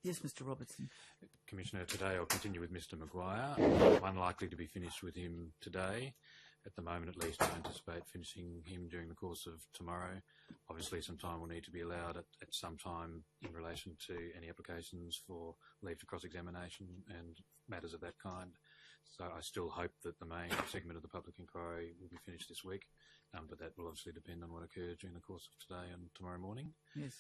Yes, Mr Robertson. Commissioner, today I'll continue with Mr Maguire. I'm unlikely to be finished with him today. At the moment, at least, I anticipate finishing him during the course of tomorrow. Obviously, some time will need to be allowed at some time in relation to any applications for leave to cross-examination and matters of that kind. So I still hope that the main segment of the public inquiry will be finished this week, but that will obviously depend on what occurs during the course of today and tomorrow morning. Yes.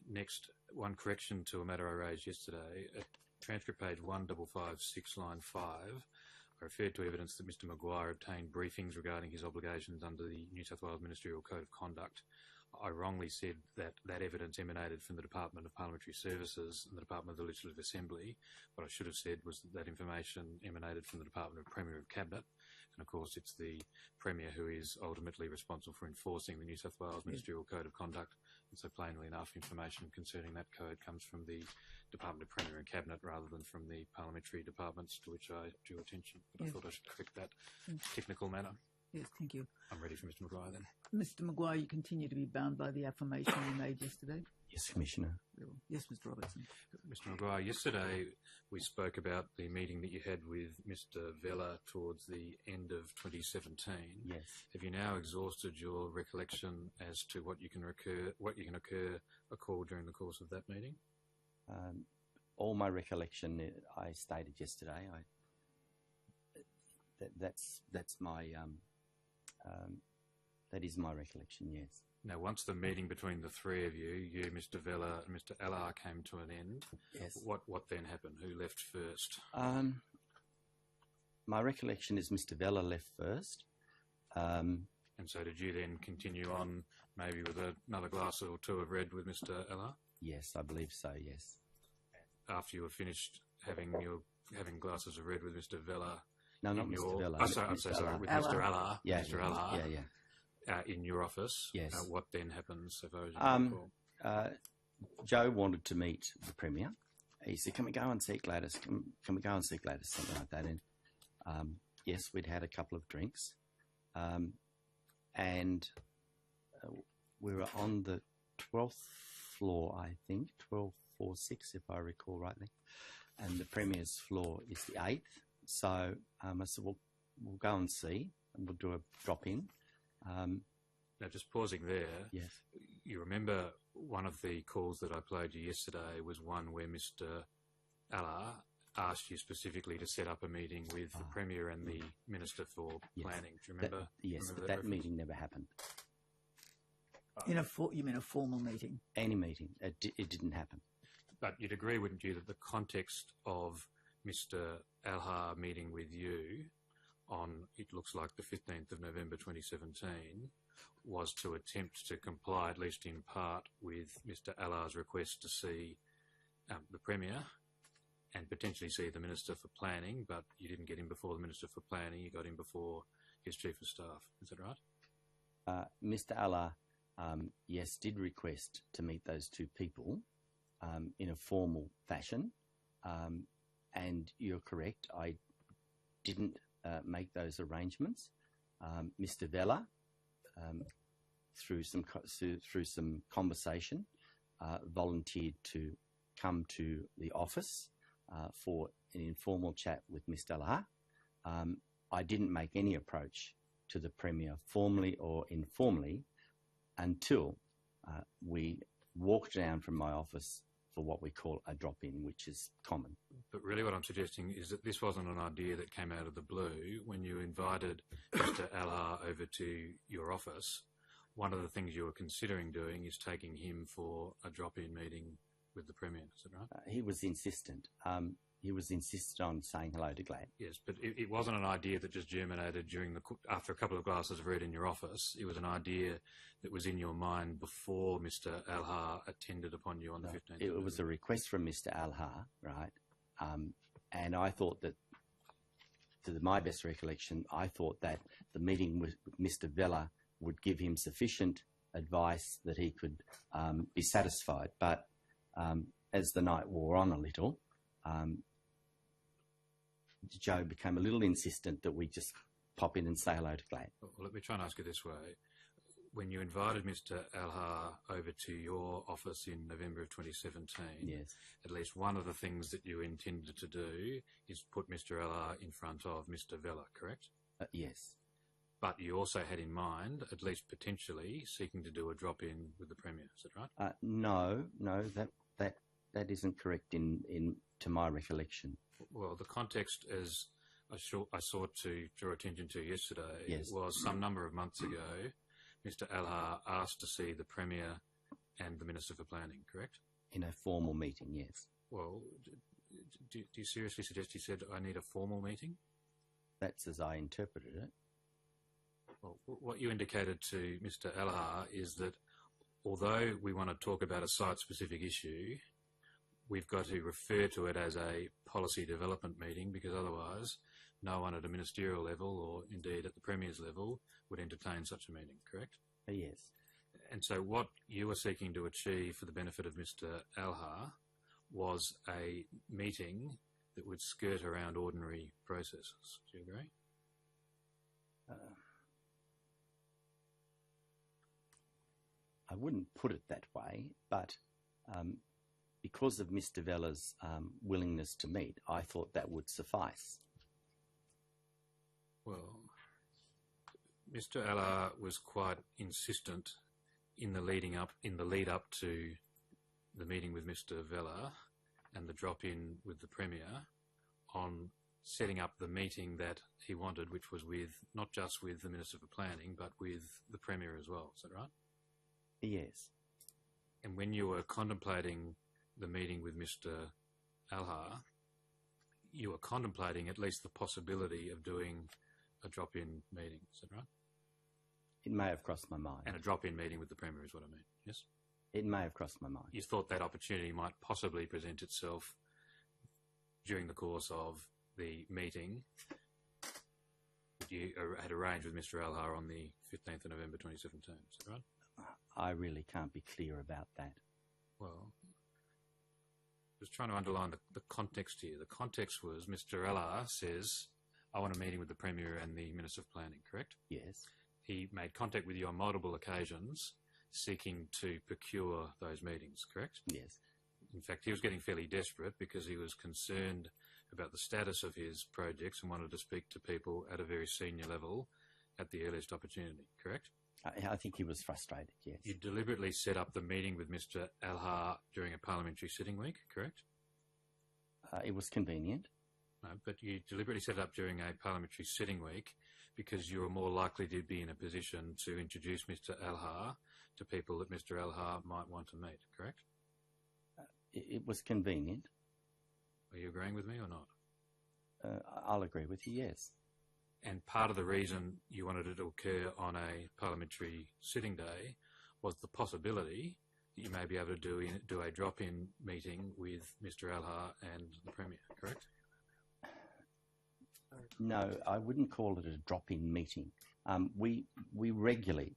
Next, one correction to a matter I raised yesterday. At transcript page 1556, line 5, I referred to evidence that Mr Maguire obtained briefings regarding his obligations under the New South Wales Ministerial Code of Conduct. I wrongly said that that evidence emanated from the Department of Parliamentary Services and the Department of the Legislative Assembly. What I should have said was that information emanated from the Department of Premier of Cabinet. And of course, it's the Premier who is ultimately responsible for enforcing the New South Wales Ministerial Code of Conduct. And so plainly enough, information concerning that code comes from the Department of Premier and Cabinet rather than from the parliamentary departments to which I drew attention. But I thought I should correct that technical matter. Yes, thank you. I'm ready for Mr Maguire then. Mr Maguire, you continue to be bound by the affirmation you made yesterday? Yes, Commissioner. Yes, Mr Robertson. Mr Maguire, yesterday we spoke about the meeting that you had with Mr Vella towards the end of 2017. Yes. Have you now exhausted your recollection as to what you can recall during the course of that meeting? All my recollection, I stated yesterday. That's my that is my recollection. Yes. Now, once the meeting between the three of you, Mr Vella and Mr Allard, came to an end, yes. What then happened? Who left first? My recollection is Mr Vella left first. And so did you then continue on maybe with another glass or two of red with Mr Allard? Yes, I believe so, yes. After you were finished having glasses of red with Mr Vella? No, not Mr Vella. I'm sorry, with Mr Allard. Yeah, Mr Allard. Yeah. In your office, yes. What then happens? Suppose Joe wanted to meet the Premier. He said, "Can we go and see Gladys? Can we go and see Gladys?" Something like that. And yes, we'd had a couple of drinks, and we were on the 12th floor, I think, 1246, if I recall rightly, and the Premier's floor is the 8th. So I said, "Well, we'll go and see, and we'll do a drop in." Now, just pausing there, yes. You remember one of the calls that I played you yesterday was one where Mr Allard asked you specifically to set up a meeting with the Premier and the Minister for Planning. Do you remember? Yes, but that meeting never happened. You mean a formal meeting? Any meeting. It didn't happen. But you'd agree, wouldn't you, that the context of Mr Allard meeting with you on, it looks like the 15th of November 2017, was to attempt to comply, at least in part, with Mr Allard's request to see the Premier and potentially see the Minister for Planning, but you didn't get him before the Minister for Planning, you got him before his Chief of Staff. Is that right? Mr Allard, yes, did request to meet those two people in a formal fashion, and you're correct, I didn't make those arrangements. Mr Vella, through some conversation, volunteered to come to the office for an informal chat with Mr Allard. I didn't make any approach to the Premier formally or informally until we walked down from my office for what we call a drop-in, which is common. But really what I'm suggesting is that this wasn't an idea that came out of the blue. When you invited Mr Allard over to your office, one of the things you were considering doing is taking him for a drop-in meeting with the Premier. Is that right? He was insistent. He was insistent on saying hello to Glad. Yes, but it wasn't an idea that just germinated after a couple of glasses of red in your office. It was an idea that was in your mind before Mr Allard attended upon you on the 15th. It was a request from Mr Allard, right? And I thought that, to my best recollection, I thought that the meeting with Mr Vella would give him sufficient advice that he could be satisfied. But as the night wore on a little, Joe became a little insistent that we just pop in and say hello to Glad. Well, let me try and ask you this way. when you invited Mr. Alha over to your office in November of 2017, Yes. at least one of the things that you intended to do is put Mr. Alha in front of Mr. Vella, correct? Yes. But you also had in mind, at least potentially, seeking to do a drop-in with the Premier. Is that right? No, that isn't correct to my recollection. Well, the context, as I sought to draw attention to yesterday, Yes. was some number of months ago, Mr. Alha asked to see the Premier and the Minister for Planning, correct? In a formal meeting, yes. Well, do you seriously suggest he said, I need a formal meeting? That's as I interpreted it. Well, what you indicated to Mr. Alha is that although we want to talk about a site-specific issue, we've got to refer to it as a policy development meeting, because otherwise no one at a ministerial level, or indeed at the Premier's level, would entertain such a meeting, correct? Yes. And so what you were seeking to achieve for the benefit of Mr. Alha was a meeting that would skirt around ordinary processes. Do you agree? I wouldn't put it that way, but because of Mr. Vella's willingness to meet, I thought that would suffice. Well, Mr. Alha was quite insistent in the lead up to the meeting with Mr. Vella and the drop-in with the Premier on setting up the meeting that he wanted, which was with not just with the Minister for Planning, but with the Premier as well. Is that right? Yes. And when you were contemplating the meeting with Mr. Alha, you were contemplating at least the possibility of doing a drop-in meeting. Is that right? It may have crossed my mind. And a drop-in meeting with the Premier is what I mean, yes? It may have crossed my mind. You thought that opportunity might possibly present itself during the course of the meeting that you had arranged with Mr. Alha on the 15th of November 2017, is that right? I really can't be clear about that. Well, just trying to underline the context here. The context was Mr. Alha says, I want a meeting with the Premier and the Minister of Planning, correct? Yes. He made contact with you on multiple occasions seeking to procure those meetings, correct? Yes. In fact, he was getting fairly desperate because he was concerned about the status of his projects and wanted to speak to people at a very senior level at the earliest opportunity, correct? I think he was frustrated, yes. You deliberately set up the meeting with Mr. Alha during a parliamentary sitting week, correct? It was convenient. No, but you deliberately set it up during a parliamentary sitting week because you were more likely to be in a position to introduce Mr. Alha to people that Mr. Alha might want to meet, correct? It was convenient. Are you agreeing with me or not? I'll agree with you, yes. And part of the reason you wanted it to occur on a parliamentary sitting day was the possibility that you may be able to do a drop-in meeting with Mr. Alha and the Premier, correct? No, I wouldn't call it a drop-in meeting. We regularly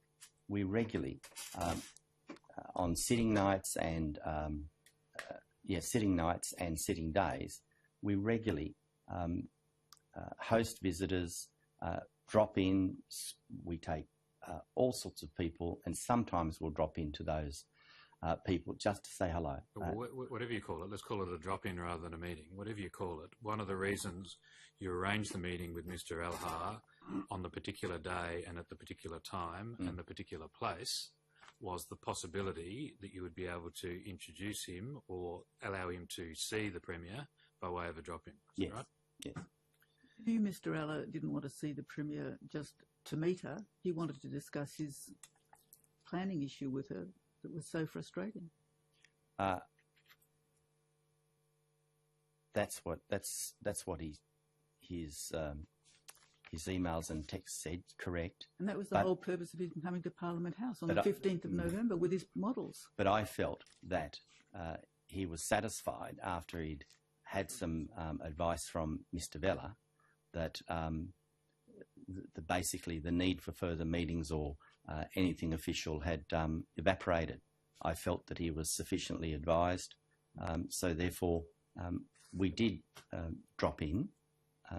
on sitting nights and sitting days, we regularly host visitors, drop in. We take all sorts of people, and sometimes we'll drop into those people just to say hello. Whatever you call it, let's call it a drop-in rather than a meeting. Whatever you call it, one of the reasons you arranged the meeting with Mr. Alha on the particular day and at the particular time and the particular place was the possibility that you would be able to introduce him or allow him to see the Premier by way of a drop-in. Is that right? Yes. You, Mr. Alha, didn't want to see the Premier just to meet her. He wanted to discuss his planning issue with her that was so frustrating. That's what his emails and texts said, correct. And that was the whole purpose of him coming to Parliament House on the 15th of November with his models. But I felt that he was satisfied after he'd had some advice from Mr. Vella that basically the need for further meetings or anything official had evaporated. I felt that he was sufficiently advised, so therefore we did drop in,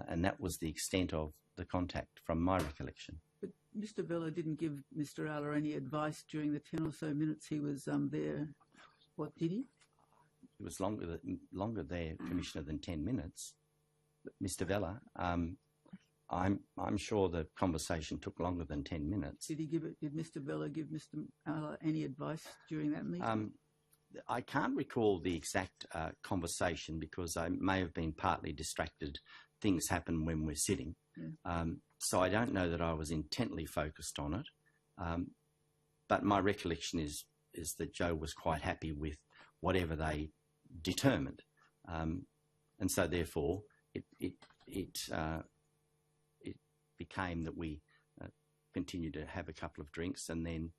and that was the extent of the contact from my recollection. But Mr. Vella didn't give Mr. Aller any advice during the 10 or so minutes he was there. What did he? It was longer there, Commissioner, than 10 minutes. Mr. Vella, I'm sure the conversation took longer than 10 minutes. Did Mr. Vella give Mr. Aller any advice during that meeting? I can't recall the exact conversation because I may have been partly distracted. Things happen when we're sitting. Yeah. So I don't know that I was intently focused on it. But my recollection is that Joe was quite happy with whatever they determined. And so therefore it became that we continued to have a couple of drinks, and then,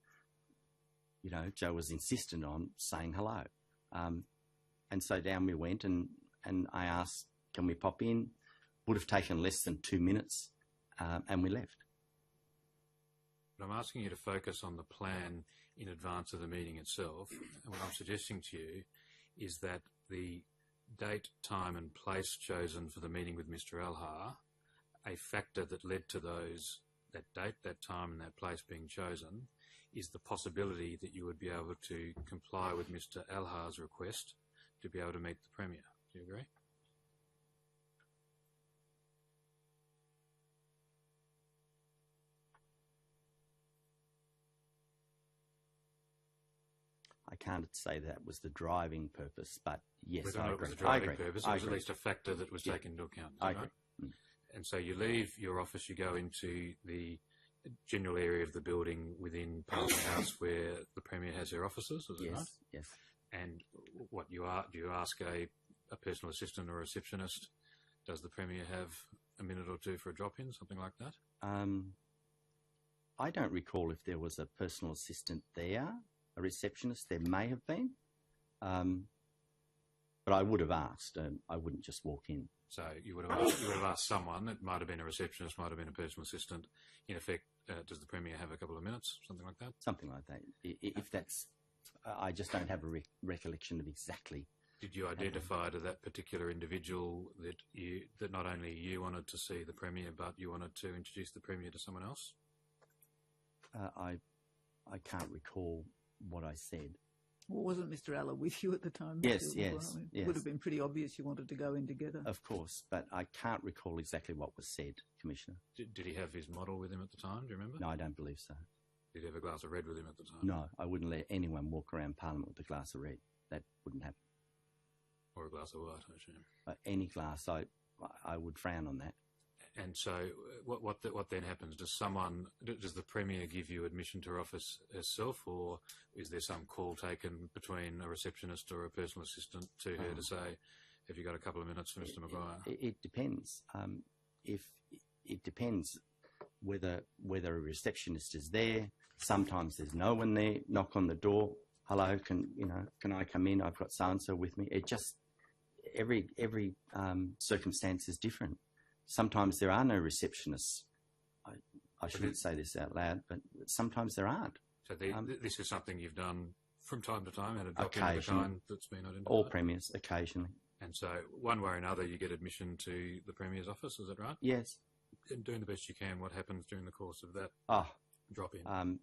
you know, Joe was insistent on saying hello. And so down we went, and I asked, can we pop in? Would have taken less than 2 minutes, and we left. But I'm asking you to focus on the plan in advance of the meeting itself. And what I'm suggesting to you is that the date, time and place chosen for the meeting with Mr. Alhar, a factor that led to that date, that time and that place being chosen, is the possibility that you would be able to comply with Mr. Alhar's request to be able to meet the Premier. Do you agree? I can't say that was the driving purpose, but yes, I agree. It was the driving purpose. It was at least a factor that was taken into account. I agree. Right? And so you leave your office, you go into the general area of the building within Parliament House where the Premier has her offices, is it right? Yes. And what do you ask a personal assistant or a receptionist, does the Premier have a minute or two for a drop-in, something like that? I don't recall if there was a personal assistant there, a receptionist. There may have been, but I would have asked. I wouldn't just walk in. So you would have asked someone. It might have been a receptionist, might have been a personal assistant. In effect, does the Premier have a couple of minutes, something like that? Something like that. If that's, I just don't have a recollection of exactly. Did you identify to that particular individual that not only you wanted to see the Premier, but you wanted to introduce the Premier to someone else? I can't recall what I said. Well, wasn't Mr. Aller with you at the time? Yes. It would have been pretty obvious you wanted to go in together. Of course, but I can't recall exactly what was said, Commissioner. Did he have his model with him at the time? Do you remember? No, I don't believe so. Did he have a glass of red with him at the time? No, I wouldn't let anyone walk around Parliament with a glass of red. That wouldn't happen. Or a glass of white, I assume. Any glass, I would frown on that. And so what then happens? Does the Premier give you admission to her office herself, or is there some call taken between a receptionist or a personal assistant to her to say, have you got a couple of minutes for Mr. Maguire? It depends. It depends whether a receptionist is there. Sometimes there's no one there. Knock on the door. Hello, can I come in? I've got so-and-so with me. It just, every circumstance is different. Sometimes there are no receptionists. I shouldn't say this out loud, but sometimes there aren't. So this is something you've done from time to time, and a document of the kind that's been identified? All Premiers, occasionally. And so one way or another you get admission to the Premier's office, is that right? Yes. And doing the best you can, what happens during the course of that drop-in?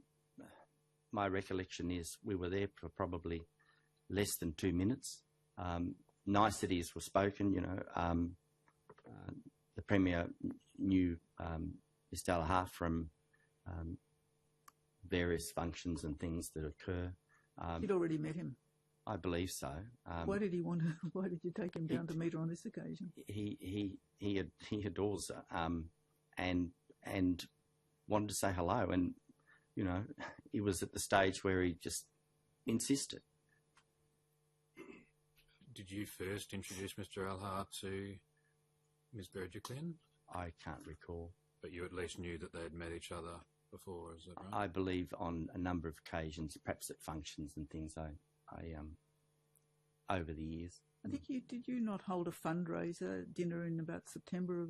My recollection is we were there for probably less than 2 minutes. Niceties were spoken, the Premier knew Mr. Alhar from various functions and things that occur. You'd already met him? I believe so. Why did you take him down to meet her on this occasion? He adores her and wanted to say hello, and he was at the stage where he just insisted. Did you first introduce Mr. Alhar to Ms. Berejiklian? I can't recall. But you at least knew that they had met each other before, is that right? I believe on a number of occasions, perhaps at functions and things, I over the years. I think did you not hold a fundraiser dinner in about September of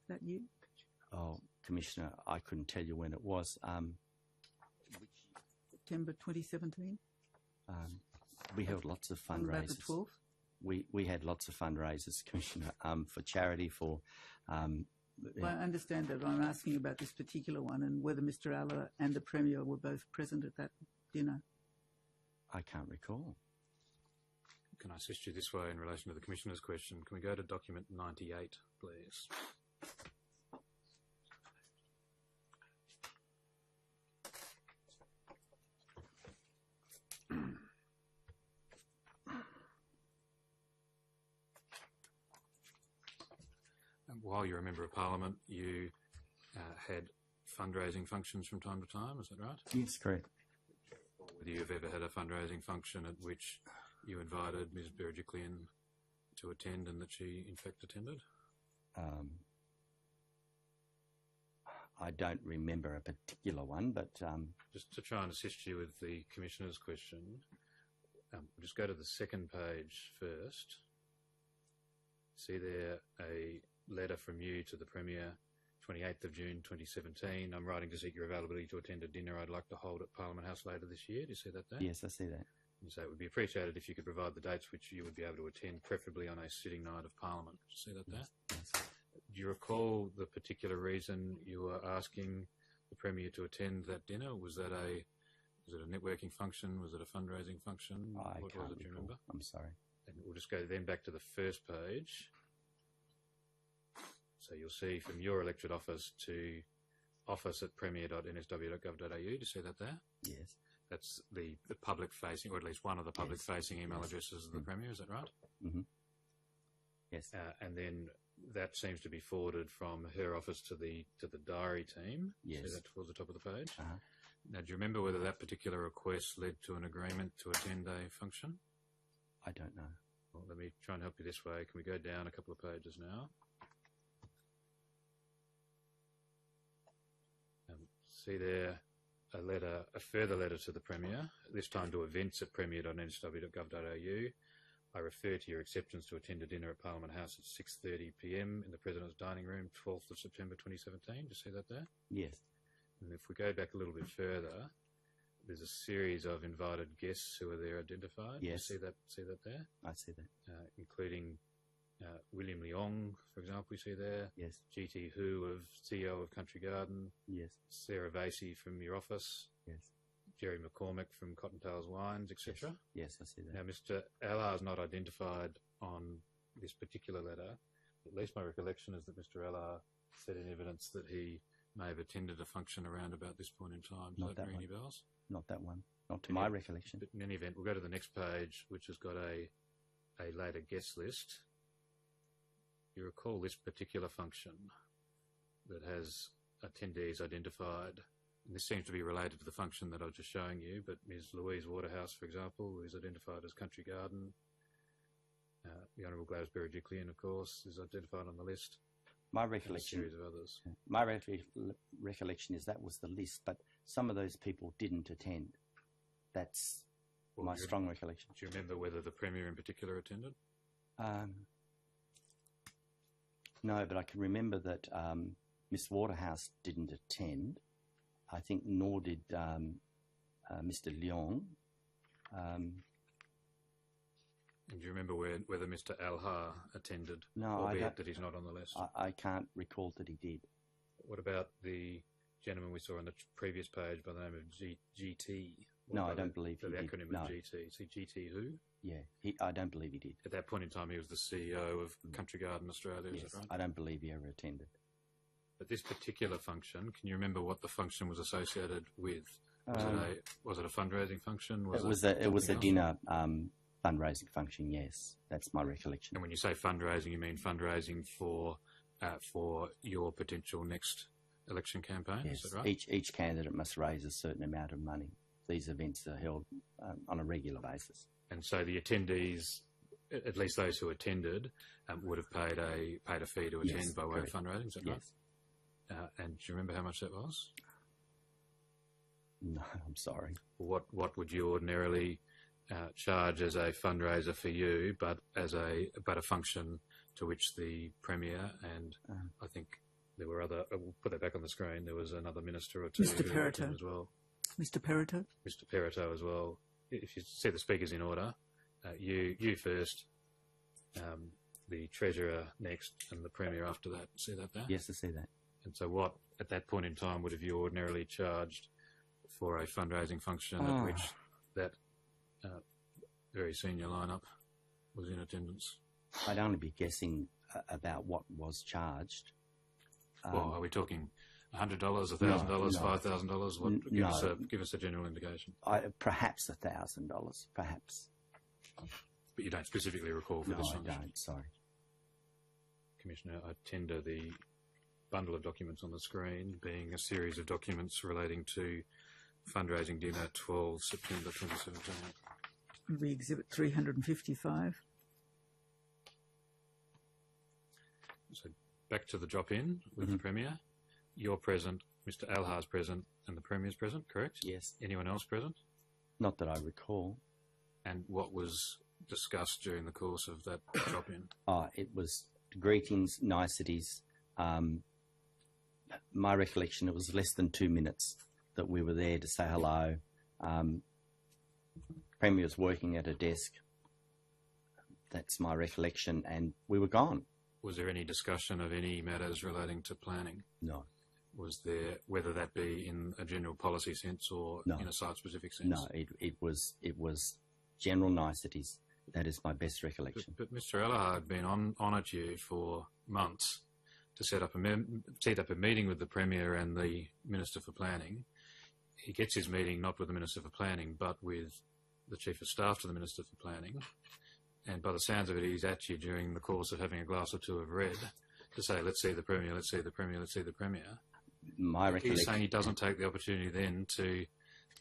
that year? Oh, Commissioner, I couldn't tell you when it was. September 2017? We held lots of fundraisers. About the 12th? We had lots of fundraisers, Commissioner, for charity, for I understand that. I'm asking about this particular one and whether Mr. Alla and the Premier were both present at that dinner. I can't recall. Can I assist you this way in relation to the Commissioner's question? Can we go to document 98, please? While you're a Member of Parliament, you had fundraising functions from time to time, is that right? Yes, correct. Whether you've ever had a fundraising function at which you invited Ms Berejiklian to attend and that she in fact attended? I don't remember a particular one, but... Just to try and assist you with the Commissioner's question, we'll just go to the second page first. See there a letter from you to the Premier, 28th of June 2017. I'm writing to seek your availability to attend a dinner I'd like to hold at Parliament House later this year. Do you see that there? Yes, I see that. And so it would be appreciated if you could provide the dates which you would be able to attend, preferably on a sitting night of Parliament. Do you see that there? Yes. Do you recall the particular reason you were asking the Premier to attend that dinner? Was it a networking function? Was it a fundraising function? I what can't was it? Do you recall. remember? I'm sorry. And we'll just go then back to the first page. So you'll see from your elected office to office@premier.nsw.gov.au. Do you see that there? Yes. That's the public-facing, or at least one of the public-facing email addresses of the Premier. Is that right? Mm-hmm. Yes. And then that seems to be forwarded from her office to the diary team. Yes. See that towards the top of the page. Uh-huh. Now, do you remember whether that particular request led to an agreement to attend a function? I don't know. Well, let me try and help you this way. Can we go down a couple of pages now? See there a further letter to the Premier, this time to events@premier.nsw.gov.au. I refer to your acceptance to attend a dinner at Parliament House at 6:30 p.m. in the President's Dining Room, 12th of September 2017. Do you see that there? Yes. And if we go back a little bit further, there's a series of invited guests who are there identified. Yes. Do you see that there? I see that. Including William Leong, for example, we see there. Yes. GT Hu, CEO of Country Garden. Yes. Sarah Vasey from your office. Yes. Jerry McCormick from Cottontails Wines, etc. Yes, I see that. Now, Mr. Allard is not identified on this particular letter. At least my recollection is that Mr. Allard said in evidence that he may have attended a function around about this point in time. Does that ring any bells? Not that one. Not to my recollection. But in any event, we'll go to the next page, which has got a later guest list. You recall this particular function that has attendees identified, and this seems to be related to the function that I was just showing you, but Ms. Louise Waterhouse, for example, who is identified as Country Garden. The Honourable Gladys Berejiklian, of course, is identified on the list. My recollection, and a series of others. My recollection is that was the list, but some of those people didn't attend. That's my strong recollection. Do you remember whether the Premier in particular attended? No, but I can remember that Miss Waterhouse didn't attend. I think nor did Mr. Leong. And do you remember whether Mr. Alha attended? No, albeit that he's not on the list. I can't recall that he did. What about the gentleman we saw on the previous page by the name of GT? No, I don't believe he did. The acronym of GT. Is he GT who? Yeah, I don't believe he did. At that point in time, he was the CEO of Country Garden Australia, yes, is that right? I don't believe he ever attended. But this particular function, can you remember what the function was associated with? Was it a fundraising function? It was a dinner fundraising function, yes. That's my recollection. And when you say fundraising, you mean fundraising for your potential next election campaign, yes. Is that right? Each candidate must raise a certain amount of money. These events are held on a regular basis. And so the attendees, at least those who attended, would have paid a fee to attend, yes, by way correct. of fundraising, is that right? Yes. And do you remember how much that was? No, I'm sorry. What would you ordinarily charge as a fundraiser for you, but a function to which the Premier and I think there were other. We'll put that back on the screen. There was another minister or two Mr. Perrotto as well. Mr. Perrotto. Mr. Perrotto as well. If you see the speakers in order, you first, the Treasurer next and the Premier after that. See that there? Yes, I see that. And so what, at that point in time, would have you ordinarily charged for a fundraising function at which that very senior lineup was in attendance? I'd only be guessing about what was charged. Well, are we talking $100, $1,000, no. $5,000? Give us a general indication. Perhaps $1,000, perhaps. But you don't specifically recall for No, this I function? don't, sorry. Commissioner, I tender the bundle of documents on the screen, being a series of documents relating to fundraising dinner 12 September 2017. We exhibit 355. So back to the drop-in with the Premier. You're present, Mr. Alhar's present, and the Premier's present, correct? Yes. Anyone else present? Not that I recall. And what was discussed during the course of that drop-in? It was greetings, niceties. My recollection, it was less than 2 minutes that we were there to say hello. Premier was working at a desk. That's my recollection, and we were gone. Was there any discussion of any matters relating to planning? No. Was there, whether that be in a general policy sense or in a site-specific sense? No, it was general niceties. That is my best recollection. But Mr. Alhar had been on at you for months to set up a meeting with the Premier and the Minister for Planning. He gets his meeting not with the Minister for Planning, but with the Chief of Staff to the Minister for Planning. And by the sounds of it, he's at you during the course of having a glass or two of red to say, let's see the Premier, let's see the Premier, let's see the Premier. My recollection... He's saying he doesn't take the opportunity then to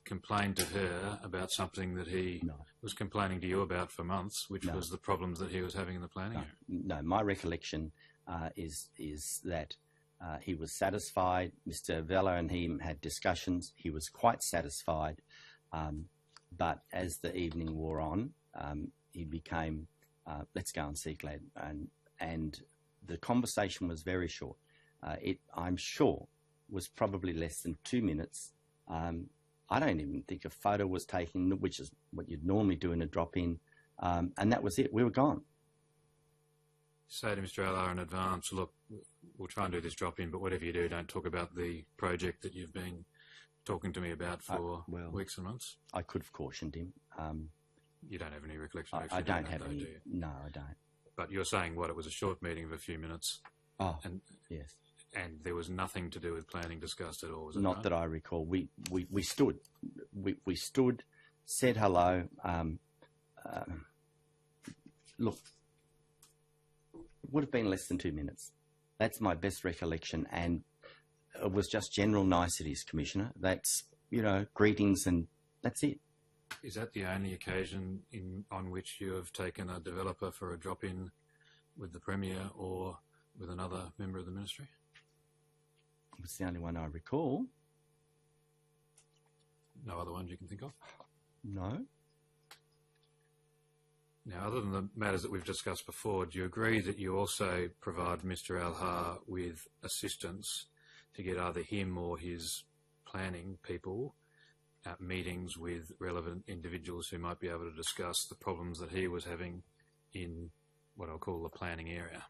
complain to her about something that he was complaining to you about for months, which was the problems that he was having in the planning area. No, my recollection is that he was satisfied. Mr. Vella and him had discussions. He was quite satisfied. But as the evening wore on, he became, let's go and see Glad. And the conversation was very short. I'm sure, was probably less than 2 minutes. I don't even think a photo was taken, which is what you'd normally do in a drop-in. And that was it. We were gone. Say to Mr. Alhar in advance, look, we'll try and do this drop-in, but whatever you do, don't talk about the project that you've been talking to me about for weeks and months. I could have cautioned him. You don't have any recollection? I don't have any. Do you? No, I don't. But you're saying, what, it was a short meeting of a few minutes? Oh, and, yes. And there was nothing to do with planning discussed at all, was it? Not that I recall. We stood. We stood, said hello. Look, it would have been less than 2 minutes. That's my best recollection. And it was just general niceties, Commissioner. That's, greetings, and that's it. Is that the only occasion on which you have taken a developer for a drop-in with the Premier or with another member of the Ministry? It's the only one I recall. No other ones you can think of? No. Now, other than the matters that we've discussed before, do you agree that you also provide Mr. Alhar with assistance to get either him or his planning people at meetings with relevant individuals who might be able to discuss the problems that he was having in what I'll call the planning area?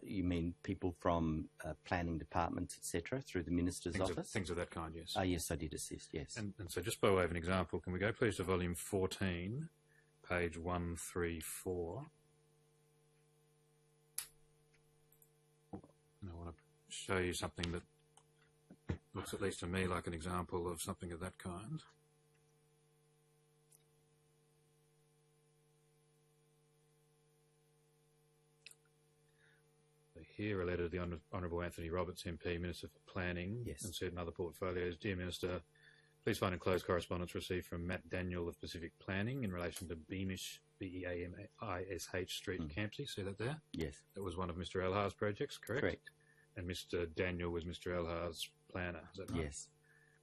You mean people from planning departments, etc., through the Minister's office? Things of that kind, yes. Yes, I did assist, yes. And so just by way of an example, can we go please to volume 14, page 134? And I want to show you something that looks, at least to me, like an example of something of that kind. Here, a letter to the Honourable Anthony Roberts, MP, Minister for Planning and certain other portfolios. Dear Minister, please find enclosed correspondence received from Matt Daniel of Pacific Planning in relation to Beamish, B-E-A-M-I-S-H Street in Campsie. See that there? Yes. That was one of Mr. Alhar's projects, correct? Correct. And Mr. Daniel was Mr. Alhar's planner, is that right? Yes.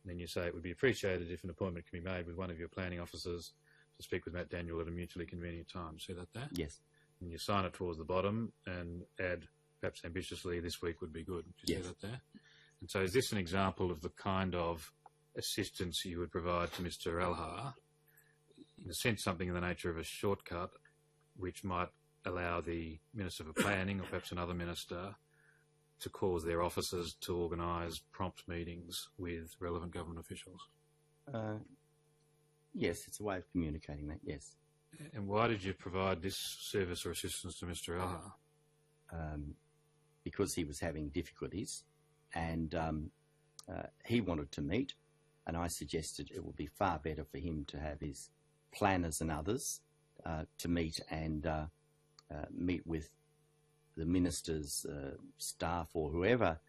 And then you say it would be appreciated if an appointment can be made with one of your planning officers to speak with Matt Daniel at a mutually convenient time. See that there? Yes. And you sign it towards the bottom and add, perhaps ambitiously, this week would be good. Do you see that there? And so is this an example of the kind of assistance you would provide to Mr. Alhar? In a sense, something in the nature of a shortcut, which might allow the Minister for Planning or perhaps another minister to cause their officers to organise prompt meetings with relevant government officials? Yes, it's a way of communicating that, yes. And why did you provide this service or assistance to Mr. Elhar? Because he was having difficulties and he wanted to meet, and I suggested it would be far better for him to have his planners and others to meet and meet with the minister's staff or whoever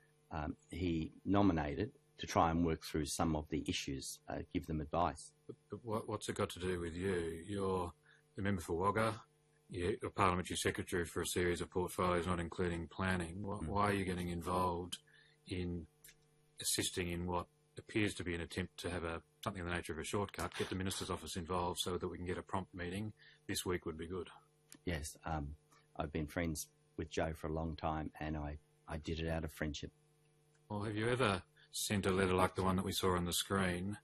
he nominated to try and work through some of the issues, give them advice. But what's it got to do with you? You're the member for Wagga, you're a parliamentary secretary for a series of portfolios, not including planning. Why are you getting involved in assisting in what appears to be an attempt to have something in the nature of a shortcut, get the minister's office involved so that we can get a prompt meeting this week would be good? Yes, I've been friends with Joe for a long time, and I did it out of friendship. Well, have you ever sent a letter like the one that we saw on the screen,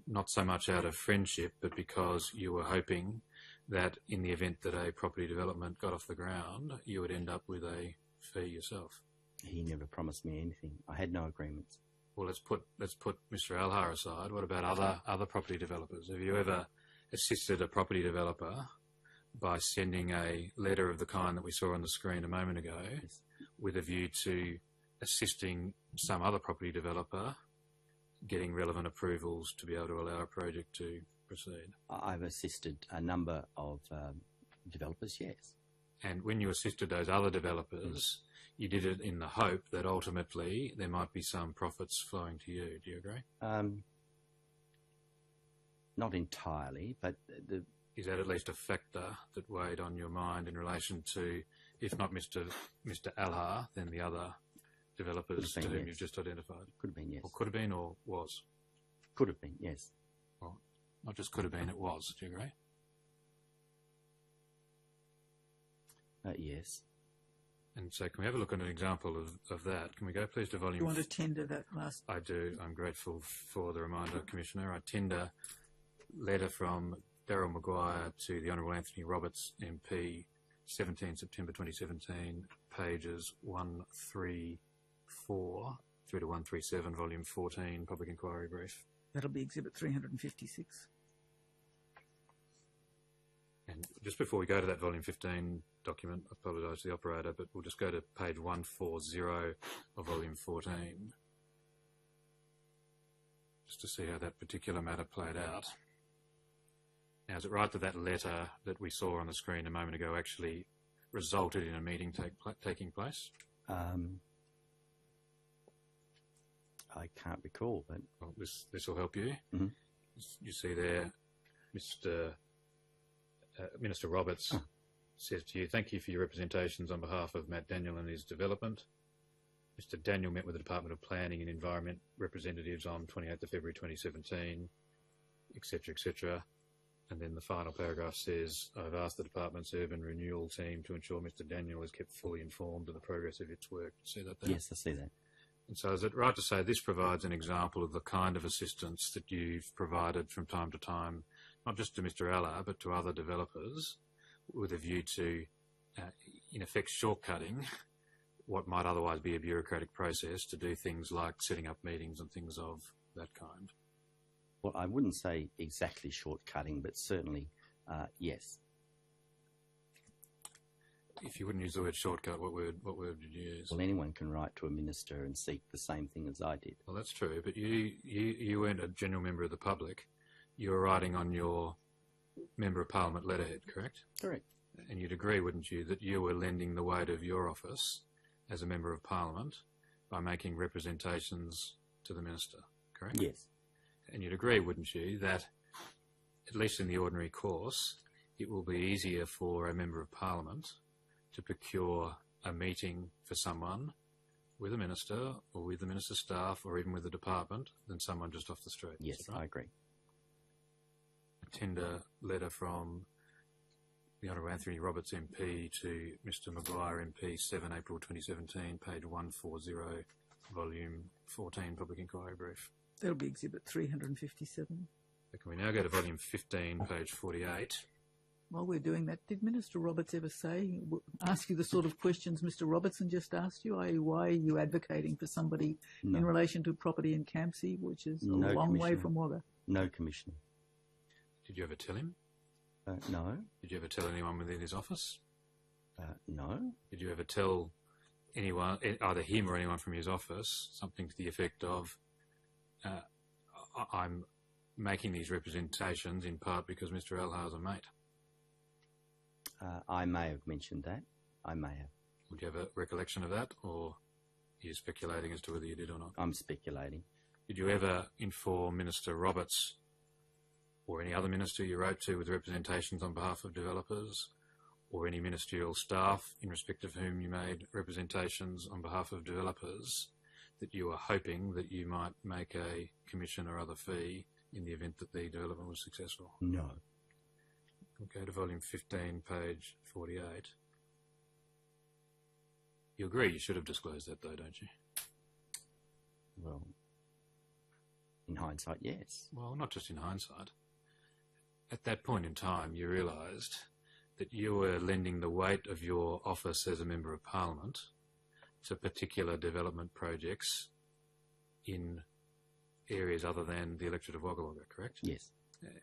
not so much out of friendship, but because you were hoping that in the event that a property development got off the ground, you would end up with a fee yourself? He never promised me anything. I had no agreements. Well, let's put Mr. Elhar aside. What about other property developers? Have you ever assisted a property developer by sending a letter of the kind that we saw on the screen a moment ago, Yes. with a view to assisting some other property developer getting relevant approvals to be able to allow a project to proceed? I've assisted a number of developers, yes. And when you assisted those other developers, you did it in the hope that ultimately there might be some profits flowing to you. Do you agree? Not entirely, but is that at least a factor that weighed on your mind in relation to, if not Mr. Elhar, then the other developers to whom you've just identified? Could have been, yes. Or could have been, or was? Could have been, yes. Well, not just could have been, it was. Do you agree? Yes. And so can we have a look at an example of that? Can we go please to volume... You want to tender that last... I do. I'm grateful for the reminder, Commissioner. I tender letter from Daryl Maguire to the Honourable Anthony Roberts MP, 17 September 2017, pages 134 through to 137, volume 14, Public Inquiry Brief. That'll be Exhibit 356. And just before we go to that volume 15 document, I apologise to the operator, but we'll just go to page 140 of volume 14, just to see how that particular matter played out. Now, is it right that that letter that we saw on the screen a moment ago actually resulted in a meeting taking place? I can't recall, but... Well, this will help you. Mm-hmm. You see there, Minister Roberts says to you, "Thank you for your representations on behalf of Matt Daniel and his development. Mr. Daniel met with the Department of Planning and Environment representatives on 28th of February 2017, etc., etc." And then the final paragraph says, "I've asked the department's urban renewal team to ensure Mr. Daniel is kept fully informed of the progress of its work." See that there? Yes, I see that. And so is it right to say this provides an example of the kind of assistance that you've provided from time to time, not just to Mr. Elhar, but to other developers, with a view to, in effect, shortcutting what might otherwise be a bureaucratic process to do things like setting up meetings and things of that kind? Well, I wouldn't say exactly shortcutting, but certainly, yes. If you wouldn't use the word shortcut, what word would you use? Well, anyone can write to a minister and seek the same thing as I did. Well, that's true, but you weren't a general member of the public. You were writing on your Member of Parliament letterhead, correct? Correct. And you'd agree, wouldn't you, that you were lending the weight of your office as a Member of Parliament by making representations to the Minister, correct? Yes. And you'd agree, wouldn't you, that, at least in the ordinary course, it will be easier for a Member of Parliament to procure a meeting for someone with a minister or with the minister's staff or even with the department than someone just off the street? Yes, right? I agree. A tender letter from the Honourable Anthony Roberts MP to Mr. Maguire MP, 7 April 2017, page 140, volume 14, Public Inquiry Brief. That'll be Exhibit 357. So can we now go to volume 15, page 48? While we're doing that, did Minister Roberts ever ask you the sort of questions Mr. Robertson just asked you? I.e., why are you advocating for somebody No. in relation to property in Campsie, which is a No, long way Commissioner. from Wagga? No, Commissioner. Did you ever tell him? No. Did you ever tell anyone within his office? No. Did you ever tell anyone, either him or anyone from his office, something to the effect of, I'm making these representations in part because Mr. Alhar's a mate? I may have mentioned that. I may have. Would you have a recollection of that, or are you speculating as to whether you did or not? I'm speculating. Did you ever inform Minister Roberts or any other minister you wrote to with representations on behalf of developers, or any ministerial staff in respect of whom you made representations on behalf of developers, that you were hoping that you might make a commission or other fee in the event that the development was successful? No. We'll go to volume 15, page 48. You agree you should have disclosed that though, don't you? Well, in hindsight, yes. Well, not just in hindsight. At that point in time, you realised that you were lending the weight of your office as a Member of Parliament to particular development projects in areas other than the electorate of Wagga Wagga, correct? Yes.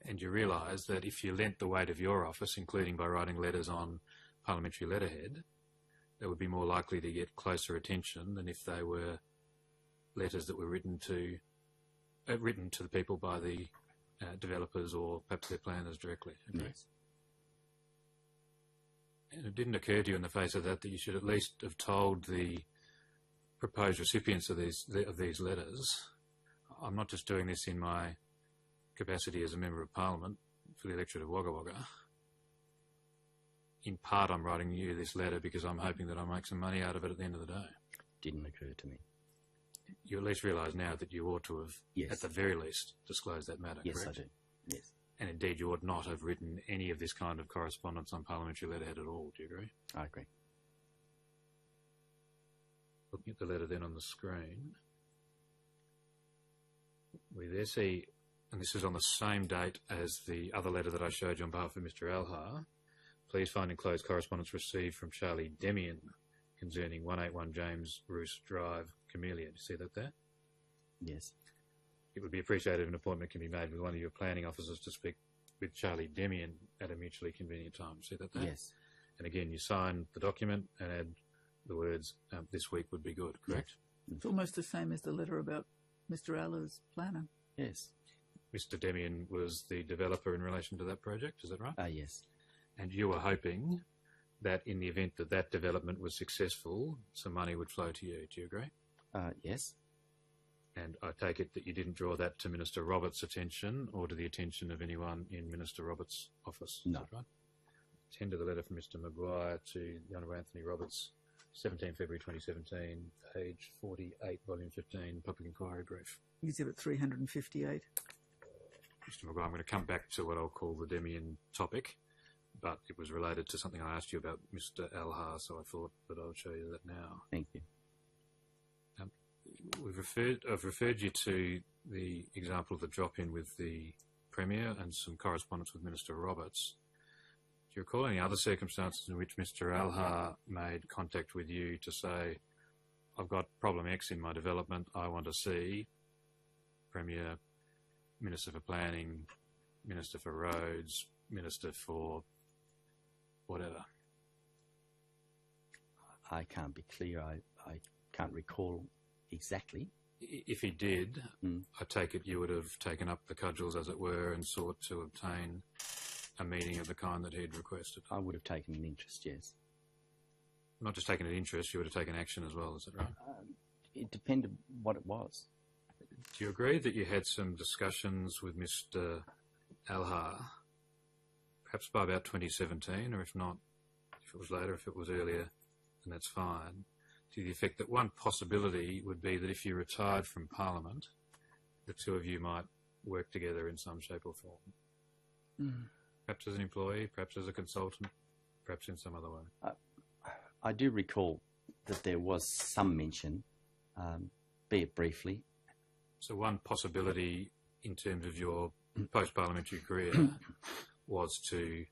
And you realise that if you lent the weight of your office, including by writing letters on parliamentary letterhead, they would be more likely to get closer attention than if they were letters that were written to the people by the developers or perhaps their planners directly. Okay? Yes. And it didn't occur to you in the face of that you should at least have told the proposed recipients of these letters, I'm not just doing this in my capacity as a Member of Parliament for the electorate of Wagga Wagga. In part, I'm writing you this letter because I'm hoping that I'll make some money out of it at the end of the day. Didn't occur to me. You at least realise now that you ought to have, Yes. at the very least, disclosed that matter, Yes, correct? I do. Yes. And indeed, you ought not have written any of this kind of correspondence on parliamentary letterhead at all. Do you agree? I agree. Looking at the letter then on the screen, we there see, and this is on the same date as the other letter that I showed you on behalf of Mr. Alhar, please find enclosed correspondence received from Charlie Demian concerning 181 James Roos Drive, Camellia. Do you see that there? Yes. It would be appreciated if an appointment can be made with one of your planning officers to speak with Charlie Demian at a mutually convenient time. See that there? Yes. And again, you sign the document and add the words, this week would be good, correct? It's almost the same as the letter about Mr. Aller's planner. Yes. Mr. Demian was the developer in relation to that project, is that right? Yes. And you were hoping that in the event that that development was successful, some money would flow to you. Do you agree? Yes. And I take it that you didn't draw that to Minister Roberts' attention or to the attention of anyone in Minister Roberts' office. No. Is that right? Tender the letter from Mr. Maguire to the Honourable Anthony Roberts, 17 February 2017, page 48, volume 15, public inquiry brief. Exhibit 358. Mr. Maguire, I'm going to come back to what I'll call the Demian topic, but it was related to something I asked you about Mr. Alhar, so I thought that I'll show you that now. Thank you. I've referred you to the example of the drop-in with the Premier and some correspondence with Minister Roberts. Do you recall any other circumstances in which Mr. Alhar made contact with you to say, I've got problem X in my development, I want to see Premier, Minister for Planning, Minister for Roads, Minister for whatever? I can't be clear. I can't recall exactly. If he did, I take it you would have taken up the cudgels, as it were, and sought to obtain a meeting of the kind that he'd requested. I would have taken an interest, yes. Not just taken an interest, you would have taken action as well, is that right? It depended what it was. Do you agree that you had some discussions with Mr. Alhar, perhaps by about 2017, or if not, if it was later, if it was earlier, then that's fine, to the effect that one possibility would be that if you retired from Parliament, the two of you might work together in some shape or form? Perhaps as an employee, perhaps as a consultant, perhaps in some other way. I do recall that there was some mention, be it briefly. So one possibility in terms of your post-parliamentary career was to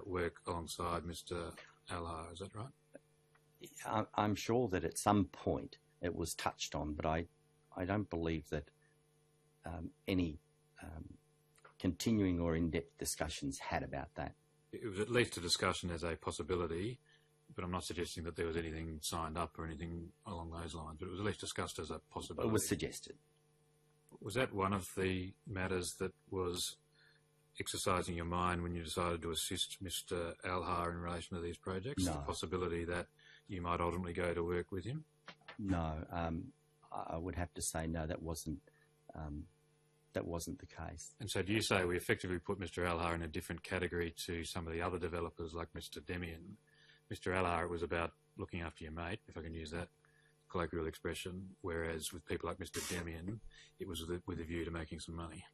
work alongside Mr. Alhar, is that right? I'm sure that at some point it was touched on, but I don't believe that any continuing or in-depth discussions had about that. It was at least a discussion as a possibility, but I'm not suggesting that there was anything signed up or anything along those lines, but it was at least discussed as a possibility. It was suggested. Was that one of the matters that was exercising your mind when you decided to assist Mr. Alhar in relation to these projects? No. The possibility that you might ultimately go to work with him? No, I would have to say no. That wasn't the case. And so do you say we effectively put Mr. Alhar in a different category to some of the other developers like Mr. Demian? Mr. Alhar, it was about looking after your mate, if I can use that colloquial expression, whereas with people like Mr. Demian, it was with a view to making some money.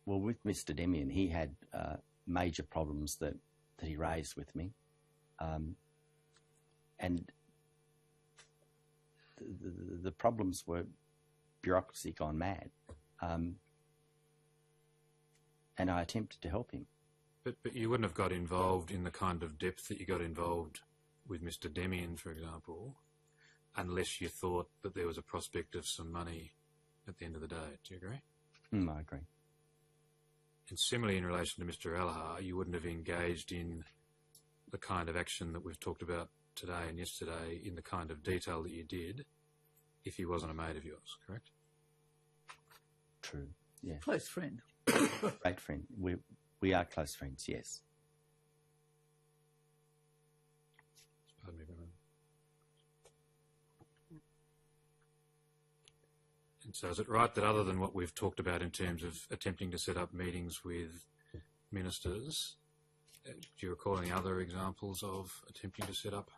Well, with Mr. Demian, he had major problems that he raised with me. And the problems were bureaucracy gone mad. And I attempted to help him. But you wouldn't have got involved in the kind of depth that you got involved with Mr. Demian, for example, unless you thought that there was a prospect of some money at the end of the day. Do you agree? I agree. And similarly, in relation to Mr. Alhar, you wouldn't have engaged in the kind of action that we've talked about today and yesterday in the kind of detail that you did if he wasn't a mate of yours, correct? True, yeah. Close friend. Great friend. We are close friends, yes. Pardon me for a moment. And so is it right that other than what we've talked about in terms of attempting to set up meetings with ministers, do you recall any other examples of attempting to set up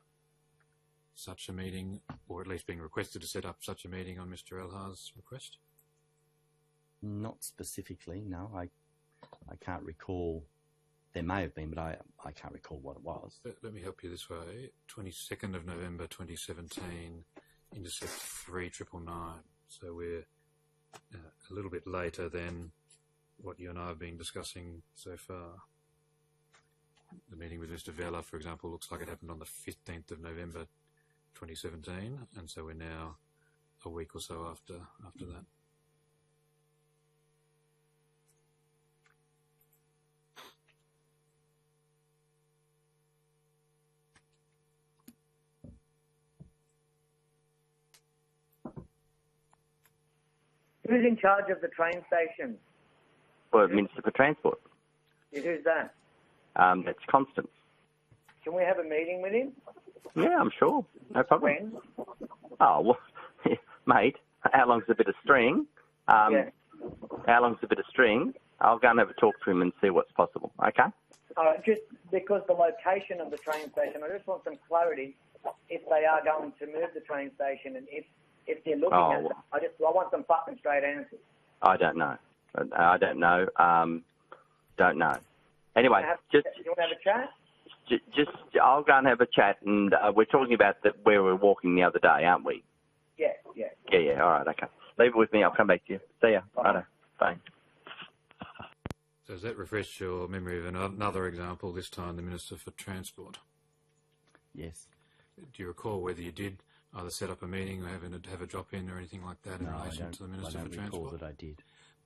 such a meeting, or at least being requested to set up such a meeting on Mr. Alhar's request? Not specifically, no. I can't recall. There may have been, but I can't recall what it was. Let me help you this way. 22nd of November 2017, Intercept 3999. So we're a little bit later than what you and I have been discussing so far. The meeting with Mr. Vella, for example, looks like it happened on the 15th of November 2017, and so we're now a week or so after that. Who's in charge of the train station? Well, Minister for Transport. Yeah, who's that? That's Constance. Can we have a meeting with him? Yeah, I'm sure. No problem. When? Oh, well, mate, how long's a bit of string? Yeah. How long's a bit of string? I'll go and have a talk to him and see what's possible, okay? Just because the location of the train station, I just want some clarity if they are going to move the train station and if they're looking at it. I want some fucking straight answers. I don't know. Don't know. Anyway, you want to have a chat? I'll go and have a chat, and we're talking about where we were walking the other day, aren't we? Yeah. Yeah, all right, okay. Leave it with me, I'll come back to you. See ya. Righto. Bye. So does that refresh your memory of another example, this time the Minister for Transport? Yes. Do you recall whether you did either set up a meeting or have a drop-in or anything like that in relation to the Minister for Transport? I don't recall that I did.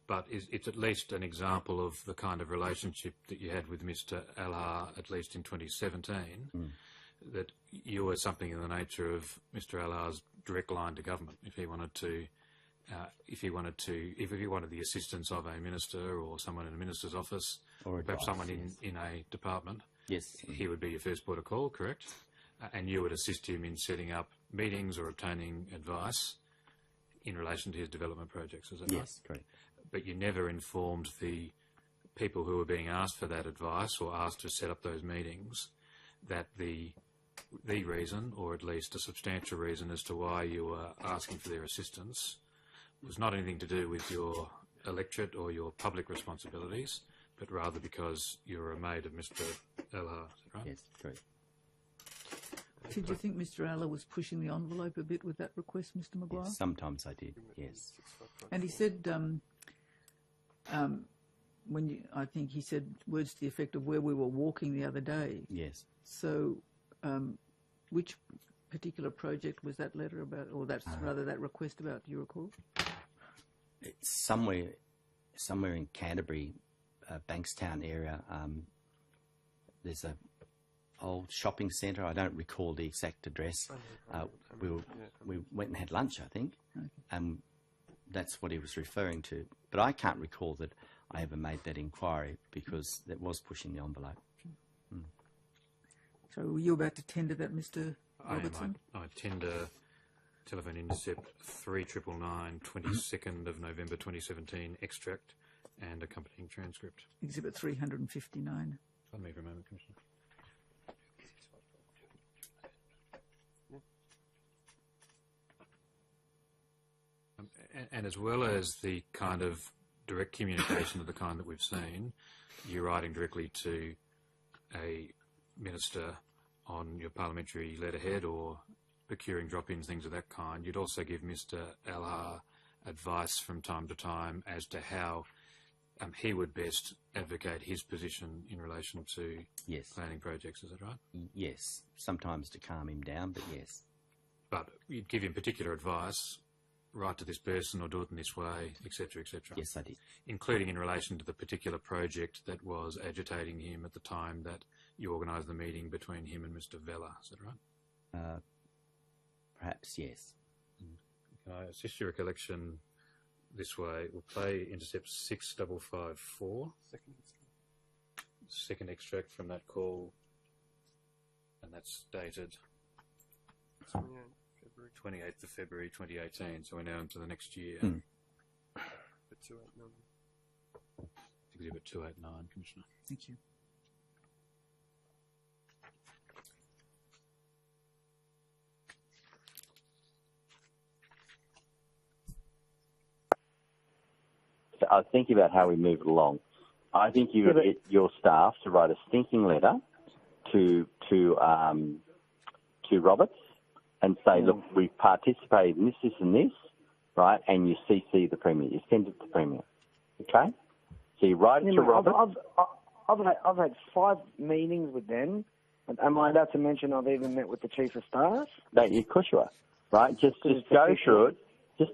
But it's at least an example of the kind of relationship that you had with Mr. Alhar, at least in 2017, that you were something in the nature of Mr. Alhar's direct line to government. If he wanted the assistance of a minister or someone in a minister's office, or perhaps someone in a department, yes, he would be your first port of call, correct? And you would assist him in setting up meetings or obtaining advice in relation to his development projects, is that right? Yes, correct. But you never informed the people who were being asked for that advice or asked to set up those meetings that the reason, or at least a substantial reason as to why you were asking for their assistance, was not anything to do with your electorate or your public responsibilities, but rather because you were a mate of Mr. Alhar, is that right? Yes, correct. Did you think Mr. Alhar was pushing the envelope a bit with that request, Mr. Maguire? Yes, sometimes I did, yes. And he said I think he said words to the effect of where we were walking the other day. Yes. So, which particular project was that letter about, or that's rather that request about? Do you recall? It's somewhere in Canterbury, Bankstown area. There's a old shopping centre. I don't recall the exact address. We went and had lunch, I think, and that's what he was referring to. But I can't recall that I ever made that inquiry because that was pushing the envelope. So were you about to tender that, Mr. Robertson? I tender telephone intercept 3999, 22nd of November 2017 extract and accompanying transcript. Exhibit 359. Pardon me for a moment, Commissioner. And as well as the kind of direct communication of the kind that we've seen, you're writing directly to a minister on your parliamentary letterhead or procuring drop-ins, things of that kind. You'd also give Mr. Alha advice from time to time as to how he would best advocate his position in relation to planning projects. Is that right? Yes. Sometimes to calm him down, but yes. But you'd give him particular advice, write to this person or do it in this way, etc., etc. Yes, I did. Including in relation to the particular project that was agitating him at the time that you organised the meeting between him and Mr. Vella. Is that right? Perhaps, yes. Can I assist your recollection this way? We'll play intercept 6554. Second extract from that call, and that's dated 28th of February 2018, so we're now into the next year. Exhibit 289, Commissioner. Thank you. So I was thinking about how we move it along. I think you would get your staff to write a stinking letter to Roberts and say, look, we participated in this, and this, right? And you CC the Premier. You send it to the Premier. Okay? So you write it to Roberts. I've had 5 meetings with them. Am I allowed to mention I've even met with the Chief of Staff? No, of course you are. Right? Just go through it.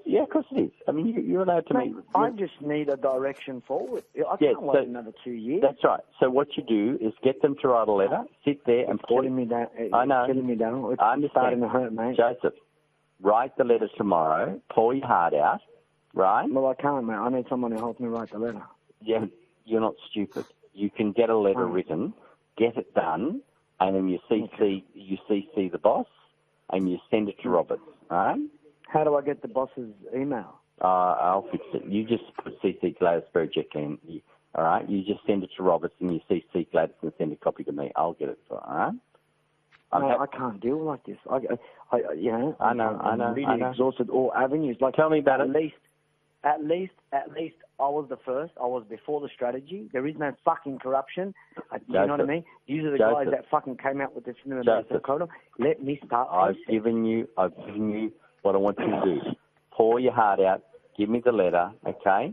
Yeah, of course it is. I mean, you're allowed to meet. I just need a direction forward. I can't wait another 2 years. That's right. So what you do is get them to write a letter, sit there and killing me down. I know. Killing me down. It's I understand. starting to hurt, mate. Joseph, write the letter tomorrow. Pour your heart out, right? Well, I can't, mate. I need someone to help me write the letter. Yeah, you're not stupid. You can get a letter written, get it done, and then you CC the boss, and you send it to Roberts, right? How do I get the boss's email? I'll fix it. You just put CC Gladys Berejiklian, all right? You just send it to Roberts and you CC Gladys and send a copy to me. I'll get it, all right? I can't deal like this. I know. I'm really exhausted all avenues. Like, tell me about it. At least, I was the first. I was before the strategy. There is no fucking corruption. You know what I mean? These are the guys that fucking came out with this minimum quota. Let me start. I've given you what I want you to do. Pour your heart out. Give me the letter, okay?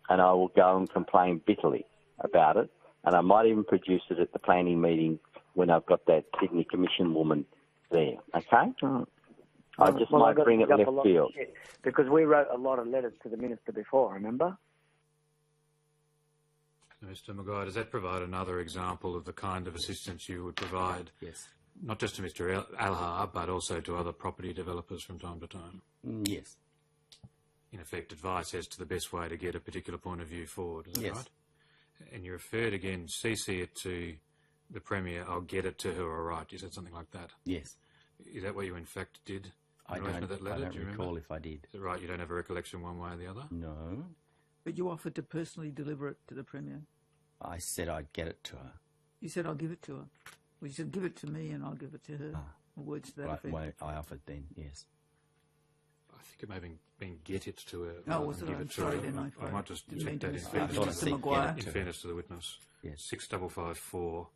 And I will go and complain bitterly about it. And I might even produce it at the planning meeting when I've got that Sydney Commission woman there, okay? I just might bring it left field. Because we wrote a lot of letters to the Minister before, remember? Mr. Maguire, does that provide another example of the kind of assistance you would provide? Yes. Not just to Mr. Alha, but also to other property developers from time to time? Yes. In effect, advice as to the best way to get a particular point of view forward, is that right? And you referred again, CC it to the Premier, I'll get it to her, all right. You said something like that? Yes. Is that what you in fact did? I don't recall if I did. Is it right, you don't have a recollection one way or the other? No. But you offered to personally deliver it to the Premier. I said I'd get it to her. You said I'll give it to her. Well, you said give it to me and I'll give it to her. Or words to that effect. Well, I offered then, yes. I think it may have been get it to her. Oh, was it? I'm sorry then. I might just check that in fairness to the witness. Yes. 6554.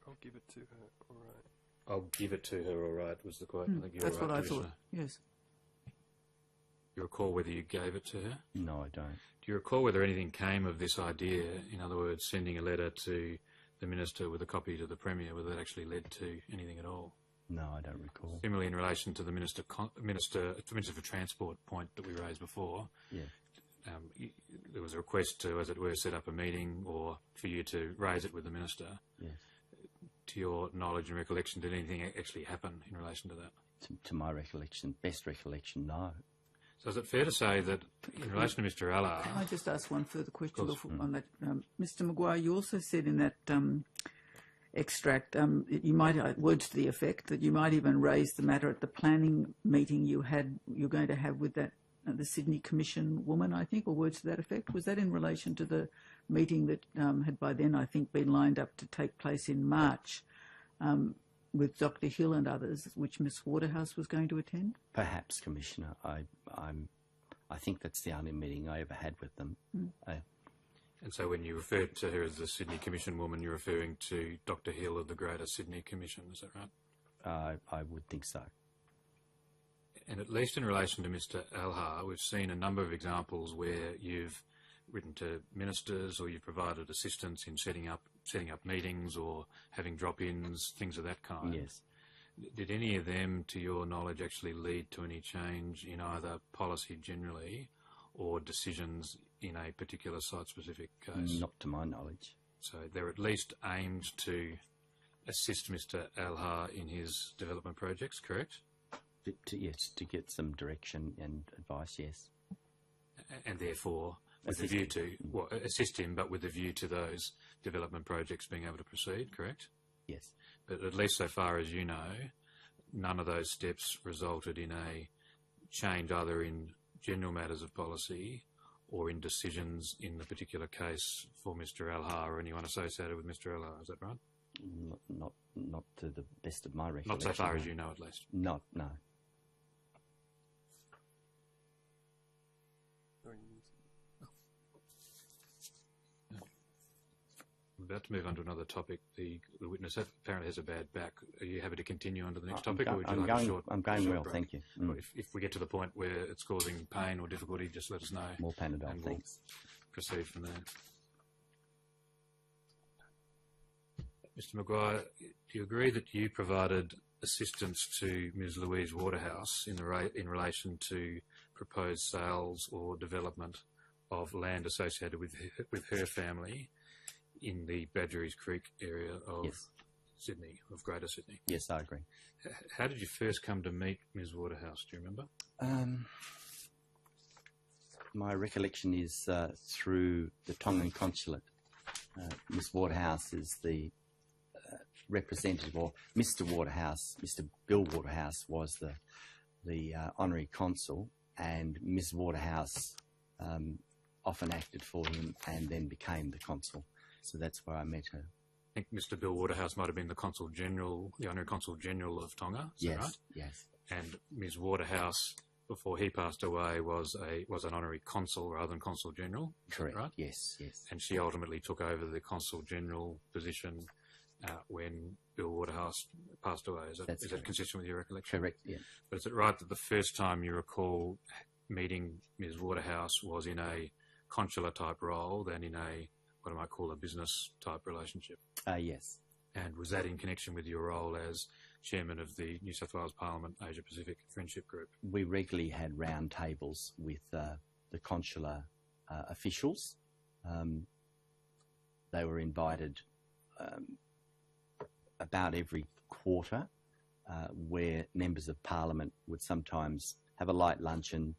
I'll give it to her, all right. I'll give it to her, all right, was the quote. I think you're That's right, what I thought, yes. you recall whether you gave it to her? No, I don't. Do you recall whether anything came of this idea? In other words, sending a letter to the Minister with a copy to the Premier, whether that actually led to anything at all? No, I don't recall. Similarly, in relation to the Minister for Transport point that we raised before, Yeah. There was a request to, as it were, set up a meeting or for you to raise it with the Minister. Yes. To your knowledge and recollection, did anything actually happen in relation to that? To my recollection, best recollection, no. So is it fair to say that in relation to Mr. Allard... Can I just ask one further question on that? Mr. Maguire, you also said in that extract, you might, words to the effect, that you might even raise the matter at the planning meeting you're going to have with that the Sydney Commission woman, I think, or words to that effect. Was that in relation to the meeting that had by then, I think, been lined up to take place in March with Dr. Hill and others, which Miss Waterhouse was going to attend? Perhaps, Commissioner. I think that's the only meeting I ever had with them. And so when you referred to her as the Sydney Commission woman, you're referring to Dr. Hill of the Greater Sydney Commission, is that right? I would think so. And at least in relation to Mr. Alhar, we've seen a number of examples where you've written to ministers or you've provided assistance in setting up meetings or having drop-ins, things of that kind. Yes. Did any of them, to your knowledge, actually lead to any change in either policy generally or decisions in a particular site-specific case? Not to my knowledge. So they're at least aimed to assist Mr. Alhar in his development projects, correct? Yes, to get some direction and advice, yes. And therefore, with the view to assist him, but with the view to those development projects being able to proceed, correct? Yes. But at least so far as you know, none of those steps resulted in a change either in general matters of policy or in decisions in the particular case for Mr. Alhar or anyone associated with Mr. Alhar, is that right? Not to the best of my recollection. Not so far as you know, at least. No. We're about to move on to another topic. The witness apparently has a bad back. Are you happy to continue on to the next topic, or would you like a short? I'm going well, break? thank you. Well, if we get to the point where it's causing pain or difficulty, just let us know. More Panadol, and thanks. We'll proceed from there. Mr. Maguire, do you agree that you provided assistance to Ms. Louise Waterhouse in relation to proposed sales or development of land associated with her family in the Badgerys Creek area of Sydney, of Greater Sydney? Yes, I agree. How did you first come to meet Ms. Waterhouse? Do you remember? My recollection is through the Tongan consulate. Ms. Waterhouse is the representative, or Mr. Waterhouse, Mr. Bill Waterhouse was the honorary consul, and Ms. Waterhouse often acted for him and then became the consul. So that's where I met her. I think Mr. Bill Waterhouse might have been the Consul General, the Honorary Consul General of Tonga, is that right? Yes. And Ms. Waterhouse, before he passed away, was an Honorary Consul rather than Consul General, correct, right? Yes. And she ultimately took over the Consul General position when Bill Waterhouse passed away. Is that consistent with your recollection? Correct, yeah. But is it right that the first time you recall meeting Ms. Waterhouse was in a consular type role than in a, what I might call a business type relationship? Yes. And was that in connection with your role as chairman of the New South Wales Parliament Asia Pacific Friendship Group? We regularly had round tables with the consular officials. They were invited about every quarter, where members of Parliament would sometimes have a light luncheon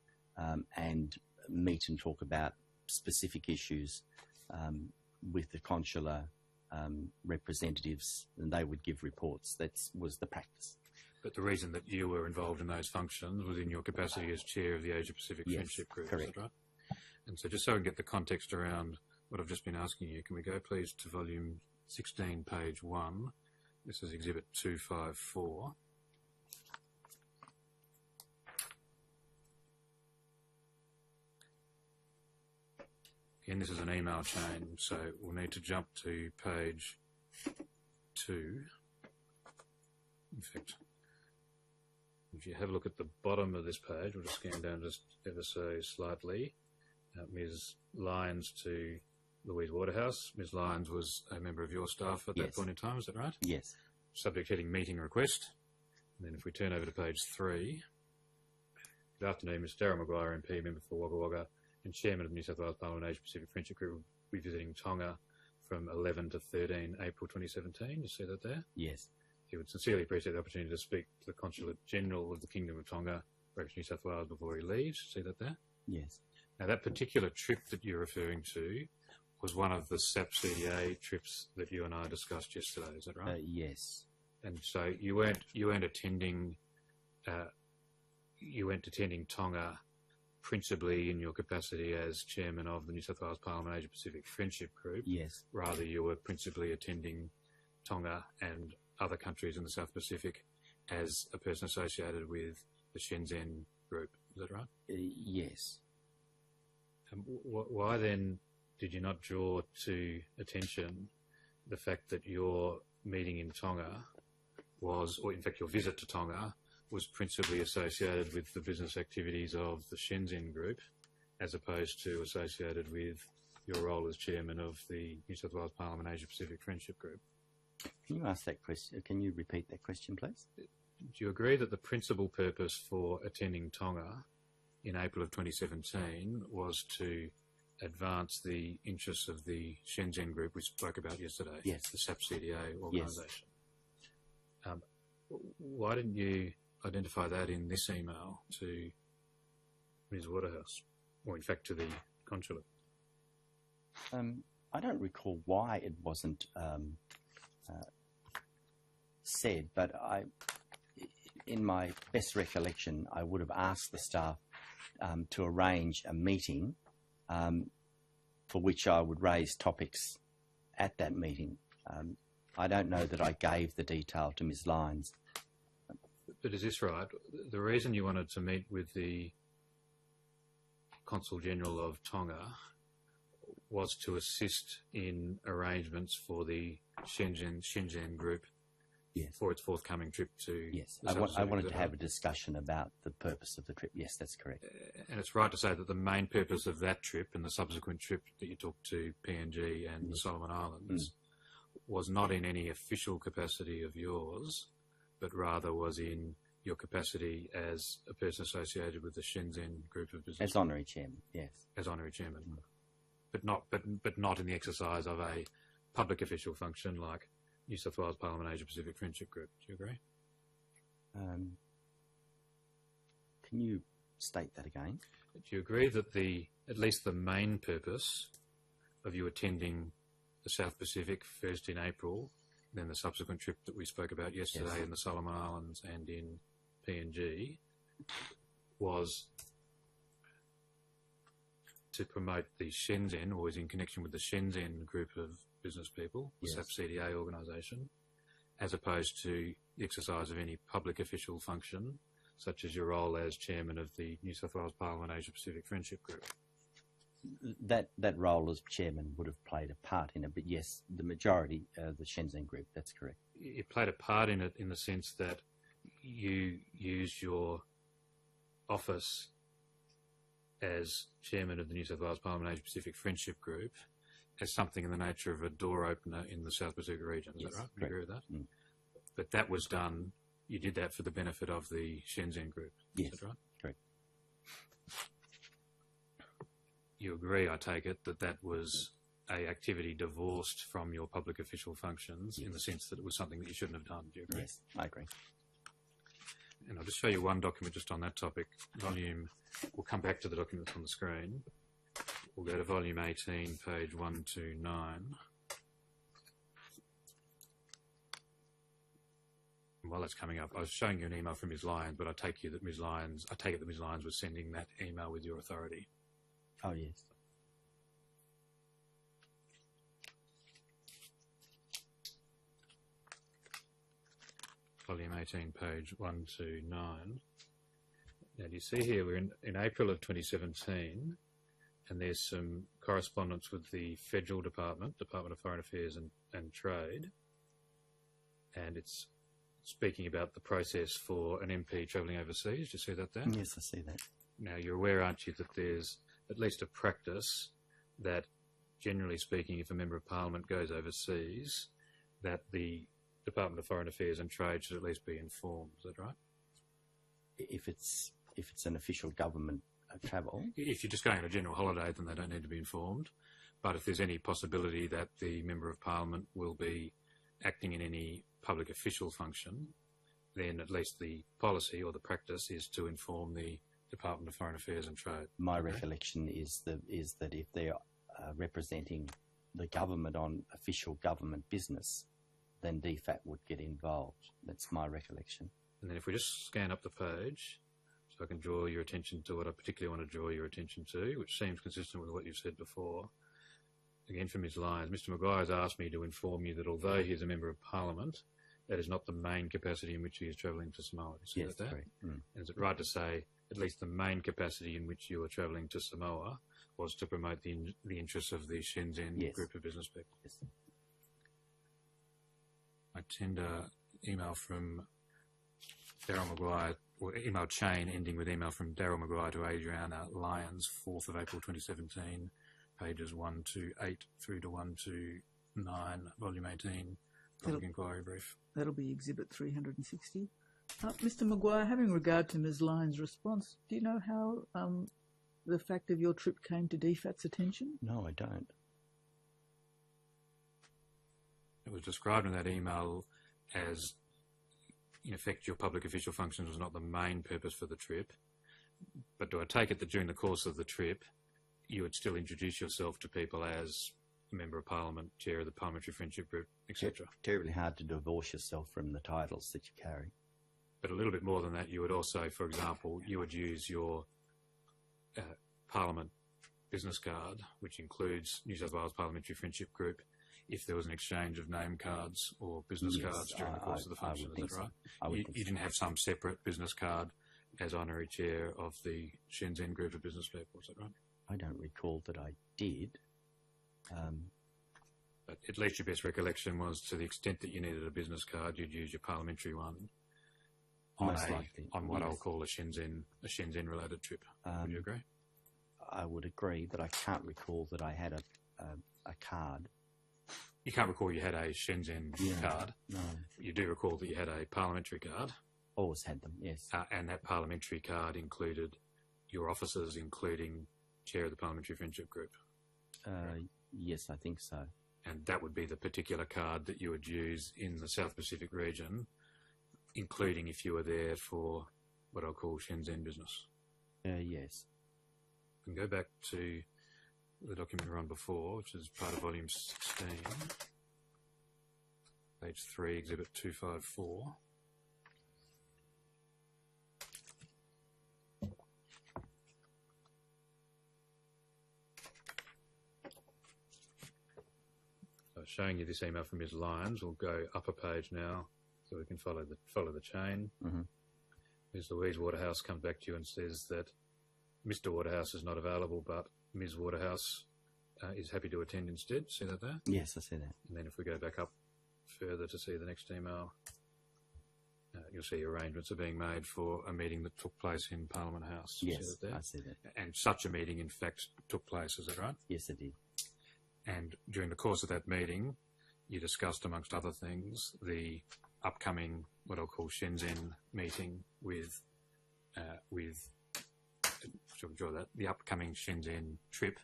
and meet and talk about specific issues with the consular representatives, and they would give reports. That was the practice. But the reason that you were involved in those functions was in your capacity as chair of the Asia Pacific Friendship Group, correct. Is that right? And so just so I can get the context around what I've just been asking you, can we go please to volume 16, page 1? This is exhibit 254. Again, this is an email chain, so we'll need to jump to page 2. In fact, If you have a look at the bottom of this page, we'll just scan down just ever so slightly. Ms. Lyons to Louise Waterhouse. Ms. Lyons was a member of your staff at that point in time, is that right? Yes. Subject heading meeting request. And then if we turn over to page 3, good afternoon, Mr. Daryl Maguire, MP, member for Wagga Wagga and Chairman of the New South Wales Parliament Asia Pacific Friendship Group, will be visiting Tonga from 11 to 13 April 2017. You see that there? Yes. He would sincerely appreciate the opportunity to speak to the Consulate General of the Kingdom of Tonga, New South Wales, before he leaves. See that there? Yes. Now, that particular trip that you're referring to was one of the SAP CDA trips that you and I discussed yesterday. Is that right? Yes. And so you weren't attending Tonga principally in your capacity as chairman of the New South Wales Parliament Asia Pacific Friendship Group. Yes. Rather, you were principally attending Tonga and other countries in the South Pacific as a person associated with the Shenzhen group. Is that right? Yes. And why then did you not draw to attention the fact that your meeting in Tonga was, or in fact your visit to Tonga, was principally associated with the business activities of the Shenzhen group, as opposed to associated with your role as chairman of the New South Wales Parliament Asia Pacific Friendship Group? Can you ask that question? Can you repeat that question, please? Do you agree that the principal purpose for attending Tonga in April of 2017 was to advance the interests of the Shenzhen group we spoke about yesterday? Yes. The SAP CDA organisation. Yes. Why didn't you identify that in this email to Ms. Waterhouse, or in fact to the consulate? I don't recall why it wasn't said, but in my best recollection, I would have asked the staff to arrange a meeting for which I would raise topics at that meeting. I don't know that I gave the detail to Ms. Lyons. But is this right? The reason you wanted to meet with the Consul General of Tonga was to assist in arrangements for the Shenzhen group for its forthcoming trip to... Yes, I wanted to have a discussion about the purpose of the trip. Yes, that's correct. And it's right to say that the main purpose of that trip and the subsequent trip that you took to PNG and the Solomon Islands was not in any official capacity of yours, but rather was in your capacity as a person associated with the Shenzhen group of business. As honorary chairman, yes. As honorary chairman. But not in the exercise of a public official function like New South Wales Parliament Asia Pacific Friendship Group. Do you agree? Can you state that again? Do you agree that at least the main purpose of you attending the South Pacific first in April, then the subsequent trip that we spoke about yesterday in the Solomon Islands and in PNG, was to promote the Shenzhen, or was in connection with the Shenzhen group of business people, the SAP CDA organisation, as opposed to the exercise of any public official function, such as your role as chairman of the New South Wales Parliament Asia Pacific Friendship Group? That role as chairman would have played a part in it, but yes, the majority, the Shenzhen group, that's correct. It played a part in it in the sense that you used your office as chairman of the New South Wales Parliament Asia Pacific Friendship Group as something in the nature of a door opener in the South Pacific region. Is that right? Do you agree with that? But that was done, you did that for the benefit of the Shenzhen group. Yes. Is that right? Correct. You agree, I take it, that was a activity divorced from your public official functions in the sense that it was something that you shouldn't have done. Do you agree? Yes, I agree. And I'll just show you one document just on that topic. We'll come back to the documents on the screen. We'll go to volume 18, page 129. And while that's coming up, I was showing you an email from Ms. Lyons, but I take it that Ms. Lyons was sending that email with your authority. Oh, yes. Volume 18, page 129. Now, do you see here, we're in April of 2017, and there's some correspondence with the Federal Department of Foreign Affairs and Trade, and it's speaking about the process for an MP travelling overseas. Do you see that there? Yes, I see that. Now, you're aware, aren't you, that there's at least a practice that, generally speaking, if a Member of Parliament goes overseas, that the Department of Foreign Affairs and Trade should at least be informed. Is that right? If it's an official government travel. If you're just going on a general holiday, then they don't need to be informed. But if there's any possibility that the Member of Parliament will be acting in any public official function, then at least the policy or the practice is to inform the Department of Foreign Affairs and Trade. My recollection is that if they're representing the government on official government business, then DFAT would get involved. That's my recollection. And then if we just scan up the page, so I can draw your attention to what I particularly want to draw your attention to, which seems consistent with what you've said before. Again, from Ms. Lyons, Mr. Maguire has asked me to inform you that although he is a Member of Parliament, that is not the main capacity in which he is travelling to Samoa. Yes, that's correct. And is it right to say at least the main capacity in which you are travelling to Samoa was to promote the interests of the Shenzhen group of business people? Yes. I tend an email from Daryl Maguire, or email chain ending with email from Daryl Maguire to Adriana Lyons, 4th of April 2017, pages 1 to 8 through to 1 to 9, volume 18, public inquiry brief. That'll be exhibit 360. Mr. Maguire, having regard to Ms. Lyons' response, do you know how the fact of your trip came to DFAT's attention? No, I don't. It was described in that email as, in effect, your public official functions was not the main purpose for the trip. But do I take it that during the course of the trip, you would still introduce yourself to people as a Member of Parliament, Chair of the Parliamentary Friendship Group, etc.? Terribly hard to divorce yourself from the titles that you carry. But a little bit more than that, you would also, for example, you would use your Parliament business card, which includes New South Wales Parliamentary Friendship Group, if there was an exchange of name cards or business cards during the course of the function. Is that right? You didn't have some separate business card as honorary chair of the Shenzhen group of business people. Is that right? I don't recall that I did. But at least your best recollection was, to the extent that you needed a business card, you'd use your parliamentary one on what I'll call a Shenzhen related trip. Would you agree? I would agree, but I can't recall that I had a card. You can't recall you had a Shenzhen card. No. You do recall that you had a parliamentary card. Always had them, yes. And that parliamentary card included your officers, including Chair of the Parliamentary Friendship Group. Yes, I think so. And that would be the particular card that you would use in the South Pacific region, including if you were there for what I'll call Shenzhen business. Yes. We can go back to the document we're on before, which is part of volume 16, page 3, exhibit 254. So showing you this email from Ms. Lyons, we'll go up a page now so we can follow the chain. Mm-hmm. Ms. Louise Waterhouse comes back to you and says that Mr. Waterhouse is not available, but Ms. Waterhouse is happy to attend instead. See that there? Yes, I see that. And then if we go back up further to see the next email, you'll see arrangements are being made for a meeting that took place in Parliament House. Yes, see that there? I see that. And such a meeting, in fact, took place. Is that right? Yes, it did. And during the course of that meeting, you discussed, amongst other things, the upcoming, what I'll call Shenzhen meeting with shall we draw that? The upcoming Shenzhen trip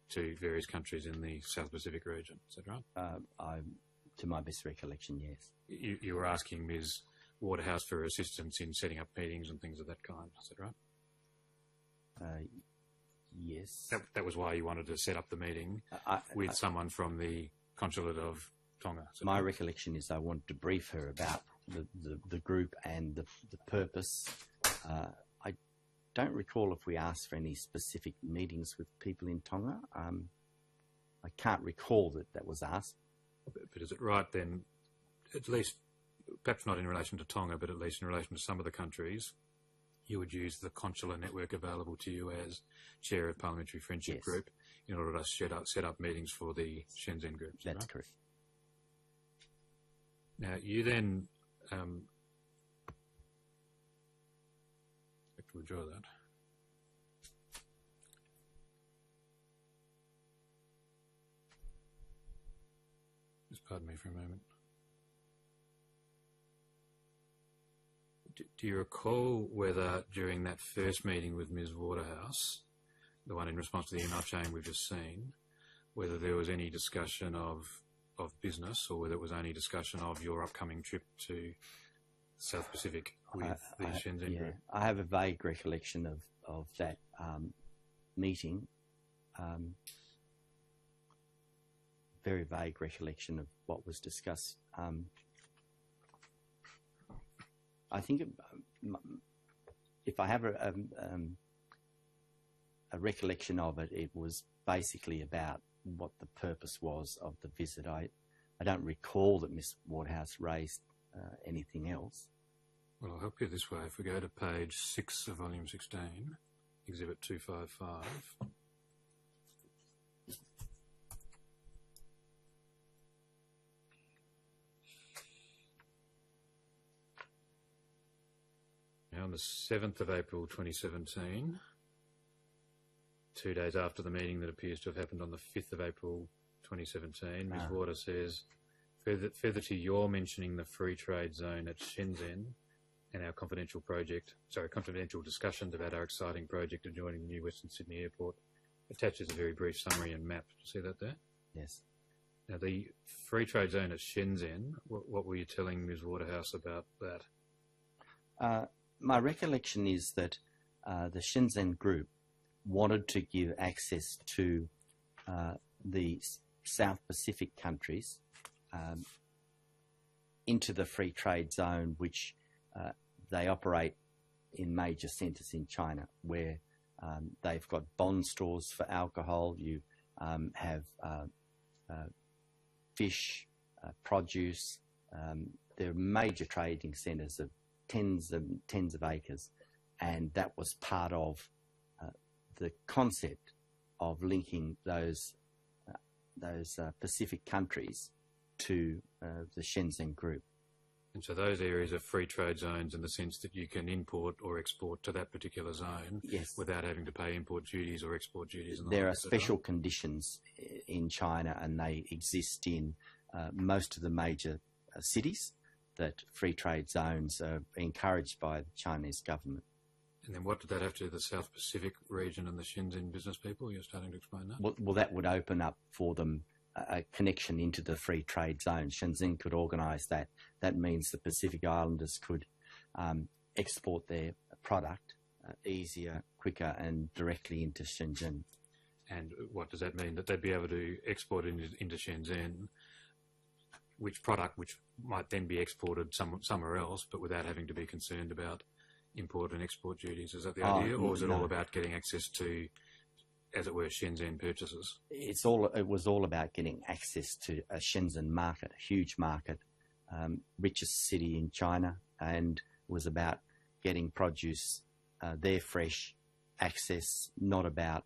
to various countries in the South Pacific region. Is that right? To my best recollection, yes. You were asking Ms. Waterhouse for assistance in setting up meetings and things of that kind. Is that right? Yes. That was why you wanted to set up the meeting with someone from the Consulate of Tonga. My recollection is I wanted to brief her about the group and the purpose. I don't recall if we asked for any specific meetings with people in Tonga. I can't recall that was asked. But is it right then, at least, perhaps not in relation to Tonga, but at least in relation to some of the countries, you would use the consular network available to you as Chair of Parliamentary Friendship Group in order to set up meetings for the Shenzhen groups? That's correct. Now, you then to withdraw that. Just pardon me for a moment. Do you recall whether during that first meeting with Ms. Waterhouse, the one in response to the email chain we've just seen, whether there was any discussion of business or whether it was only discussion of your upcoming trip to South Pacific with the Shenzhen group? I have a vague recollection of that meeting. Very vague recollection of what was discussed. I think if I have a recollection of it, it was basically about what the purpose was of the visit. I don't recall that Miss Waterhouse raised anything else. Well, I'll help you this way. If we go to page 6 of volume 16, exhibit 255. Now, on the 7th of April 2017, 2 days after the meeting that appears to have happened on the 5th of April 2017, Ms. Water says, further to your mentioning the free trade zone at Shenzhen and our confidential discussions about our exciting project adjoining the new Western Sydney Airport, attaches a very brief summary and map. See that there? Yes. Now, the free trade zone at Shenzhen, what were you telling Ms. Waterhouse about that? My recollection is that the Shenzhen group wanted to give access to the South Pacific countries into the free trade zone, which they operate in major centres in China, where they've got bond stores for alcohol. You have fish, produce. There are major trading centres of tens of acres, and that was part of the concept of linking those Pacific countries to the Shenzhen group. And so those areas are free trade zones in the sense that you can import or export to that particular zone, yes, without having to pay import duties or export duties. And there are special conditions in China, and they exist in most of the major cities, that free trade zones are encouraged by the Chinese government. And then what did that have to do with the South Pacific region and the Shenzhen business people? You're starting to explain that? Well, that would open up for them a connection into the free trade zone. Shenzhen could organise that. That means the Pacific Islanders could export their product easier, quicker, and directly into Shenzhen. And what does that mean? That they'd be able to export into Shenzhen, which product which might then be exported somewhere else, but without having to be concerned about import and export duties. Is that the idea, or is it all about getting access to, as it were, Shenzhen purchases? It was all about getting access to a Shenzhen market, a huge market, richest city in China, and it was about getting produce there fresh, access, not about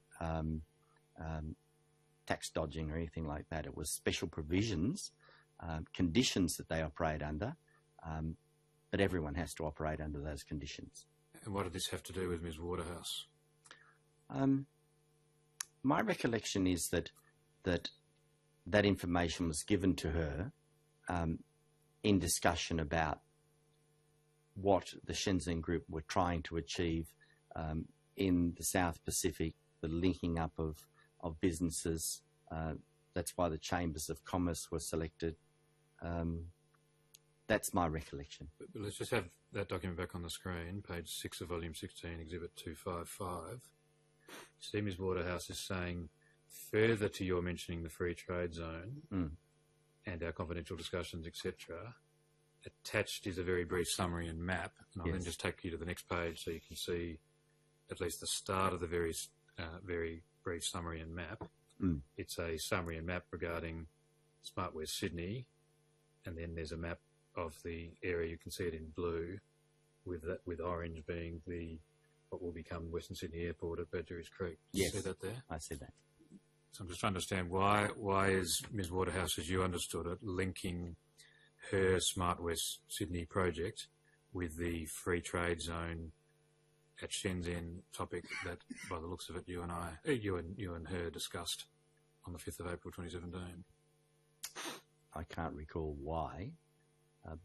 tax dodging or anything like that. It was special provisions, conditions that they operate under, but everyone has to operate under those conditions. And what did this have to do with Ms. Waterhouse? My recollection is that information was given to her in discussion about what the Shenzhen group were trying to achieve in the South Pacific, the linking up of businesses. That's why the chambers of commerce were selected. That's my recollection. But let's just have that document back on the screen, page 6 of volume 16, exhibit 255. See, Ms. Waterhouse is saying, further to your mentioning the free trade zone and our confidential discussions, etc., attached is a very brief summary and map. And I'll then just take you to the next page so you can see at least the start of the very brief summary and map. It's a summary and map regarding Smart West Sydney, and then there's a map of the area. You can see it in blue, with orange being what will become Western Sydney Airport at Badgerys Creek. Yes, you see that there? I see that. So I'm just trying to understand why is Ms. Waterhouse, as you understood it, linking her Smart West Sydney project with the free trade zone at Shenzhen topic that, by the looks of it, you and her discussed on the 5th of April 2017? I can't recall why,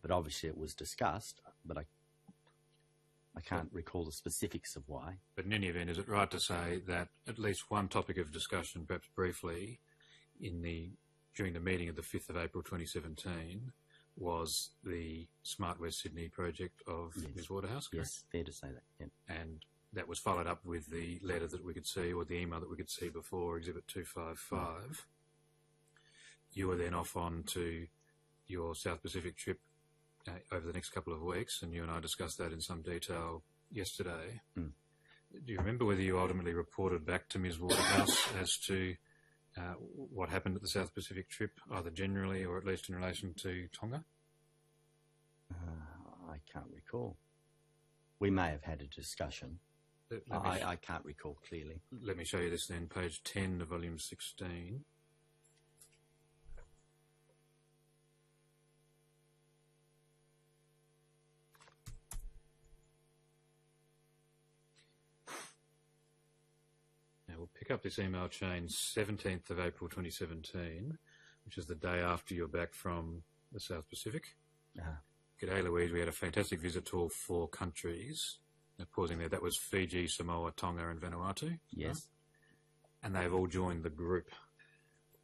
but obviously it was discussed, but I can't recall the specifics of why. But in any event, is it right to say that at least one topic of discussion, perhaps briefly, during the meeting of the 5th of April 2017 was the Smart West Sydney project of Ms Waterhouse? Correct? Yes, fair to say that. Yep. And that was followed up with the letter that we could see, or the email that we could see before, Exhibit 255. You were then off on to your South Pacific trip over the next couple of weeks, and you and I discussed that in some detail yesterday. Do you remember whether you ultimately reported back to Ms Waterhouse as to what happened at the South Pacific trip, either generally or at least in relation to Tonga? I can't recall. We may have had a discussion. I can't recall clearly. Let me show you this then, page 10 of volume 16. We'll pick up this email chain 17th of April 2017, which is the day after you're back from the South Pacific. G'day Louise, we had a fantastic visit to all 4 countries. Now, pausing there, that was Fiji, Samoa, Tonga and Vanuatu. Yes. Right? And they've all joined the group.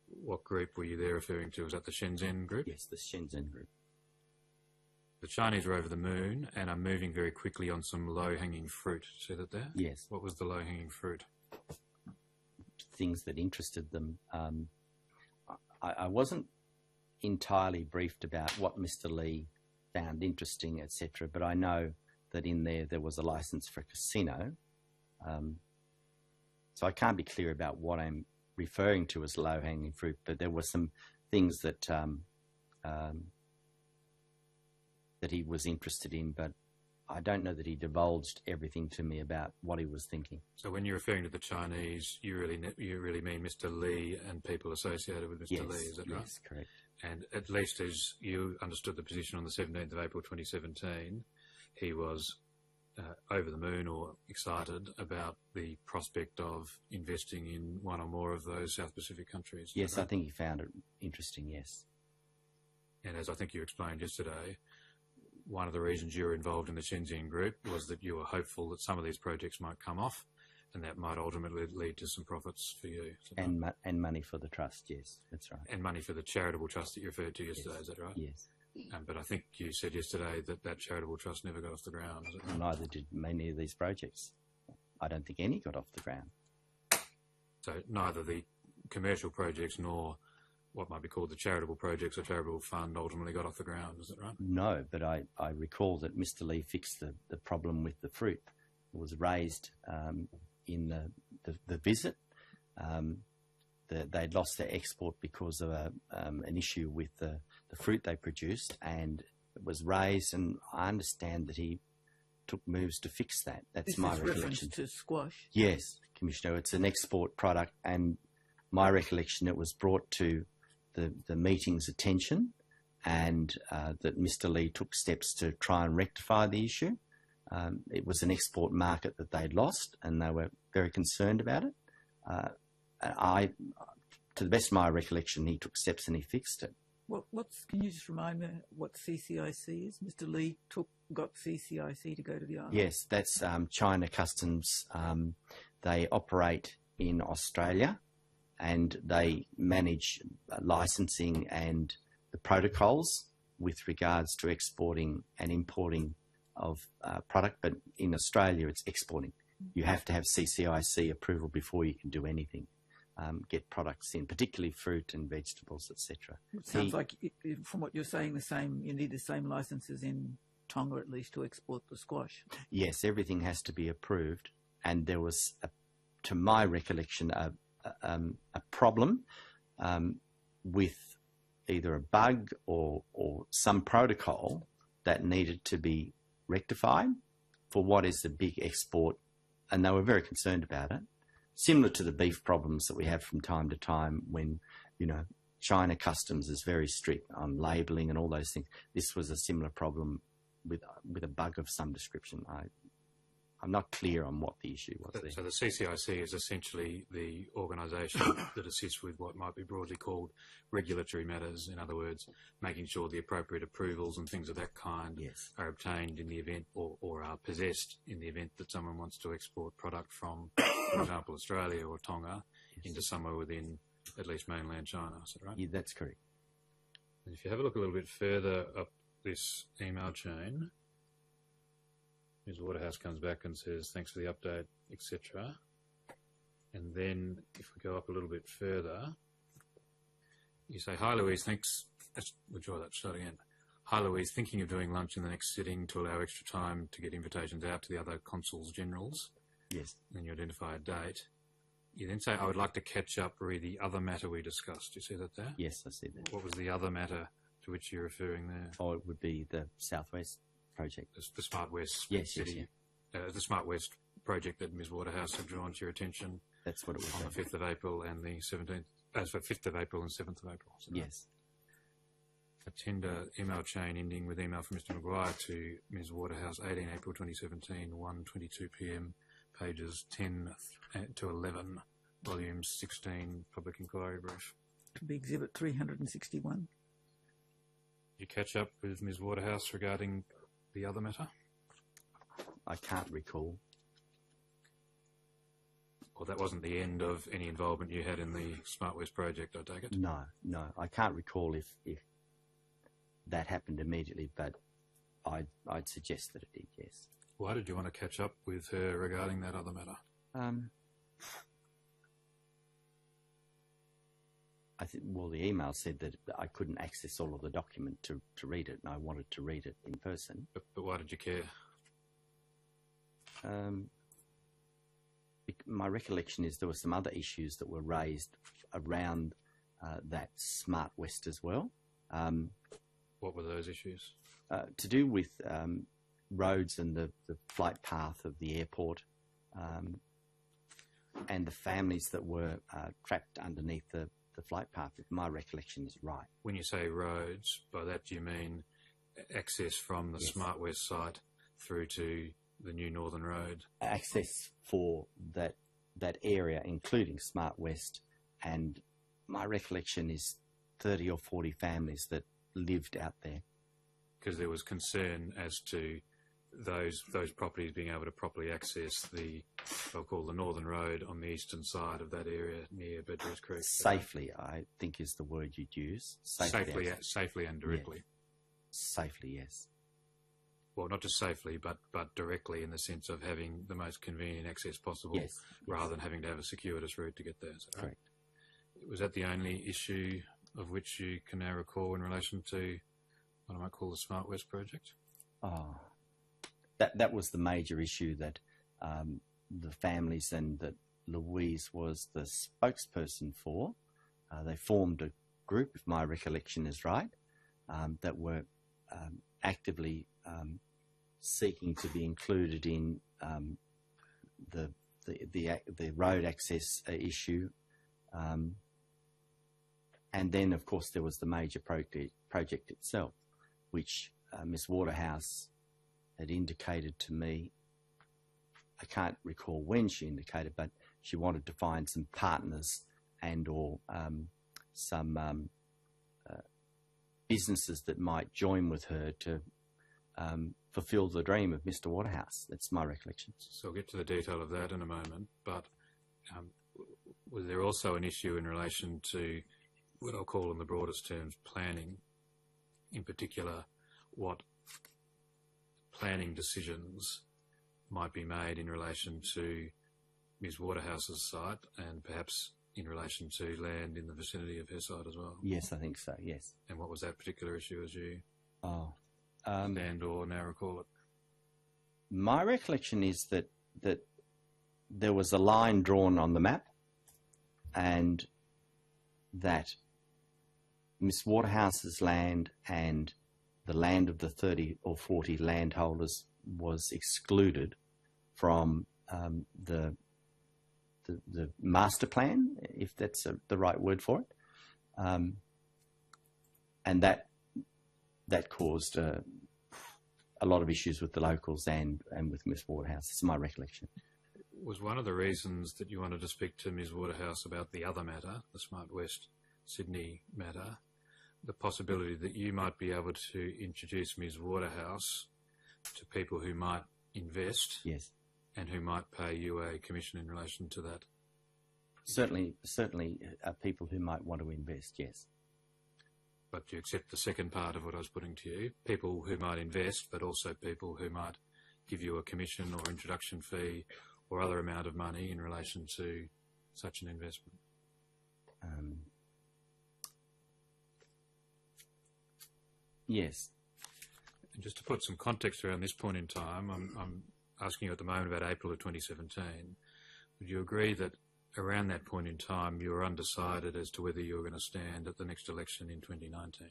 What group were you there referring to? Was that the Shenzhen group? Yes, the Shenzhen group. The Chinese are over the moon and are moving very quickly on some low-hanging fruit. See that there? Yes. What was the low-hanging fruit? Things that interested them. I wasn't entirely briefed about what Mr. Lee found interesting, etc., but I know that in there was a license for a casino. So I can't be clear about what I'm referring to as low-hanging fruit, but there were some things that that he was interested in, but I don't know that he divulged everything to me about what he was thinking. So when you're referring to the Chinese, you really mean Mr. Lee and people associated with Mr. Lee, is that right? Yes, correct. And at least as you understood the position on the 17th of April 2017, he was over the moon or excited about the prospect of investing in one or more of those South Pacific countries. Yes, right? I think he found it interesting, yes. And as I think you explained yesterday, one of the reasons you were involved in the Shenzhen group was that you were hopeful that some of these projects might come off and that might ultimately lead to some profits for you. And money for the trust, yes, that's right. And money for the charitable trust that you referred to yesterday, is that right? Yes. But I think you said yesterday that that charitable trust never got off the ground, is it right? Neither did many of these projects. I don't think any got off the ground. So neither the commercial projects nor what might be called the charitable projects or charitable fund ultimately got off the ground, is that right? No, but I recall that Mr. Lee fixed the problem with the fruit. It was raised in the visit. They'd lost their export because of an issue with the fruit they produced, and it was raised, and I understand that he took moves to fix that. That's my recollection. Reference to squash? Yes, Commissioner, it's an export product, and my recollection, it was brought to the meeting's attention, and that Mr. Lee took steps to try and rectify the issue. It was an export market that they'd lost, and they were very concerned about it. To the best of my recollection, he took steps and he fixed it. Can you just remind me what CCIC is? Mr. Lee got CCIC to go to the island. Yes, that's China Customs. They operate in Australia, and they manage licensing and the protocols with regards to exporting and importing of product. But in Australia, it's exporting. You have to have CCIC approval before you can do anything. Get products in, particularly fruit and vegetables, etc. It sounds like, from what you're saying, you need the same licenses in Tonga at least to export the squash. Yes, everything has to be approved, and there was, to my recollection, a problem with either a bug or some protocol that needed to be rectified for what is the big export, and they were very concerned about it. Similar to the beef problems that we have from time to time when, China Customs is very strict on labelling and all those things. This was a similar problem with a bug of some description. I'm not clear on what the issue was there. So the CCIC is essentially the organisation that assists with what might be broadly called regulatory matters. In other words, making sure the appropriate approvals and things of that kind are obtained in the event or are possessed in the event that someone wants to export product from, for example, Australia or Tonga into somewhere within at least mainland China. Is that right? Yeah, that's correct. And if you have a look a little bit further up this email chain, Ms. Waterhouse comes back and says, thanks for the update, etc. And then if we go up a little bit further, you say, hi Louise, thanks. We'll try that, start again. Hi Louise, thinking of doing lunch in the next sitting to allow extra time to get invitations out to the other consuls generals. Yes. Then you identify a date. You then say, I would like to catch up, re the other matter we discussed. You see that there? Yes, I see that. What was the other matter to which you're referring there? Oh, it would be the Southwest project. The Smart West City. The Smart West project that Ms. Waterhouse had drawn to your attention. That's what it was. On the 5th of April and the 17th, for 5th of April and 7th of April. So yes. A tender email chain ending with email from Mr. Maguire to Ms. Waterhouse, 18 April 2017, 1:22 p.m, pages 10 to 11, volume 16, public inquiry brief. To be exhibit 361. You catch up with Ms. Waterhouse regarding the other matter? I can't recall. Well, that wasn't the end of any involvement you had in the Smart West project, I take it? No. I can't recall if that happened immediately, but I'd suggest that it did, yes. Why did you want to catch up with her regarding that other matter? I think, well, the email said that I couldn't access all of the document to read it, and I wanted to read it in person. But why did you care? My recollection is there were some other issues that were raised around that Smart West as well. What were those issues? To do with roads and the flight path of the airport, and the families that were trapped underneath the flight path, if my recollection is right. When you say roads, by that do you mean access from the Smart West site through to the new Northern Road? Access for that area, including Smart West, and my recollection is 30 or 40 families that lived out there. Because there was concern as to those properties being able to properly access the, I'll call the Northern Road on the eastern side of that area near Bedrose Creek. Safely, I think is the word you'd use. Safely and directly. Yeah. Safely, yes. Well, not just safely, but directly in the sense of having the most convenient access possible, rather than having to have a circuitous route to get there. Is that right? Correct. Was that the only issue of which you can now recall in relation to what I might call the Smart West project? Oh, that was the major issue that the families and that Louise was the spokesperson for. They formed a group, if my recollection is right, that were actively seeking to be included in the road access issue. And then, of course, there was the major project itself, which Miss Waterhouse had indicated to me. I can't recall when she indicated, but she wanted to find some partners and or some businesses that might join with her to fulfill the dream of Mr. Waterhouse. That's my recollection. So I'll get to the detail of that in a moment, but was there also an issue in relation to what I'll call in the broadest terms planning, in particular what planning decisions might be made in relation to Ms. Waterhouse's site and perhaps in relation to land in the vicinity of her site as well? Yes, I think so, yes. And what was that particular issue as you stand or now recall it? My recollection is that there was a line drawn on the map and that Miss Waterhouse's land and the land of the 30 or 40 landholders was excluded from the master plan, if that's the right word for it, and that caused a a lot of issues with the locals and with Miss Waterhouse. It's my recollection. Was one of the reasons that you wanted to speak to Ms Waterhouse about the other matter, the Smart West Sydney matter, the possibility that you might be able to introduce Ms Waterhouse to people who might invest, yes, and who might pay you a commission in relation to that? Certainly, people who might want to invest, yes. But do you accept the second part of what I was putting to you? People who might invest, but also people who might give you a commission or introduction fee or other amount of money in relation to such an investment? Yes. And just to put some context around this point in time, I'm asking you at the moment about April of 2017. Would you agree that around that point in time you were undecided as to whether you were going to stand at the next election in 2019?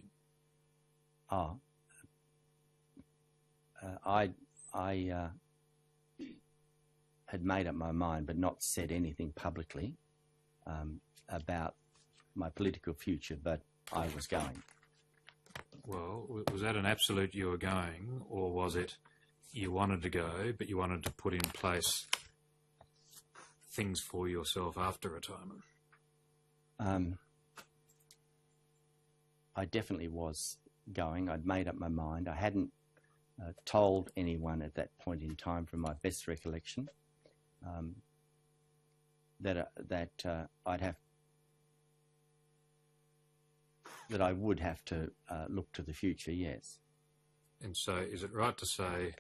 I had made up my mind but not said anything publicly about my political future, but I was going. Well, was that an absolute you were going, or was it you wanted to go but you wanted to put in place things for yourself after retirement? I definitely was going. I'd made up my mind. I hadn't told anyone at that point in time, from my best recollection, that I would have to look to the future. Yes. And so, is it right to say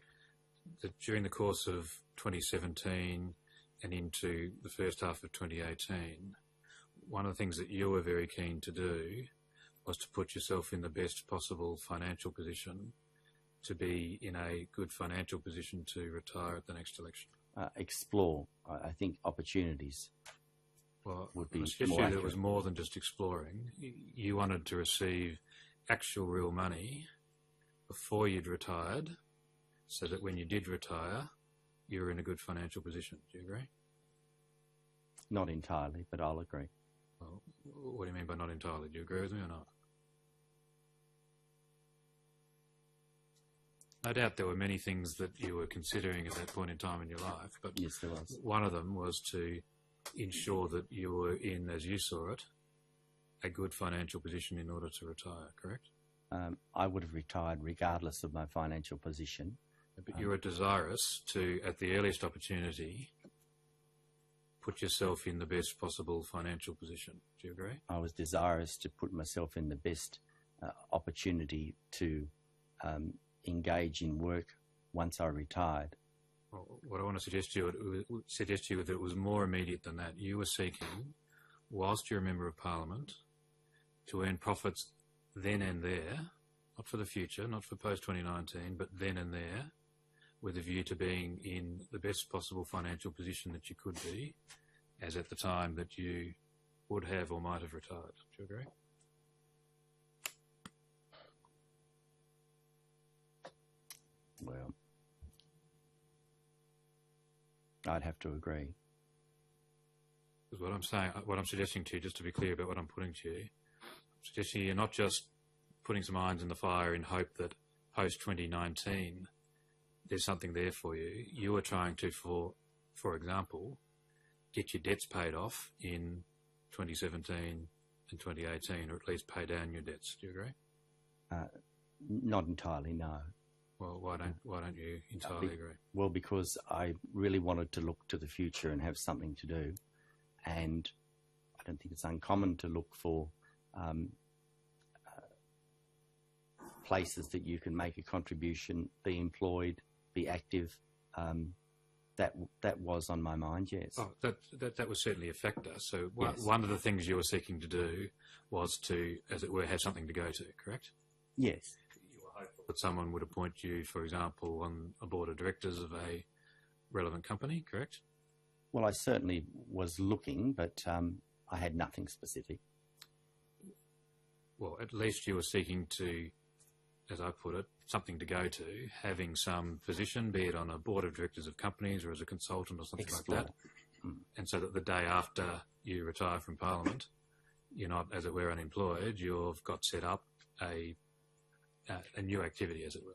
that during the course of 2017 and into the first half of 2018, one of the things that you were very keen to do was to put yourself in the best possible financial position to be in a good financial position to retire at the next election? Explore, I think, opportunities. Well, would be I suggest more you accurate. that it was more than just exploring. You wanted to receive actual real money before you'd retired, so that when you did retire, you were in a good financial position. Do you agree? Not entirely, but I'll agree. Well, what do you mean by not entirely? Do you agree with me or not? No doubt there were many things that you were considering at that point in time in your life, but Yes, there was. one of them was to ensure that you were in, as you saw it, a good financial position in order to retire, correct? I would have retired regardless of my financial position. But you were desirous to, at the earliest opportunity, put yourself in the best possible financial position. Do you agree? I was desirous to put myself in the best opportunity to engage in work once I retired. Well, what I want to suggest to you that it was more immediate than that. You were seeking, whilst you're a Member of Parliament, to earn profits then and there, not for the future, not for post-2019, but then and there, with a view to being in the best possible financial position that you could be, as at the time that you would have or might have retired. Do you agree? Well, I'd have to agree. Because what I'm saying, what I'm suggesting to you, just to be clear about what I'm putting to you, I'm suggesting you're not just putting some irons in the fire in hope that post-2019 there's something there for you. You are trying to, for example, get your debts paid off in 2017 and 2018, or at least pay down your debts. Do you agree? Not entirely, no. Well, why don't you entirely agree? Well, because I really wanted to look to the future and have something to do, and I don't think it's uncommon to look for places that you can make a contribution, be employed, be active. That was on my mind, yes. Oh, that was certainly a factor. So Yes. one of the things you were seeking to do was to, as it were, have something to go to, correct? Yes. You were hopeful that someone would appoint you, for example, on a board of directors of a relevant company, correct? Well, I certainly was looking, but I had nothing specific. Well, at least you were seeking to, as I put it, something to go to, having some position, be it on a board of directors of companies or as a consultant or something Explore. like that. And so that the day after you retire from Parliament, you're not, as it were, unemployed, you've got set up a new activity, as it were.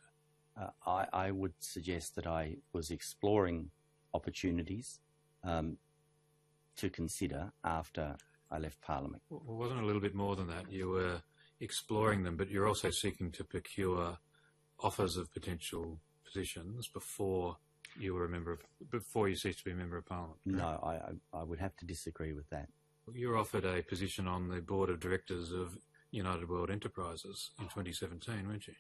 I would suggest that I was exploring opportunities to consider after I left Parliament. Well, wasn't it a little bit more than that? You were exploring them, but you're also seeking to procure offers of potential positions before you were before you ceased to be a member of Parliament. Correct? No, I would have to disagree with that. You were offered a position on the board of directors of United World Enterprises in 2017, weren't you?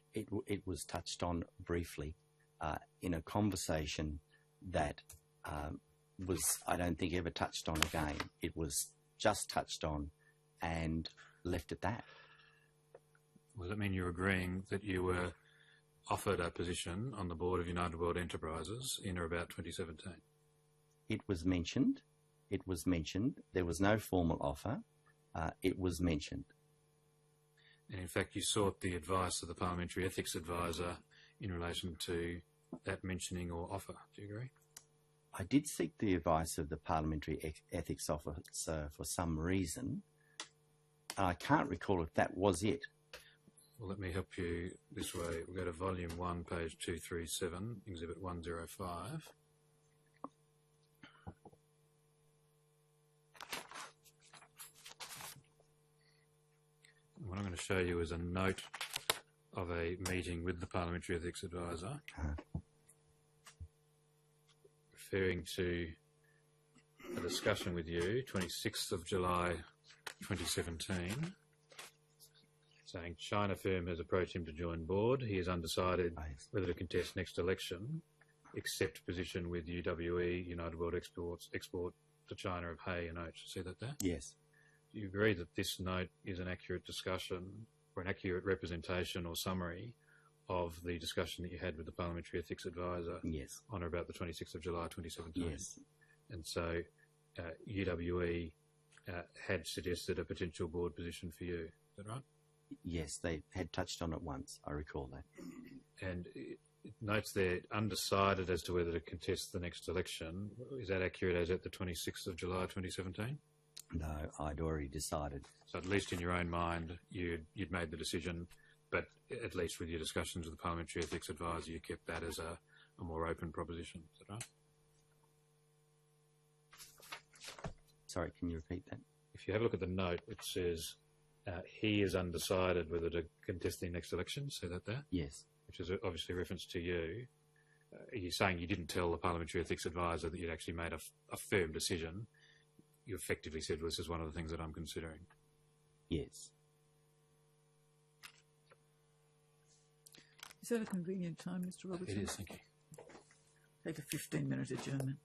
It was touched on briefly in a conversation that was, I don't think, ever touched on again. It was just touched on and left at that. Well, does that mean you're agreeing that you were offered a position on the board of United World Enterprises in or about 2017? It was mentioned. It was mentioned. There was no formal offer. It was mentioned. And in fact, you sought the advice of the Parliamentary Ethics Advisor in relation to that mentioning or offer. Do you agree? I did seek the advice of the Parliamentary Ethics Officer for some reason. I can't recall if that was it. Well, let me help you this way. We'll go to Volume 1, page 237, Exhibit 105. What I'm going to show you is a note of a meeting with the Parliamentary Ethics Advisor, referring to a discussion with you, 26th of July 2017, saying China firm has approached him to join board. He is undecided whether to contest next election, accept position with UWE, United World Export to China of hay and oats. See that there? Yes. Do you agree that this note is an accurate discussion or an accurate representation or summary of the discussion that you had with the Parliamentary Ethics Advisor Yes. on or about the 26th of July 2017? Yes. And so UWE had suggested a potential board position for you. Is that right? Yes, they had touched on it once. I recall that. And it notes there, undecided as to whether to contest the next election. Is that accurate as at the 26th of July 2017? No, I'd already decided. So at least in your own mind, you'd made the decision, but at least with your discussions with the Parliamentary Ethics Advisor, you kept that as a more open proposition. Is that right? Sorry, can you repeat that? If you have a look at the note, it says he is undecided whether to contest the next election. See that there? Yes. Which is obviously a reference to you. You're saying you didn't tell the Parliamentary Ethics Advisor that you'd actually made a firm decision. You effectively said, well, this is one of the things that I'm considering. Yes. Is that a convenient time, Mr. Robertson? It is, thank you. Take a 15-minute adjournment.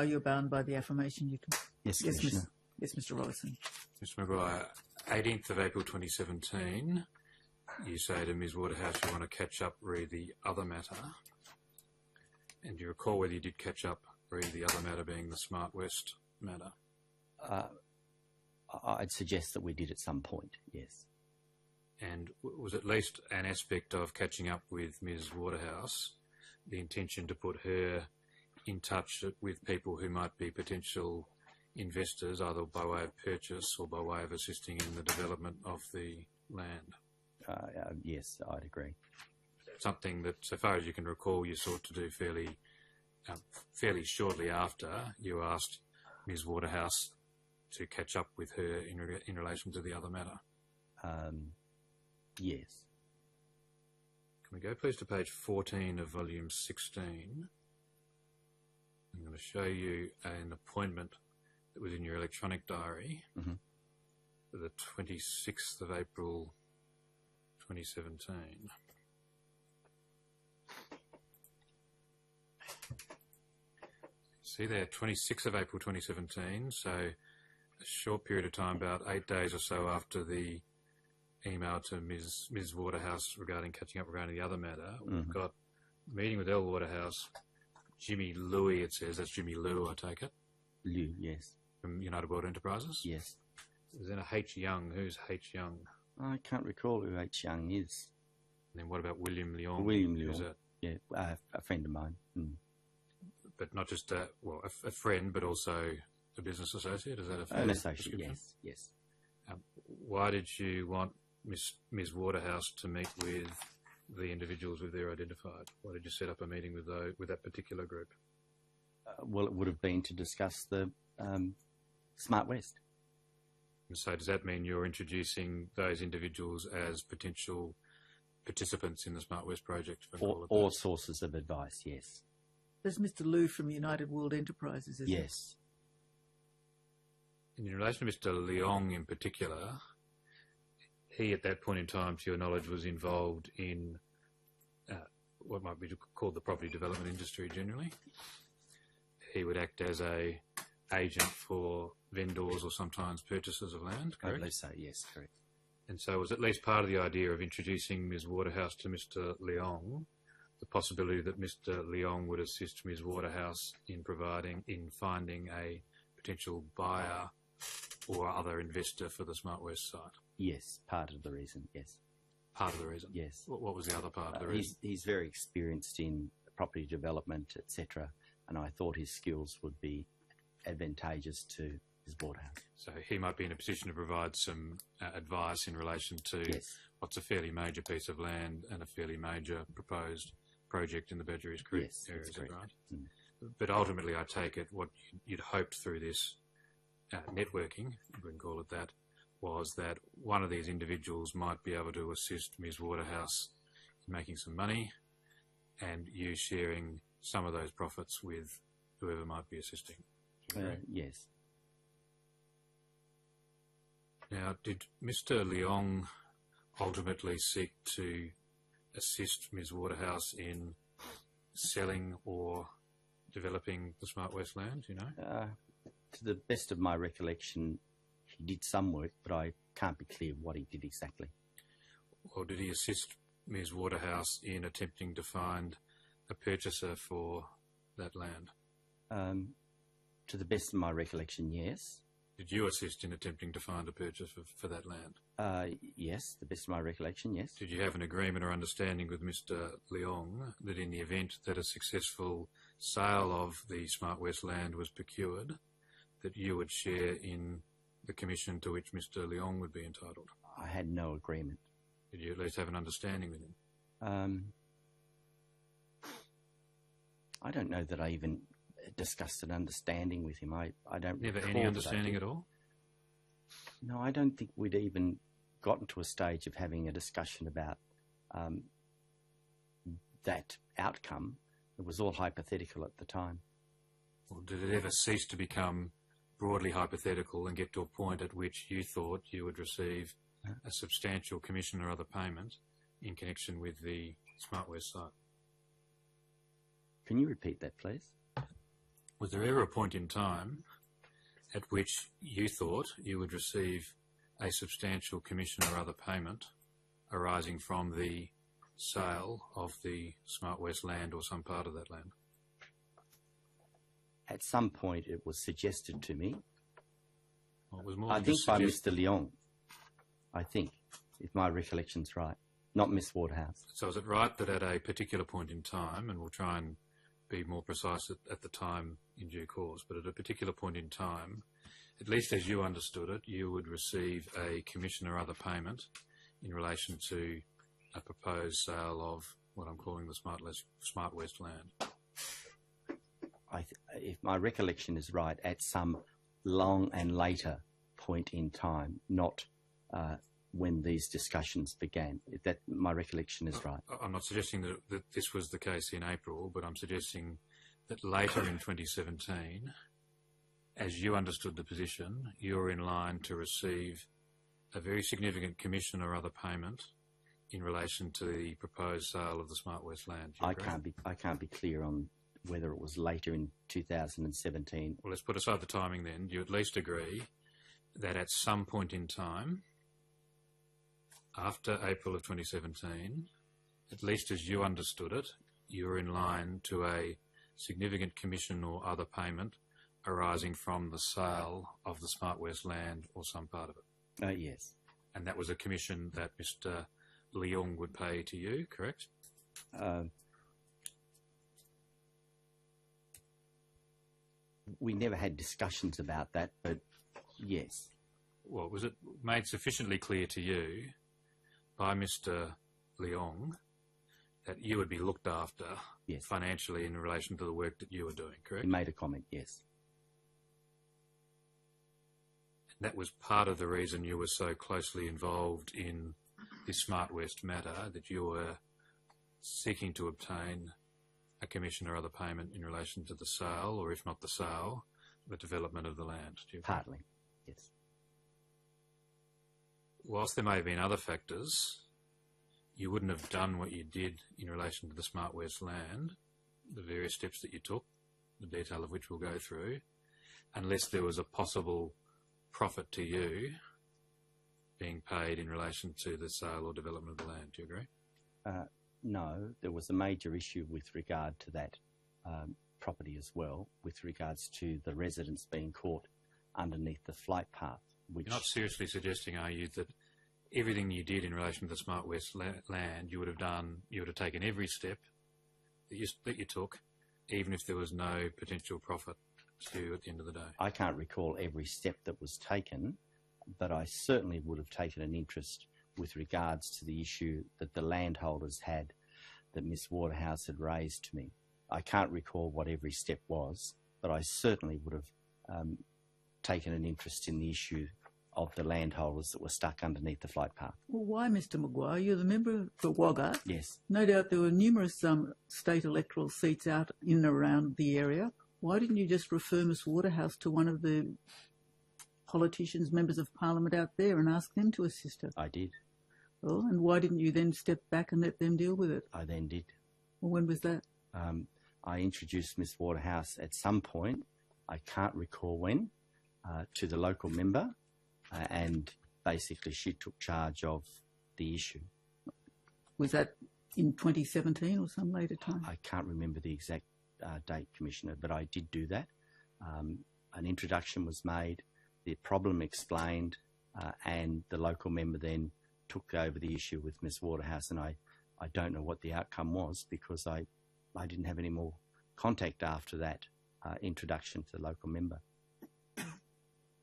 Are you bound by the affirmation? You can. Yes, Yes, Commissioner. Yes, Mr. Rollison. Mr Maguire, 18th of April 2017, you say to Ms Waterhouse you want to catch up re the other matter. And do you recall whether you did catch up re the other matter being the Smart West matter? I'd suggest that we did at some point, yes. And was at least an aspect of catching up with Ms Waterhouse the intention to put her in touch with people who might be potential investors, either by way of purchase or by way of assisting in the development of the land? Yes, I'd agree. Something that, so far as you can recall, you sought to do fairly shortly after you asked Ms Waterhouse to catch up with her in relation to the other matter. Yes. Can we go please to page 14 of volume 16? I'm going to show you an appointment that was in your electronic diary for the 26th of April 2017. See there, 26th of April 2017, so a short period of time, about 8 days or so after the email to Ms Waterhouse regarding catching up regarding the other matter. We've got a meeting with L Waterhouse, Jimmy Louis, it says. That's Jimmy Liu, I take it. Liu, yes. From United World Enterprises? Yes. Is then a H. Young. Who's H. Young? I can't recall who H. Young is. And then what about William Leong? William Who's Leong. that? Yeah, a friend of mine. But not just a friend, but also a business associate? Is that a fair An associate, description? yes. Why did you want Ms Waterhouse to meet with the individuals with their identified? Why did you set up a meeting with that particular group? Well, it would have been to discuss the Smart West. And so does that mean you're introducing those individuals as potential participants in the Smart West project? Or sources of advice, yes. There's Mr. Liu from United World Enterprises, isn't Yes. In relation to Mr. Leong in particular, he at that point in time, to your knowledge, was involved in what might be called the property development industry generally. He would act as a agent for vendors or sometimes purchasers of land, correct? I believe so, yes, correct. And so it was at least part of the idea of introducing Ms Waterhouse to Mr Leong, the possibility that Mr Leong would assist Ms Waterhouse in finding a potential buyer or other investor for the Smart West site. Yes, part of the reason, yes. Part of the reason? Yes. What was the other part of the reason? He's very experienced in property development, etc., and I thought his skills would be advantageous to Ms Waterhouse. So he might be in a position to provide some advice in relation to what's a fairly major piece of land and a fairly major proposed project in the Badgerys Creek area, is that right? But ultimately, I take it what you'd hoped through this networking, if we can call it that, was that one of these individuals might be able to assist Ms Waterhouse in making some money and you sharing some of those profits with whoever might be assisting. Yes. Now, did Mr Leong ultimately seek to assist Ms Waterhouse in selling or developing the Smart West land, you know? To the best of my recollection, he did some work, but I can't be clear what he did exactly. Or did he assist Ms Waterhouse in attempting to find a purchaser for that land? To the best of my recollection, yes. Did you assist in attempting to find a purchaser for that land? Yes, the best of my recollection, yes. Did you have an agreement or understanding with Mr Leong that in the event that a successful sale of the Smart West land was procured, that you would share in the commission to which Mr Leong would be entitled? I had no agreement. Did you at least have an understanding with him? I don't know that I even discussed an understanding with him. I don't Never recall any that understanding at all? No, I don't think we'd even gotten to a stage of having a discussion about that outcome. It was all hypothetical at the time. Or did it ever cease to become broadly hypothetical and get to a point at which you thought you would receive a substantial commission or other payment in connection with the Smart West site? Can you repeat that, please? Was there ever a point in time at which you thought you would receive a substantial commission or other payment arising from the sale of the Smart West land or some part of that land? At some point, it was suggested to me. Well, it was more I than think just by Mr. Leong. I think, if my recollection's right, not Miss Waterhouse. So is it right that at a particular point in time, and we'll try and be more precise at the time in due course, but at a particular point in time, at least as you understood it, you would receive a commission or other payment in relation to a proposed sale of what I'm calling the Smart West land? If my recollection is right, at some long and later point in time, not when these discussions began. If that my recollection is right. I'm not suggesting that this was the case in April, but I'm suggesting that later in 2017, as you understood the position, you're in line to receive a very significant commission or other payment in relation to the proposed sale of the Smart West land. I can't be clear on whether it was later in 2017. Well, let's put aside the timing then. Do you at least agree that at some point in time, after April of 2017, at least as you understood it, you were in line to a significant commission or other payment arising from the sale of the Smart West land or some part of it? Yes. And that was a commission that Mr. Leong would pay to you, correct? We never had discussions about that, but yes. Well, was it made sufficiently clear to you by Mr. Leong that you would be looked after financially in relation to the work that you were doing, correct? He made a comment, yes. And that was part of the reason you were so closely involved in this Smart West matter, that you were seeking to obtain a commission or other payment in relation to the sale, or if not the sale, the development of the land. Do you agree? Partly, yes. Whilst there may have been other factors, you wouldn't have done what you did in relation to the Smart West land, the various steps that you took, the detail of which we'll go through, unless there was a possible profit to you being paid in relation to the sale or development of the land. Do you agree? No, there was a major issue with regard to that property as well, with regards to the residents being caught underneath the flight path. Which You're not seriously suggesting, are you, that everything you did in relation to the Smart West land, you would have taken every step that you took, even if there was no potential profit to you at the end of the day? I can't recall every step that was taken, but I certainly would have taken an interest with regards to the issue that the landholders had, that Miss Waterhouse had raised to me. I can't recall what every step was, but I certainly would have taken an interest in the issue of the landholders that were stuck underneath the flight path. Well, why, Mr Maguire? You're the member of the Wagga. Yes. No doubt there were numerous state electoral seats out in and around the area. Why didn't you just refer Miss Waterhouse to one of the politicians, members of parliament out there, and ask them to assist her? I did. Well, and why didn't you then step back and let them deal with it? I then did. Well, when was that? I introduced Miss Waterhouse at some point, I can't recall when, to the local member, and basically she took charge of the issue. Was that in 2017 or some later time? I can't remember the exact date, Commissioner, but I did do that. An introduction was made, the problem explained, and the local member then took over the issue with Miss Waterhouse, and I don't know what the outcome was, because I didn't have any more contact after that introduction to the local member. Are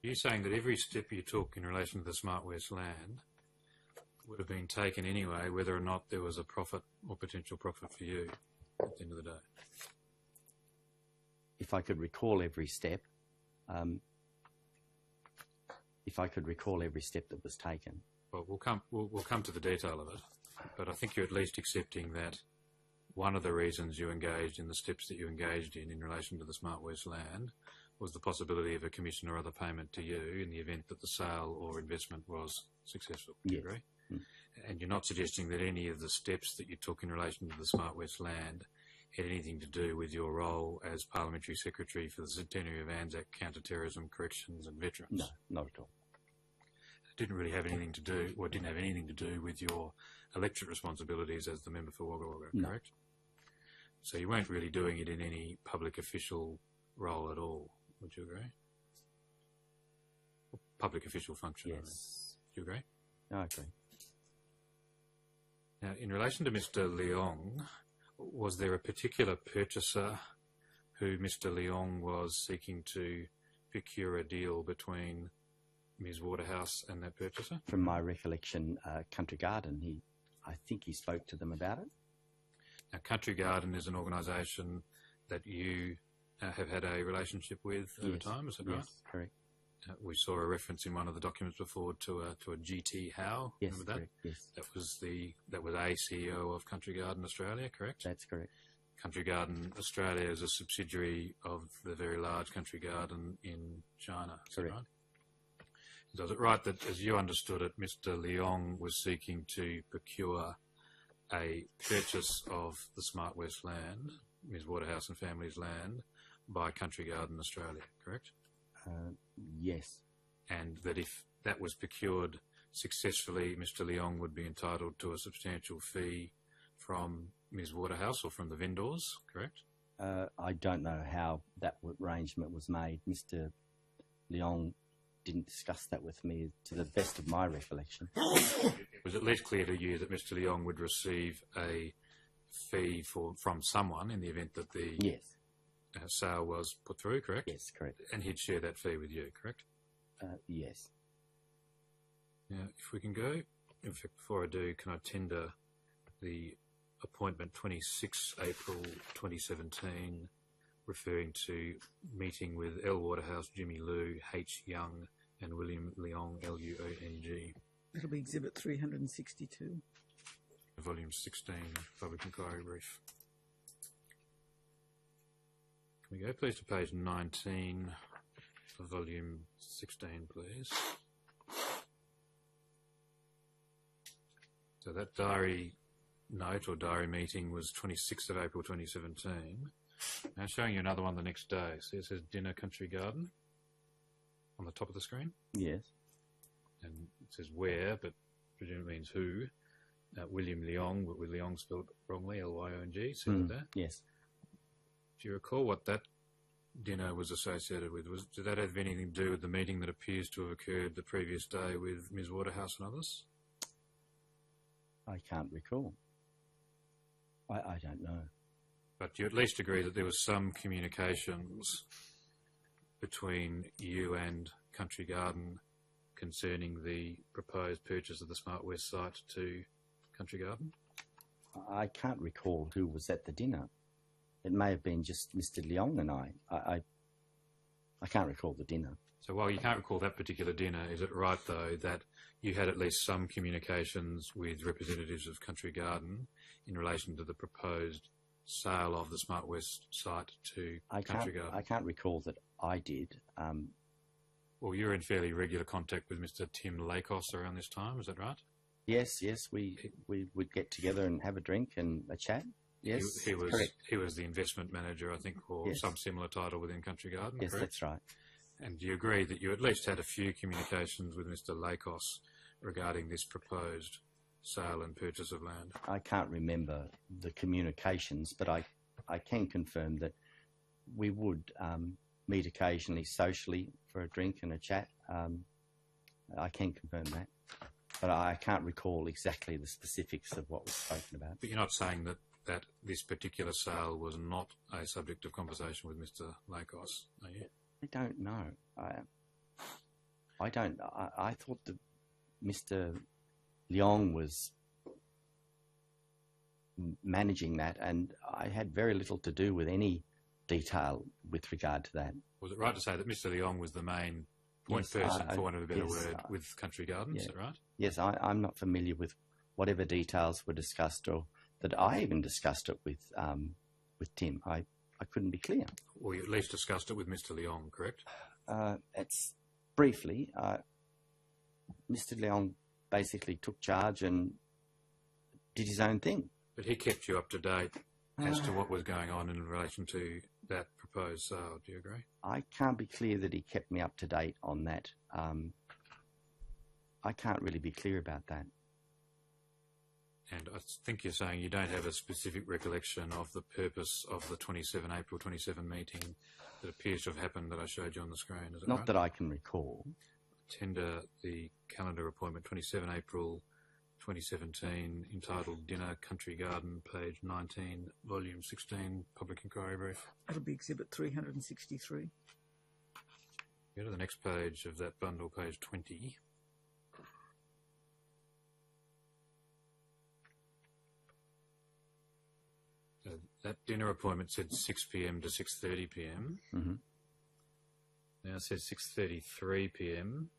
you saying that every step you took in relation to the Smart West land would have been taken anyway, whether or not there was a profit or potential profit for you at the end of the day? If I could recall every step, that was taken. Well, we'll come to the detail of it, but I think you're at least accepting that one of the reasons you engaged in the steps that you engaged in relation to the Smart West land was the possibility of a commission or other payment to you in the event that the sale or investment was successful. Do you agree? And you're not suggesting that any of the steps that you took in relation to the Smart West land had anything to do with your role as Parliamentary Secretary for the Centenary of Anzac Counter-Terrorism, Corrections and Veterans? No, not at all. It didn't really have anything to do, or didn't have anything to do with your electorate responsibilities as the member for Wagga Wagga, correct? So you weren't really doing it in any public official role at all, would you agree? Public official function. Yes. Do you agree? No, I agree. Now, in relation to Mr. Leong, was there a particular purchaser who Mr. Leong was seeking to procure a deal between Ms. Waterhouse and that purchaser? From my recollection, Country Garden, I think he spoke to them about it. Now, Country Garden is an organisation that you have had a relationship with over time, is that right? Yes, correct. We saw a reference in one of the documents before to a GT Howe. Yes, remember that? correct. Yes, That was a CEO of Country Garden Australia, correct? that's correct. Country Garden Australia is a subsidiary of the very large Country Garden in China. Is that Correct. right? So is it right that, as you understood it, Mr. Leong was seeking to procure a purchase of the Smart West land, Ms. Waterhouse and family's land, by Country Garden Australia, correct? Yes, And that if that was procured successfully, Mr. Leong would be entitled to a substantial fee from Ms. Waterhouse or from the vendors, correct? I don't know how that arrangement was made. Mr. Leong didn't discuss that with me, to the best of my recollection. It was at least clear to you that Mr. Leong would receive a fee from someone in the event that the Yes, sale was put through, correct? yes, correct. And he'd share that fee with you, correct? Yes. Now, if we can go, in fact, before I do, can I tender the appointment 26 April 2017, referring to meeting with L. Waterhouse, Jimmy Liu, H. Young, and William Leong, Luong. It'll be Exhibit 362. Volume 16, Public Inquiry Brief. Can we go please to page 19 of Volume 16, please? So that diary note or diary meeting was 26th of April 2017. Now showing you another one the next day. So it says Dinner Country Garden on the top of the screen. Yes. And it says where, but presumably means who. William Leong, but with Leong spelled wrongly, Lyong. See that? Yes. Do you recall what that dinner was associated with? Did that have anything to do with the meeting that appears to have occurred the previous day with Ms. Waterhouse and others? I can't recall. I don't know. But you at least agree that there was some communications between you and Country Garden concerning the proposed purchase of the Smart West site to Country Garden? I can't recall who was at the dinner. It may have been just Mr. Leong and I can't recall the dinner. So while you can't recall that particular dinner, is it right, though, that you had at least some communications with representatives of Country Garden in relation to the proposed sale of the Smart West site to Country Garden? I can't recall that I did. Well, you're in fairly regular contact with Mr. Tim Lakos around this time, is that right? Yes, we would get together and have a drink and a chat. Yes, correct. He was the investment manager, I think, or Yes. some similar title within Country Garden, Yes, correct? that's right. And do you agree that you at least had a few communications with Mr. Lakos regarding this proposed sale and purchase of land? I can't remember the communications, but I can confirm that we would meet occasionally socially for a drink and a chat. I can confirm that, but I can't recall exactly the specifics of what was spoken about. But you're not saying that this particular sale was not a subject of conversation with Mr. Lakos, are you? I don't know. I don't. I thought that Mr. Leong was managing that, and I had very little to do with any detail with regard to that. Was it right to say that Mr. Leong was the main point person, for want of a better word, with Country Garden? Is that right? Yes, I'm not familiar with whatever details were discussed, or that I even discussed it with Tim. I couldn't be clear. Well, you at least discussed it with Mr. Leong, correct? It's briefly. Mr. Leong basically took charge and did his own thing. But he kept you up to date as to what was going on in relation to that proposed sale. Do you agree? I can't be clear that he kept me up to date on that. I can't really be clear about that. And I think you're saying you don't have a specific recollection of the purpose of the April 27 meeting that appears to have happened that I showed you on the screen. Is it Not right? that I can recall. Tender the calendar appointment 27 April 2017 entitled Dinner Country Garden, page 19, volume 16, public inquiry brief. That'll be exhibit 363. Go to the next page of that bundle, page 20. That dinner appointment said 6 p.m. to 6:30 p.m. Mm-hmm. Now it says 6:33 p.m.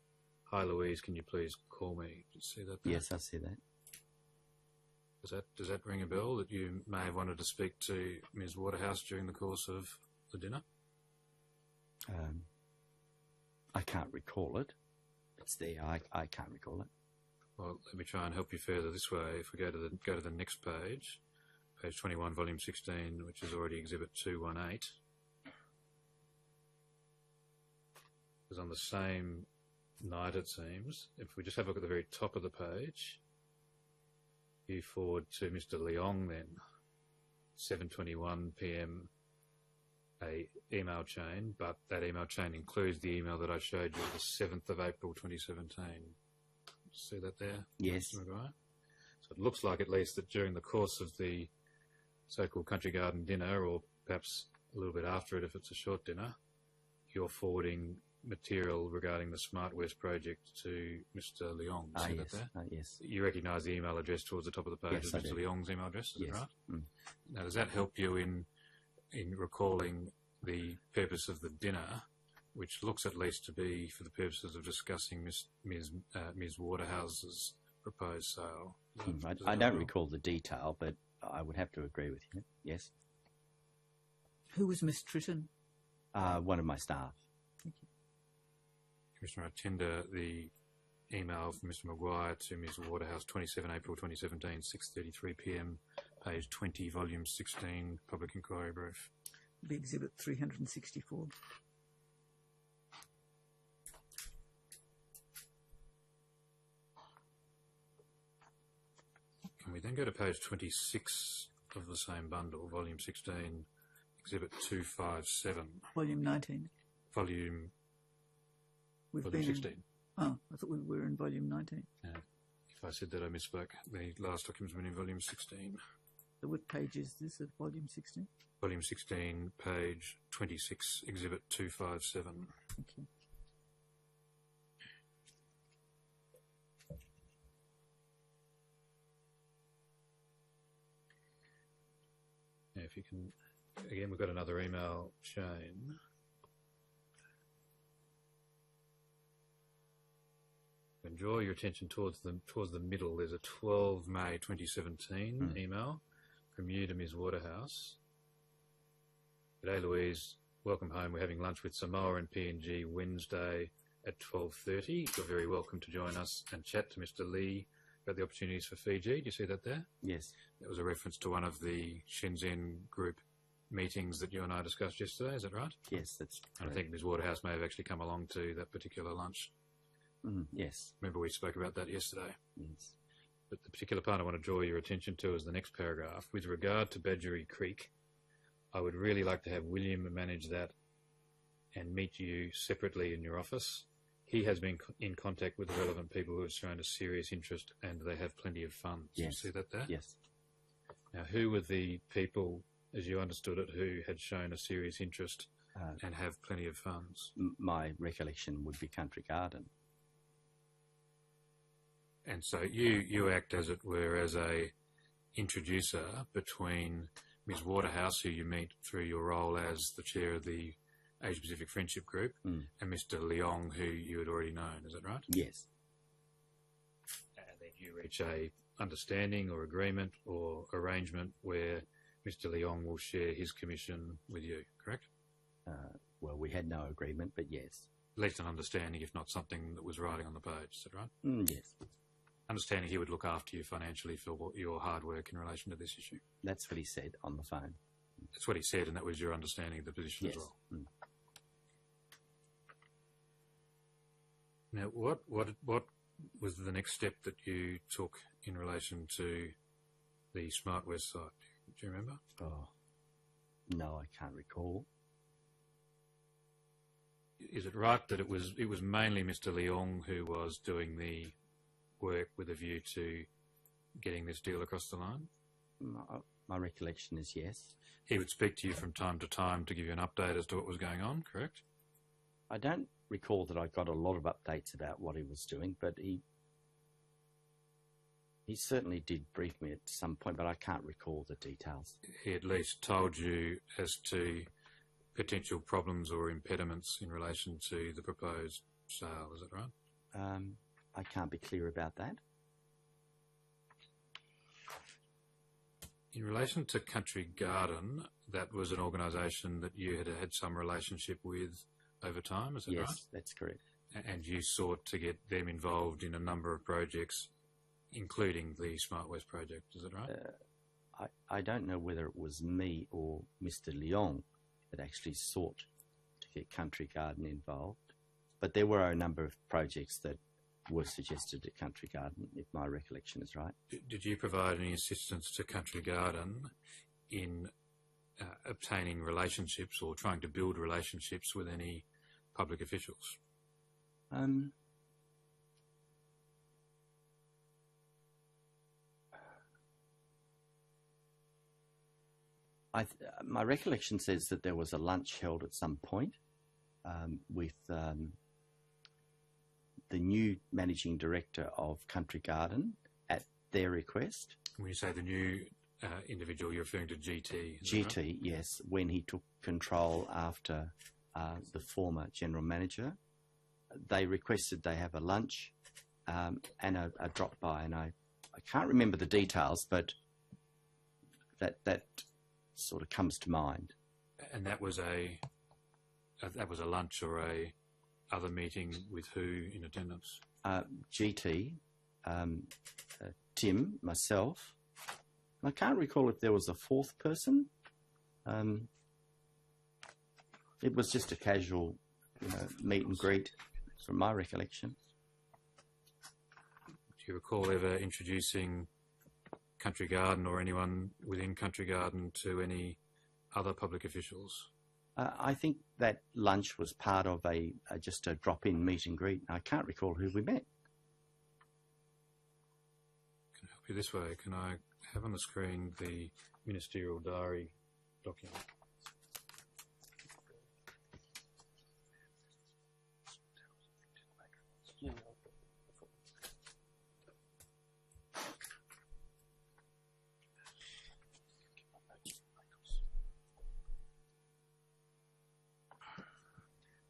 Hi Louise, can you please call me? Did you see that there? Yes, I see that. Does that ring a bell that you may have wanted to speak to Ms. Waterhouse during the course of the dinner? I can't recall it. It's there. I can't recall it. Well, let me try and help you further this way. If we go to the next page, page 21, volume 16, which is already exhibit 218. Because on the same night, it seems, if we just have a look at the very top of the page, you forward to Mr. Leong then, 7:21 p.m. a email chain, but that email chain includes the email that I showed you, the 7th of April 2017. See that there? Yes. Mr. Maguire? So it looks like at least that during the course of the so-called country garden dinner, or perhaps a little bit after it if it's a short dinner, you're forwarding material regarding the Smart West project to Mr. Leong. See that there? Yes. You recognise the email address towards the top of the page Yes, as I Mr. do. Leong's email address, is Yes. that right? Mm. Now, does that help you in recalling the purpose of the dinner, which looks at least to be for the purposes of discussing Ms. Waterhouse's proposed sale? I don't recall the detail, but I would have to agree with you. Yes. Who was Miss Tritton? One of my staff. Commissioner, I tender the email from Mr. Maguire to Ms. Waterhouse, 27 April 2017, 6:33 p.m, page 20, volume 16, public inquiry brief. It'll be exhibit 364. Can we then go to page 26 of the same bundle, volume 16, exhibit 257, Volume 19. volume We've volume been 16? Oh, I thought we were in volume 19. If I said that, I misspoke. The last document's been in volume 16. So what page is this at volume 16? Volume 16, page 26, exhibit 257. Thank you. Now, if you can, again, we've got another email chain. And draw your attention towards the middle. There's a 12 May 2017 email from you to Ms. Waterhouse. G'day Louise, welcome home. We're having lunch with Samoa and PNG Wednesday at 12:30. You're very welcome to join us and chat to Mr. Lee about the opportunities for Fiji. Do you see that there? Yes. That was a reference to one of the Shenzhen group meetings that you and I discussed yesterday, is that right? Yes, that's And I correct. think Ms. Waterhouse may have actually come along to that particular lunch. Yes. Remember we spoke about that yesterday. Yes. But the particular part I want to draw your attention to is the next paragraph. With regard to Badgeree Creek, I would really like to have William manage that and meet you separately in your office. He has been in contact with the relevant people who have shown a serious interest and they have plenty of funds. Yes. You see that there? Yes. Now, who were the people, as you understood it, who had shown a serious interest and have plenty of funds? My recollection would be Country Garden. And so you act, as it were, as a introducer between Ms. Waterhouse, who you meet through your role as the chair of the Asia Pacific Friendship Group, and Mr. Leong, who you had already known. Is that right? Yes. And then you reach a understanding or agreement or arrangement where Mr. Leong will share his commission with you, correct? Well, we had no agreement, but yes. At least an understanding, if not something that was writing on the page. Is that right? Yes. understanding he would look after you financially for your hard work in relation to this issue. That's what he said on the phone. That's what he said, and that was your understanding of the position Yes. as well. Mm. Now, what was the next step that you took in relation to the Smart West site? Do you remember? Oh, no, I can't recall. Is it right that it was mainly Mr. Leong who was doing the work with a view to getting this deal across the line? My recollection is yes. He would speak to you from time to time to give you an update as to what was going on, correct? I don't recall that I got a lot of updates about what he was doing, but he certainly did brief me at some point, but I can't recall the details. He at least told you as to potential problems or impediments in relation to the proposed sale, is that right? I can't be clear about that. In relation to Country Garden, that was an organisation that you had some relationship with over time, is that right? Yes, that's correct. And you sought to get them involved in a number of projects, including the Smart West project, is that right? I don't know whether it was me or Mr. Leong that actually sought to get Country Garden involved, but there were a number of projects that were suggested at Country Garden, if my recollection is right. Did you provide any assistance to Country Garden in obtaining relationships or trying to build relationships with any public officials? My recollection says that there was a lunch held at some point with the new managing director of Country Garden at their request. When you say the new individual, you're referring to GT? GT, right? yes, when he took control after the former general manager. They requested they have a lunch and a drop-by, and I can't remember the details, but that sort of comes to mind. And that was a lunch or a other meeting with who in attendance? GT, Tim, myself. I can't recall if there was a fourth person. It was just a casual, meet and greet, from my recollection. Do you recall ever introducing Country Garden or anyone within Country Garden to any other public officials? I think that lunch was part of just a drop-in meet and greet. I can't recall who we met. Can I help you this way? Can I have on the screen the ministerial diary document?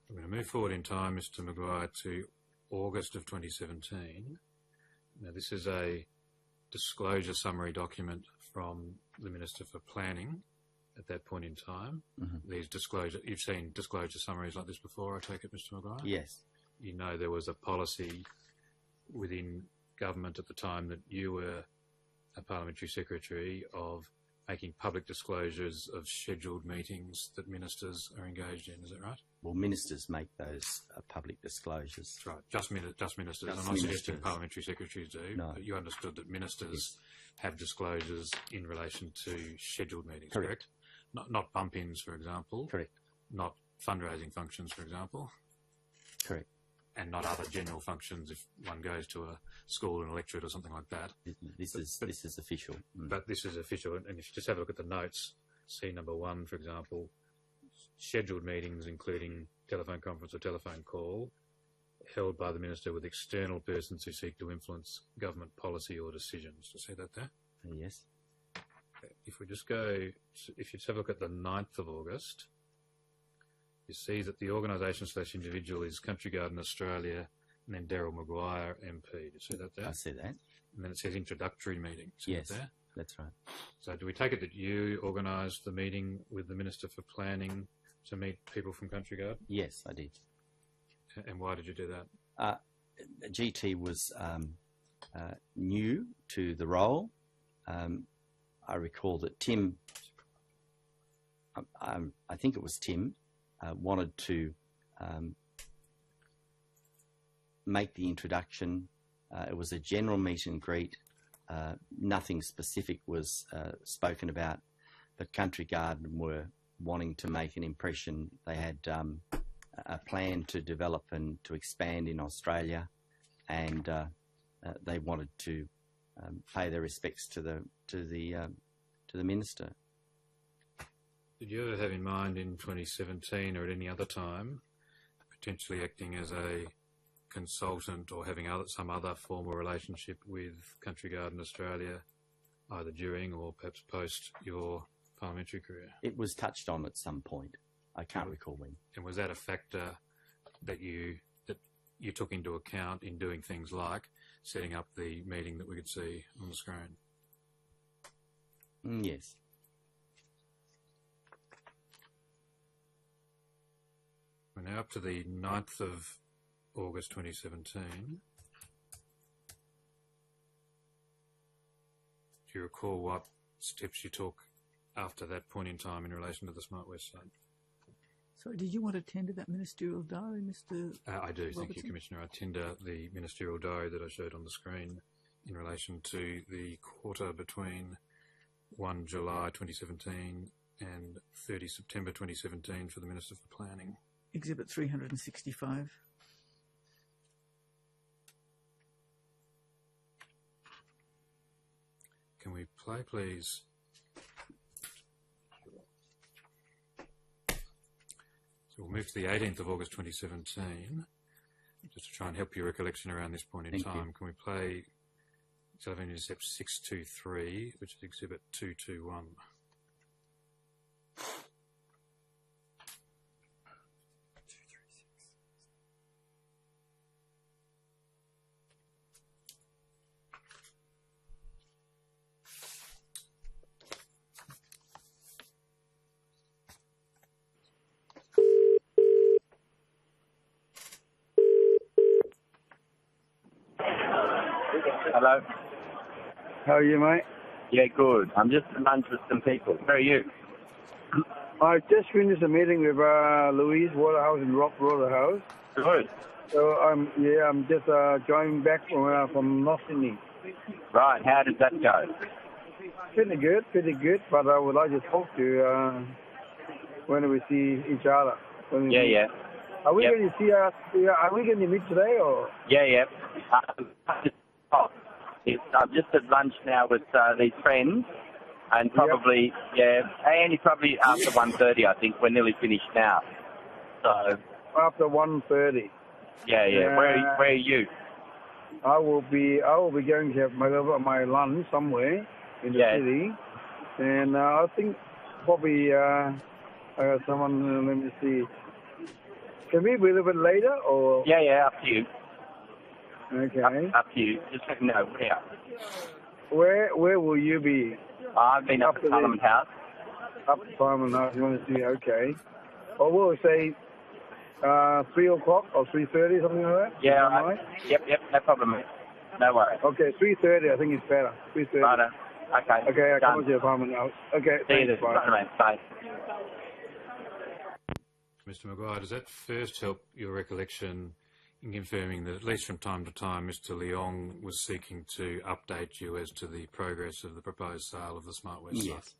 I'm going to move forward in time, Mr. Maguire, to August of 2017. Now, this is a disclosure summary document from the Minister for Planning at that point in time. Mm-hmm. You've seen disclosure summaries like this before, I take it, Mr. Maguire? Yes. You know there was a policy within government at the time that you were a parliamentary secretary of making public disclosures of scheduled meetings that ministers are engaged in, is that right? Well, ministers make those public disclosures. That's right. Just ministers. Just I'm not suggesting ministers. parliamentary secretaries do, No. but you understood that ministers Yes. have disclosures in relation to scheduled meetings, correct? Not bump-ins, for example. Correct. Not fundraising functions, for example. Correct. And not other general functions if one goes to a school and a electorate or something like that. This is official. Mm. But this is official, and if you just have a look at the notes, see number 1, for example, scheduled meetings including telephone conference or telephone call held by the Minister with external persons who seek to influence government policy or decisions. Do you see that there? Yes. If we just go, if you just have a look at the 9th of August, you see that the organisation / individual is Country Garden Australia and then Daryl Maguire MP. Do you see that there? I see that. And then it says introductory meeting. See Yes, that there? that's right. So do we take it that you organised the meeting with the Minister for Planning to meet people from Country Garden? Yes, I did. And why did you do that? GT was new to the role. I recall that Tim, I think it was Tim, wanted to make the introduction. It was a general meet and greet. Nothing specific was spoken about, but Country Garden were wanting to make an impression. They had a plan to develop and to expand in Australia, and they wanted to pay their respects to the minister. Did you ever have in mind in 2017 or at any other time potentially acting as a consultant or having some other formal relationship with Country Garden Australia, either during or perhaps post your parliamentary career? It was touched on at some point. I can't recall when. And was that a factor that you took into account in doing things like setting up the meeting that we could see on the screen? Yes. We're now up to the 9th of August 2017. Do you recall what steps you took after that point in time in relation to the Smart West site? Sorry, did you want to tender that ministerial diary, Mr. I do, Robertson? thank you, Commissioner. I tender the ministerial diary that I showed on the screen in relation to the quarter between 1 July 2017 and 30 September 2017 for the Minister for Planning. Exhibit 365. Can we play, please? So we'll move to the 18th of August 2017, just to try and help your recollection around this point in Thank time. you. Can we play telephone intercept 623, which is exhibit 221? Hello. How are you, mate? Yeah, good. I'm just at lunch with some people. How are you? I just finished a meeting with Louise Waterhouse and Rob Waterhouse. Good. So I'm just driving back from North Sydney. Right. How did that go? Pretty good. But I would like to talk to when we see each other. Yeah. Are we Yep. going to see? Are we going to meet today or? Yeah. I'm just at lunch now with these friends, and probably and probably after 1:30. I think we're nearly finished now. So After 1:30. Yeah. Where are you? I will be going to have my lunch somewhere in the city, and I think probably I got someone. Let me see. Can we be a little bit later or? Yeah. Up to you. Okay. Up to you. Just let me know where. Where will you be? I've been up to Parliament House. Up to Parliament House. You want to see? Okay. Or we'll say 3 o'clock or 3:30, something like that. Yeah. Right. Yep. No problem, mate. No worries. Okay, 3:30. I think it's better. 3:30. Righto. Okay. Okay. I Done. come to your Parliament House. Okay. See you Thanks. then. Bye. Right, mate. Bye. Mr. Maguire, does that first help your recollection in confirming that at least from time to time Mr. Leong was seeking to update you as to the progress of the proposed sale of the Smart West site? Yes.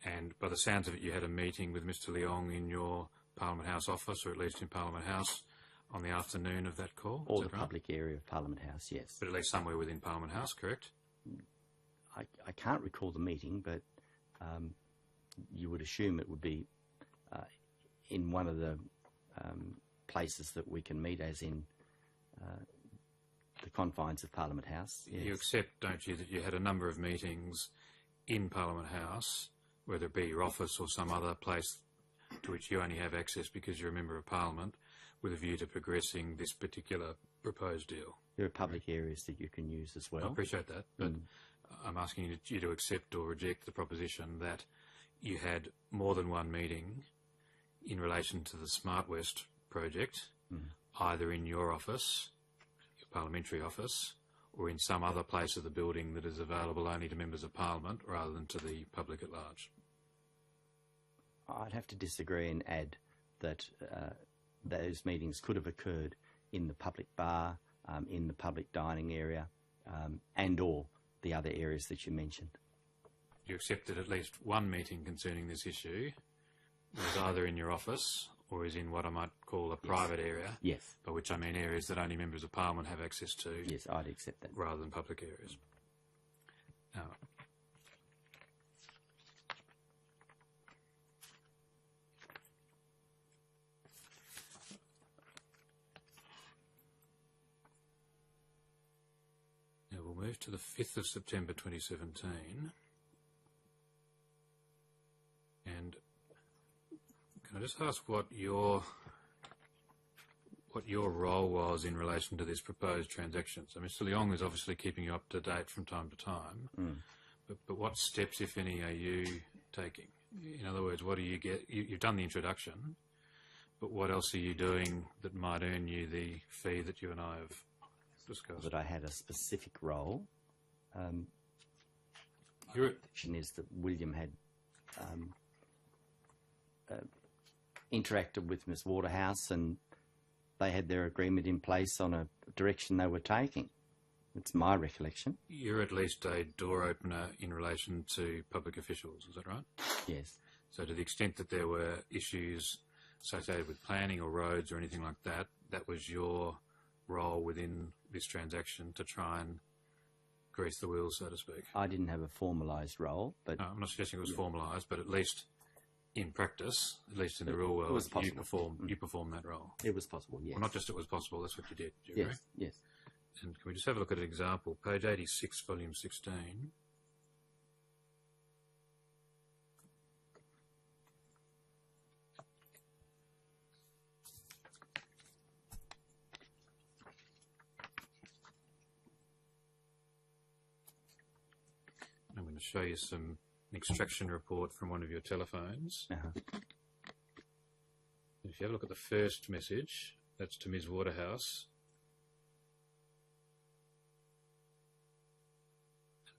And by the sounds of it, you had a meeting with Mr. Leong in your Parliament House office, or at least in Parliament House, on the afternoon of that call? Or the public area of Parliament House, yes. But at least somewhere within Parliament House, correct? I can't recall the meeting, but you would assume it would be in one of the places that we can meet, as in the confines of Parliament House. Yes. You accept, don't you, that you had a number of meetings in Parliament House, whether it be your office or some other place to which you only have access because you're a Member of Parliament, with a view to progressing this particular proposed deal? There are public areas that you can use as well. I appreciate that, but I'm asking you to accept or reject the proposition that you had more than one meeting in relation to the Smart West project, either in your office, your parliamentary office, or in some other place of the building that is available only to members of Parliament rather than to the public at large? I'd have to disagree and add that those meetings could have occurred in the public bar, in the public dining area, and or the other areas that you mentioned. You accept that at least one meeting concerning this issue was either in your office or is in what I might call a private area? Yes. By which I mean areas that only members of Parliament have access to. Yes, I'd accept that. Rather than public areas. Now, we'll move to the 5th of September 2017. And can I just ask what your role was in relation to this proposed transaction? So Mr. Leong is obviously keeping you up to date from time to time, but what steps, if any, are you taking? In other words, what do you get? You've done the introduction, but what else are you doing that might earn you the fee that you and I have discussed? That I had a specific role. Your recollection is that William had interacted with Ms. Waterhouse and they had their agreement in place on a direction they were taking. It's my recollection. You're at least a door opener in relation to public officials, is that right? Yes. So to the extent that there were issues associated with planning or roads or anything like that, that was your role within this transaction to try and grease the wheels, so to speak? I didn't have a formalised role, but... No, I'm not suggesting it was formalised, but at least in practice, at least in the real world, you perform that role. It was possible, yes. Well, not just it was possible, that's what you did. Do you agree? Yes. And can we just have a look at an example? Page 86, volume 16. I'm going to show you an extraction report from one of your telephones. If you have a look at the first message, that's to Ms. Waterhouse.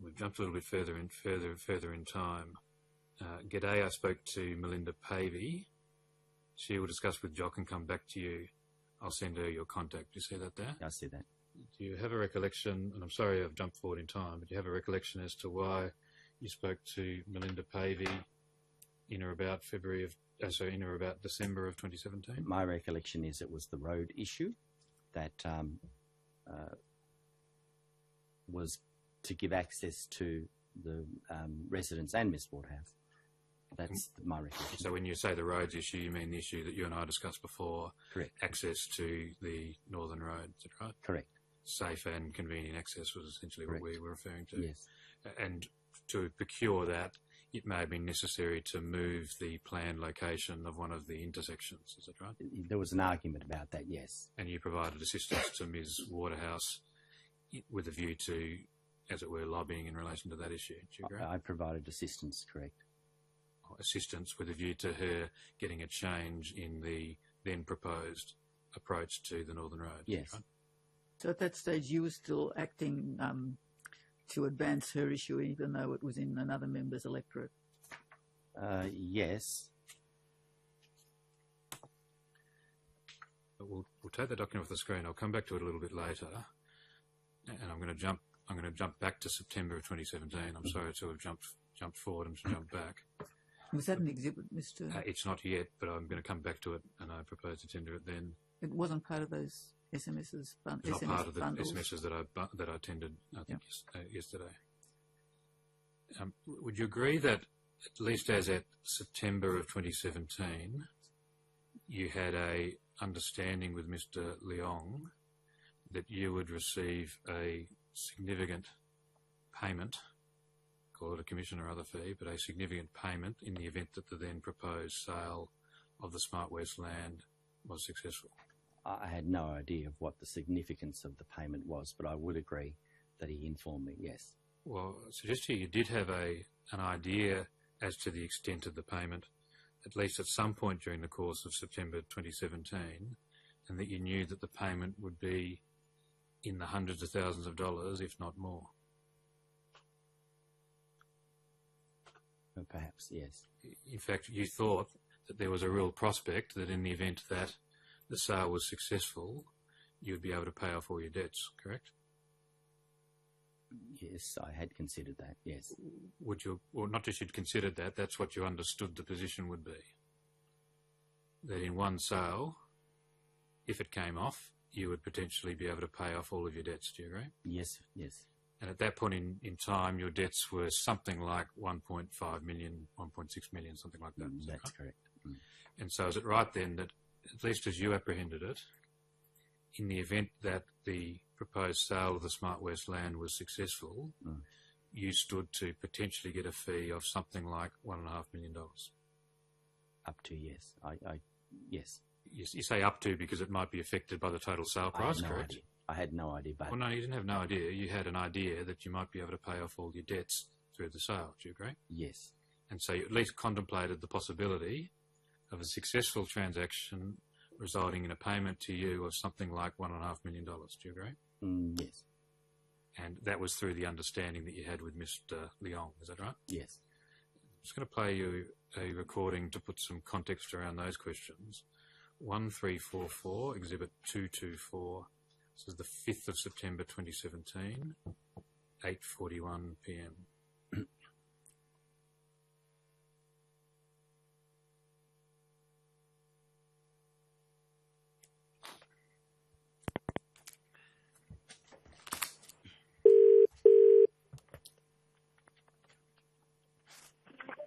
We've jumped a little bit further in time. G'day, I spoke to Melinda Pavey. She will discuss with Jock and come back to you. I'll send her your contact. Do you see that there? I see that. Do you have a recollection, and I'm sorry I've jumped forward in time, but do you have a recollection as to why you spoke to Melinda Pavey in or about December of 2017? My recollection is it was the road issue that was to give access to the residents and Miss Waterhouse. That's my recollection. So when you say the roads issue, you mean the issue that you and I discussed before? Correct. Access to the Northern Road, is that right? Correct. Safe and convenient access was essentially Correct. what we were referring to. Yes. And to procure that, it may have been necessary to move the planned location of one of the intersections, is that right? There was an argument about that, yes. And you provided assistance to Ms. Waterhouse with a view to, as it were, lobbying in relation to that issue. Do you agree? I provided assistance, correct. Assistance with a view to her getting a change in the then proposed approach to the Northern Road. Yes. Right? So at that stage you were still acting to advance her issue even though it was in another member's electorate? Yes. But we'll take the document off the screen. I'll come back to it a little bit later. And I'm going to jump back to September of 2017. I'm sorry to have jumped forward and jumped back. Was that an exhibit, Mr.? It's not yet, but I'm going to come back to it, and I propose to tender it then. It wasn't part of those SMSs. It's not part of the SMSs that I tendered, I think, yesterday. Would you agree that, at least as at September of 2017, you had a understanding with Mr. Leong that you would receive a significant payment, call it a commission or other fee, but a significant payment in the event that the then proposed sale of the Smart West land was successful? I had no idea of what the significance of the payment was, but I would agree that he informed me, yes. Well, I suggest to you did have an idea as to the extent of the payment, at least at some point during the course of September 2017, and that you knew that the payment would be in the hundreds of thousands of dollars, if not more. Perhaps, yes. In fact, you thought that there was a real prospect that in the event that the sale was successful, you'd be able to pay off all your debts, correct? Yes, I had considered that, yes. Would you, or not just you'd considered that, that's what you understood the position would be? That in one sale, if it came off, you would potentially be able to pay off all of your debts, do you agree? Yes, yes. And at that point in time, your debts were something like 1.5 million, 1.6 million, something like that. That's correct. Mm. And so is it right then that, at least as you apprehended it, in the event that the proposed sale of the Smart West land was successful, you stood to potentially get a fee of something like $1.5 million? Up to, yes. Yes. You say up to because it might be affected by the total sale price, correct? Idea. I had no idea. But well, no, you didn't have no idea. You had an idea that you might be able to pay off all your debts through the sale. Do you agree? Yes. And so you at least contemplated the possibility of a successful transaction resulting in a payment to you of something like $1.5 million. Do you agree? Yes. And that was through the understanding that you had with Mr. Leong. Is that right? Yes. I'm just going to play you a recording to put some context around those questions. 1344, Exhibit 224. This is the 5th of September 2017, 8:41 p.m.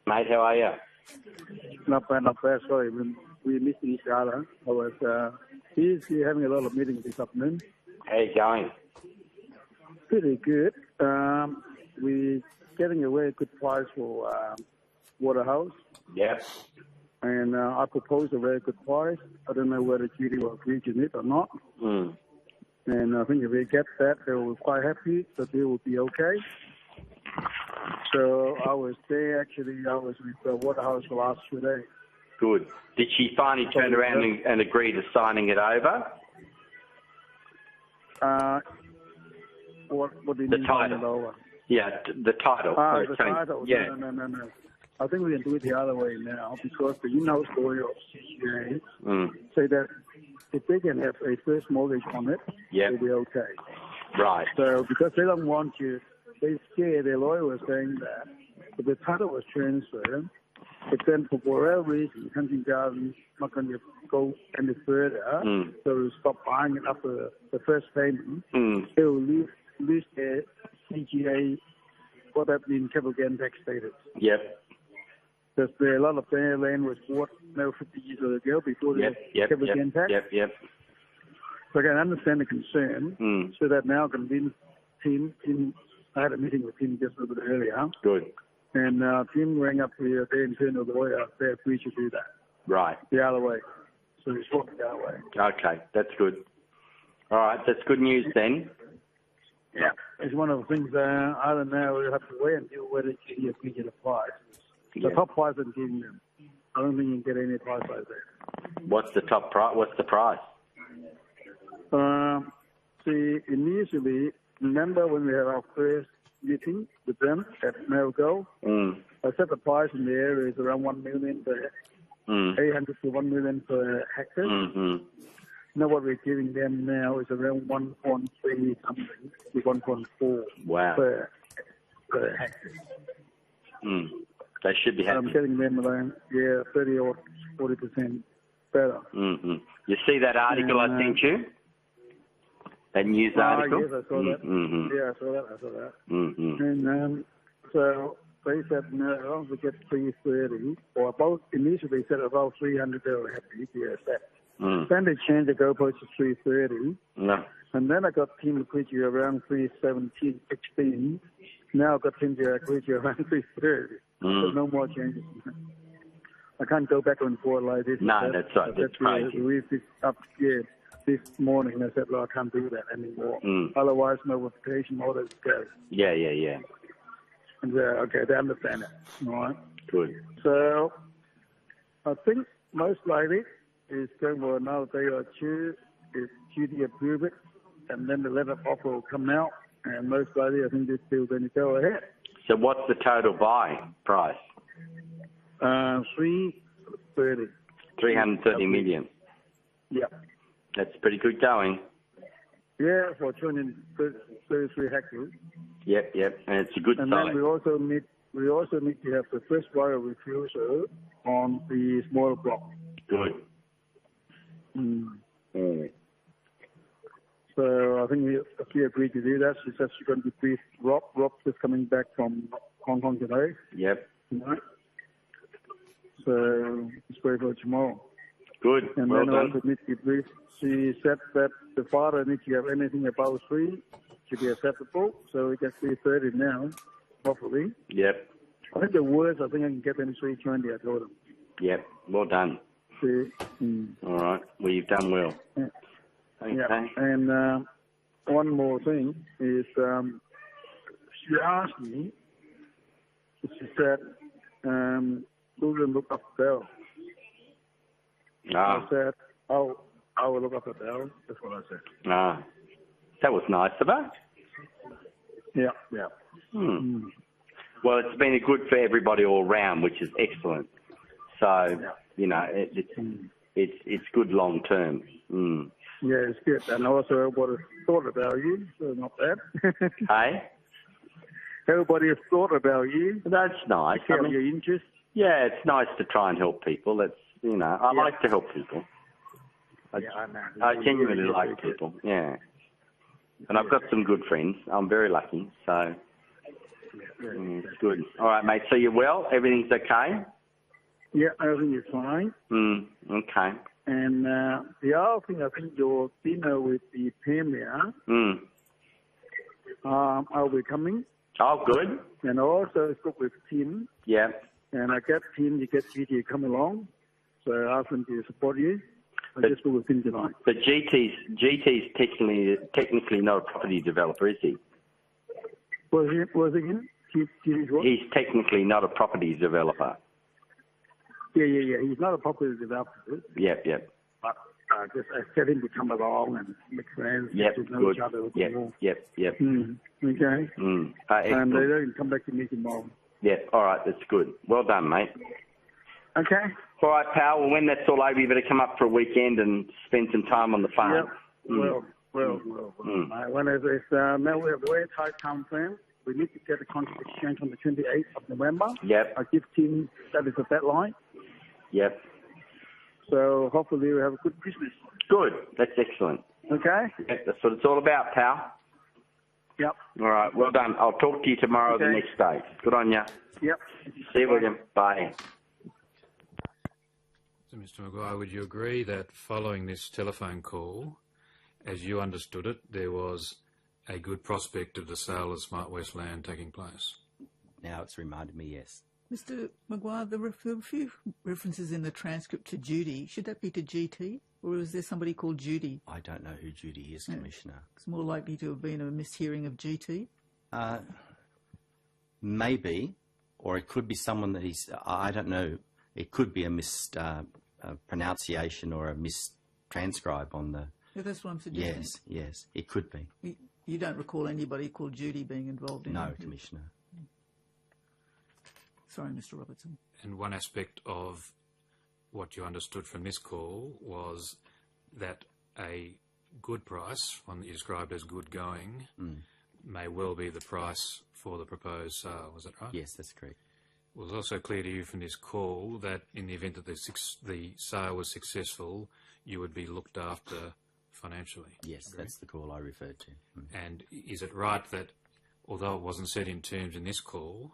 Mate, how are you? Not bad, not bad. Sorry, we missed each other. I was busy having a lot of meetings this afternoon. How you going? Pretty good. We're getting a very good price for Waterhouse. Yep. And I proposed a very good price. I don't know whether Judy will agree to it or not. And I think if we get that, they will be quite happy. The deal will be okay. So I was there, actually. I was with the Waterhouse the last 2 days. Good. Did she finally turn around and agree to signing it over? What do you the mean? title. Over? Yeah, the title. The title. Yeah. No. I think we can do it the other way now because the in-house lawyer of CCA say that if they can have a first mortgage on it, it'll be okay. Right. So because they don't want you, they scared, their lawyer was saying that if the title was transferred, but then for whatever reason, Hunting Garden not going to go any further, so we'll stop buying it after the first payment, they will lose their CGA, what that means, capital gain tax status. Yep. Because a lot of their land was bought 50 years ago before the capital gain tax. Yep. So I can understand the concern, so that now convince Tim, I had a meeting with Tim just a little bit earlier. Good. And Tim rang up their internal lawyer. They agreed to do that. Right. The other way. So it's working the other way. Okay, that's good. All right, that's good news then. Yeah. It's one of the things, I don't know, we'll have to wait until whether you agree to the price. The top price I'm giving them. I don't think you can get any price like that. What's the top price? What's the price? See, initially, remember when we had our first meeting with them at Marigold? I said the price in the area is around 1 million per 800 to 1 million per hectare. Now what we're giving them now is around 1.3 something to 1.4 per hectare. They should be happy. I'm getting them around 30 or 40% better. You see that article I sent you? That news article? Yes, I saw that. Yeah, I saw that. And so they said, no, we get 330, or about, initially said about 300, they were happy to accept. Then they changed the goalpost to 330. And then I got Tim to agree around 317, 16. Now I got Tim to agree around 330. So no more changes. I can't go back and forth like this. No, that's right. That's crazy. We picked up this morning. I said, look, I can't do that anymore. Otherwise, my reputation orders go. Yeah. And okay, they understand it. All right. Good. So I think most likely it's going for another day or two if Judy approves it. and then the letter of offer will come out, and most likely I think this deal is going to go ahead. So what's the total buy price? 330. 330 million. Yeah. That's pretty good going. Yeah, for 233 hectares. Yep. And it's a good And site. then we also need to have the first right of refusal on the smaller block. Good. So I think we agreed to do that. She said she's going to brief Rob. Rob's just coming back from Hong Kong today. Yep. Tonight. So it's wait for tomorrow. Good. And well then done. also need to brief. She said that the father needs to have anything above 3 to be acceptable. So we get 330 now, hopefully. Yep. I think the worst, I think I can get them 320, I told them. Yep. Well done. All right. Well, you've done well. Yeah. Okay. Yeah. And one more thing is she asked me, she said, who will look after Bell? I said, I will look after Bell. That's what I said. That was nice of her. Yeah. Well, it's been good for everybody all round, which is excellent. So, you know, it's good long term. Yeah, it's good. And also everybody thought about you, so not bad. Hey? Everybody has thought about you. That's nice. I mean, your interest. Yeah, it's nice to try and help people. That's, you know, I like to help people. I know. I genuinely like people, yeah. And I've got some good friends. I'm very lucky, so it's good. All right, mate. So you're well? Everything's okay? Yeah, everything is fine. Okay. And the other thing, I think your dinner with the Premier, I'll be coming. Oh, good. And I also spoke with Tim. Yeah. And I get Tim to get GT to come along. So I asked him to support you. I just spoke with Tim tonight. But GT's technically not a property developer, is he? Was he again? He's technically not a property developer. Yeah. He's not a property developer. Yep. But just get him to come along and make friends. Yep, to know good. each other. Yep. Okay. And they can come back to me tomorrow. Yeah, all right, that's good. Well done, mate. Okay. All right, pal. Well, when that's all over, you better come up for a weekend and spend some time on the farm. Yep. Well. When it's now we have a very tight time frame. We need to get the contract exchange on the 28th of November. Yep. I give Tim that is a deadline. Yep. So hopefully we'll have a good Christmas. Good. That's excellent. Okay. Yep, that's what it's all about, pal. Yep. All right. Well done. I'll talk to you tomorrow or the next day. Good on you. Yep. See you, William. Bye. So, Mr. Maguire, would you agree that following this telephone call, as you understood it, there was a good prospect of the sale of Smart West land taking place? Now it's reminded me, yes. Mr. Maguire, there were a few references in the transcript to Judy. Should that be to GT, or is there somebody called Judy? I don't know who Judy is, Commissioner. It's more likely to have been a mishearing of GT. Maybe, or it could be someone that he's, I don't know, it could be a pronunciation or a mistranscribe on the... Yeah, that's what I'm suggesting. Yes, it could be. You don't recall anybody called Judy being involved in it? No, Commissioner. Sorry, Mr. Robertson. And one aspect of what you understood from this call was that a good price, one that you described as good going, may well be the price for the proposed sale. Was that right? Yes, that's correct. It was also clear to you from this call that in the event that the sale was successful, you would be looked after financially. Yes, that's the call I referred to. And is it right that, although it wasn't said in terms in this call,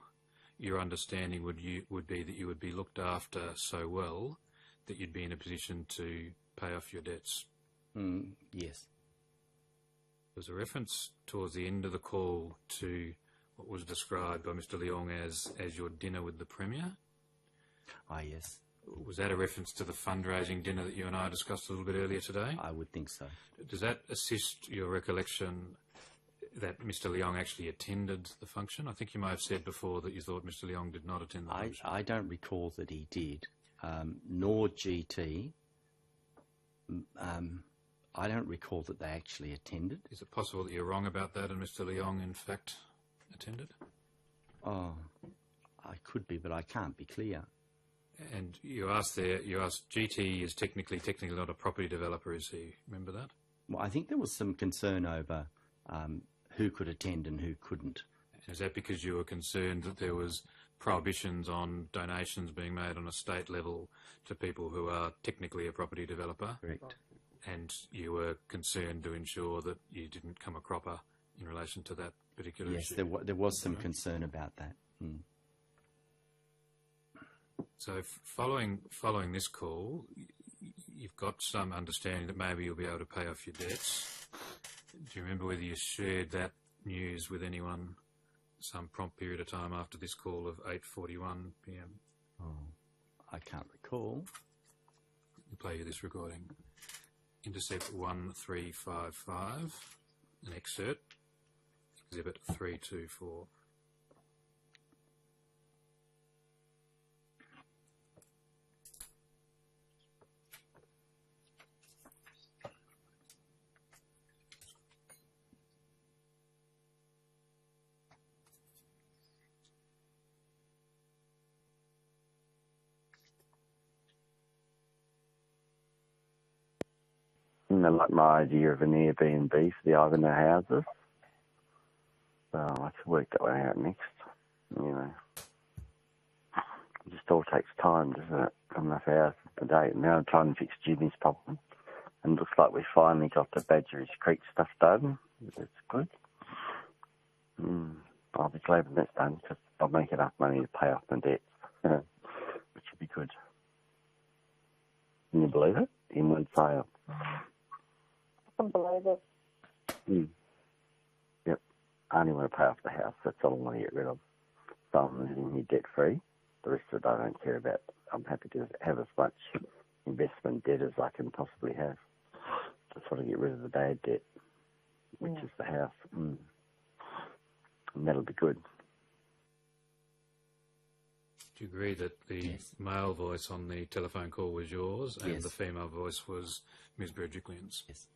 your understanding would be that you would be looked after so well that you'd be in a position to pay off your debts? Yes. There was a reference towards the end of the call to what was described by Mr. Leong as your dinner with the Premier. Yes. Was that a reference to the fundraising dinner that you and I discussed a little bit earlier today? I would think so. Does that assist your recollection that Mr. Leong actually attended the function? I think you may have said before that you thought Mr. Leong did not attend the function. I don't recall that he did, nor GT. I don't recall that they actually attended. Is it possible that you're wrong about that and Mr. Leong, in fact, attended? Oh, I could be, but I can't be clear. And you asked GT is technically not a property developer, is he? Remember that? Well, I think there was some concern over who could attend and who couldn't. Is that because you were concerned that there was prohibitions on donations being made on a state level to people who are technically a property developer? Correct. And you were concerned to ensure that you didn't come a cropper in relation to that particular issue? Yes, there was some concern about that. Mm. So following this call, you've got some understanding that maybe you'll be able to pay off your debts. Do you remember whether you shared that news with anyone some prompt period of time after this call of 8:41 p.m? Oh, I can't recall. I'll play you this recording. Intercept 1355, an excerpt, exhibit 324. I like my idea of an Airbnb for the Ivanhoe houses. So I should work that one out next. You know, it just all takes time, doesn't it? Enough hours a day. Now I'm trying to fix Jimmy's problem, and it looks like we finally got the Badgerys Creek stuff done. That's good. I'll be glad when that's done because I'll make enough money to pay off my debts, which would be good. Can you believe it? Inward sale. I can't believe it. Yep. I only want to pay off the house. That's all I want to get rid of. So I'm living here debt-free. The rest of it I don't care about. I'm happy to have as much investment debt as I can possibly have. Just want to get rid of the bad debt, which is the house. And that'll be good. Do you agree that the male voice on the telephone call was yours and the female voice was Ms. Berejiklian's? Yes.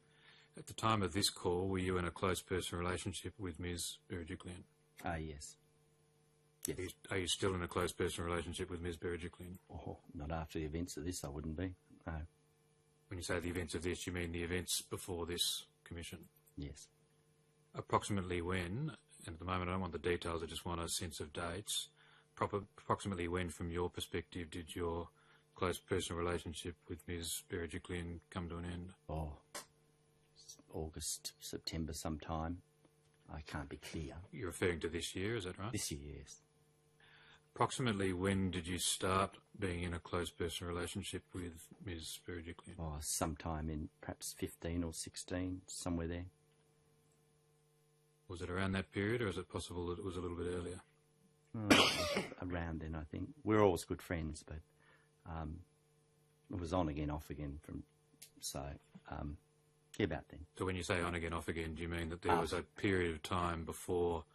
At the time of this call, were you in a close personal relationship with Ms. Berejiklian? Yes. Yes. Are you still in a close personal relationship with Ms. Berejiklian? Oh, not after the events of this, I wouldn't be. No. When you say the events of this, you mean the events before this commission? Yes. Approximately when, and at the moment I don't want the details, I just want a sense of dates, approximately when, from your perspective, did your close personal relationship with Ms. Berejiklian come to an end? Oh, August, September sometime. I can't be clear. You're referring to this year, is that right? This year, yes. Approximately when did you start being in a close personal relationship with Ms. Berejiklian? Oh, sometime in perhaps 15 or 16, somewhere there. Was it around that period, or is it possible that it was a little bit earlier? Around then, I think. We're always good friends, but it was on again, off again. Yeah, about then. So when you say on again, off again, do you mean that there was a period of time before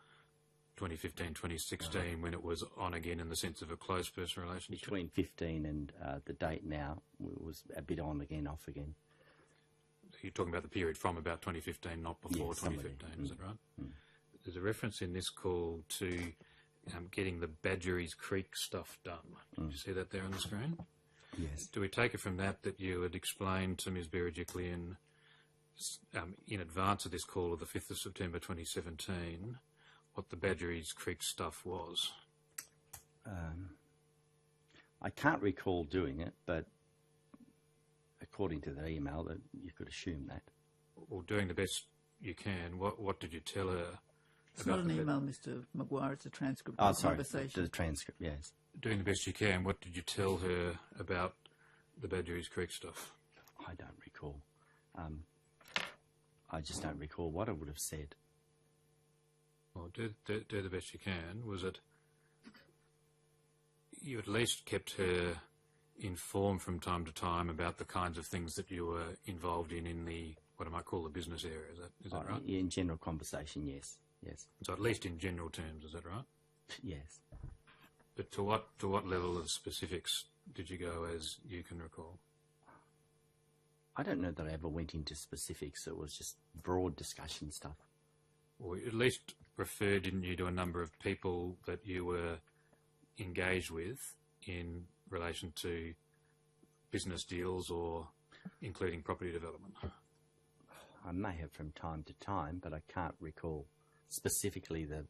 2015, 2016 when it was on again in the sense of a close personal relationship? Between 15 and the date now, it was a bit on again, off again. You're talking about the period from about 2015, not before 2015, is that right? There's a reference in this call to getting the Badgerys Creek stuff done. Did you see that there on the screen? Yes. Do we take it from that you had explained to Ms. Berejiklian in advance of this call of the 5th of September 2017 what the Badgerys Creek stuff was? I can't recall doing it, but according to the email, that you could assume that. Well, doing the best you can, what did you tell her? It's not an email, Mr. Maguire, it's a transcript of the conversation. The transcript, yes. Doing the best you can, what did you tell her about the Badgerys Creek stuff? I don't recall. I just don't recall what I would have said. Well, do the best you can. Was it you at least kept her informed from time to time about the kinds of things that you were involved in the, what I might call the business area, is that right? In general conversation, yes. Yes. So at least in general terms, is that right? Yes. But to what level of specifics did you go as you can recall? I don't know that I ever went into specifics. It was just broad discussion stuff. Or at least referred, didn't you, to a number of people that you were engaged with in relation to business deals or including property development? I may have from time to time, but I can't recall specifically the...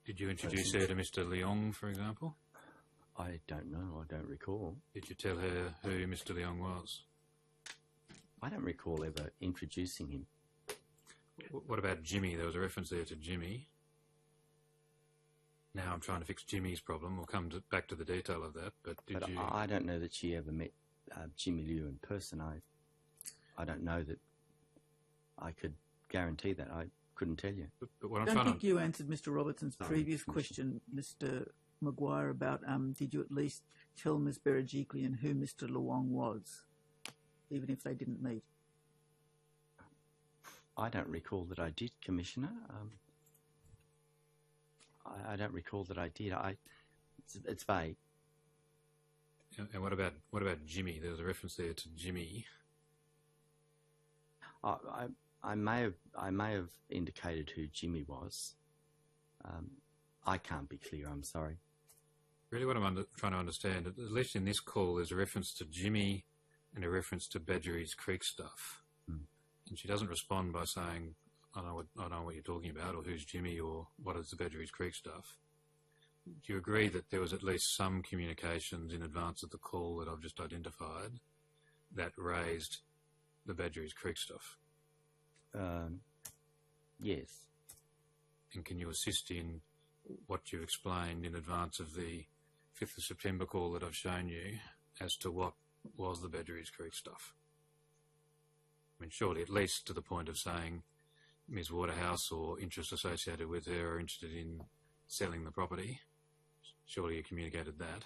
Did you introduce her to Mr. Leong, for example? I don't know. I don't recall. Did you tell her who Mr. Leong was? I don't recall ever introducing him. What about Jimmy? There was a reference there to Jimmy. Now I'm trying to fix Jimmy's problem. We'll come back to the detail of that. But you... I don't know that she ever met Jimmy Liu in person. I don't know that I could guarantee that. I couldn't tell you. But what I don't think you answered Mr. Robertson's previous question, Mr. Maguire, about did you at least tell Ms. Berejiklian who Mr. Luong was, even if they didn't meet? I don't recall that I did, Commissioner. I don't recall that I did. It's vague. And what about Jimmy? There was a reference there to Jimmy. I may have indicated who Jimmy was. I can't be clear. I'm sorry. Really, what I'm trying to understand, at least in this call, there's a reference to Jimmy and a reference to Badgerys Creek stuff. And she doesn't respond by saying, I don't know what you're talking about, or who's Jimmy, or what is the Badgerys Creek stuff. Do you agree that there was at least some communications in advance of the call that I've just identified that raised the Badgerys Creek stuff? Yes. And can you assist in what you explained in advance of the 5th of September call that I've shown you as to what was the Badgerys Creek stuff? I mean, surely at least to the point of saying Ms. Waterhouse or interests associated with her are interested in selling the property. Surely you communicated that.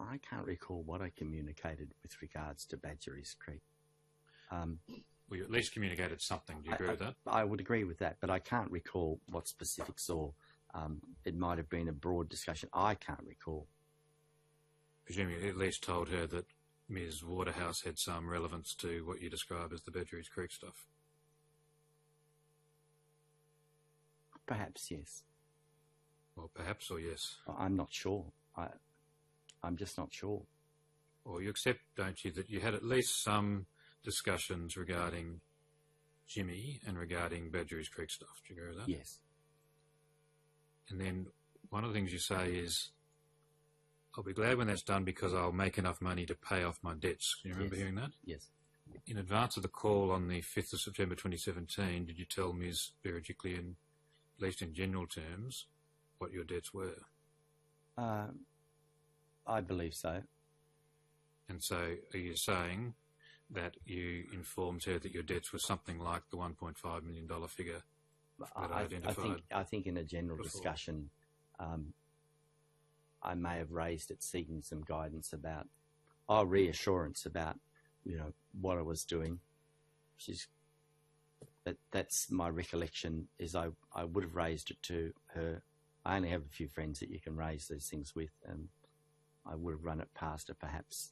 I can't recall what I communicated with regards to Badgerys Creek. Well, you at least communicated something. Do you agree with that? I would agree with that, but I can't recall what specifics, or it might have been a broad discussion. I can't recall. Presumably you at least told her that Ms. Waterhouse had some relevance to what you describe as the Badgerys Creek stuff. Perhaps, yes. Well, perhaps or yes. I'm not sure. I'm just not sure. Or you accept, don't you, that you had at least some discussions regarding Jimmy and regarding Badgerys Creek stuff. Do you agree with that? Yes. And then one of the things you say is, I'll be glad when that's done because I'll make enough money to pay off my debts. Can you remember hearing that? Yes. In advance of the call on the 5th of September 2017, did you tell Ms. Berejiklian, at least in general terms, what your debts were? I believe so. And so are you saying that you informed her that your debts were something like the $1.5 million figure that I identified? I think in a general before. discussion, I may have raised it seeking some guidance about, reassurance about, what I was doing. That's my recollection, is I would have raised it to her. I only have a few friends that you can raise these things with, and I would have run it past her perhaps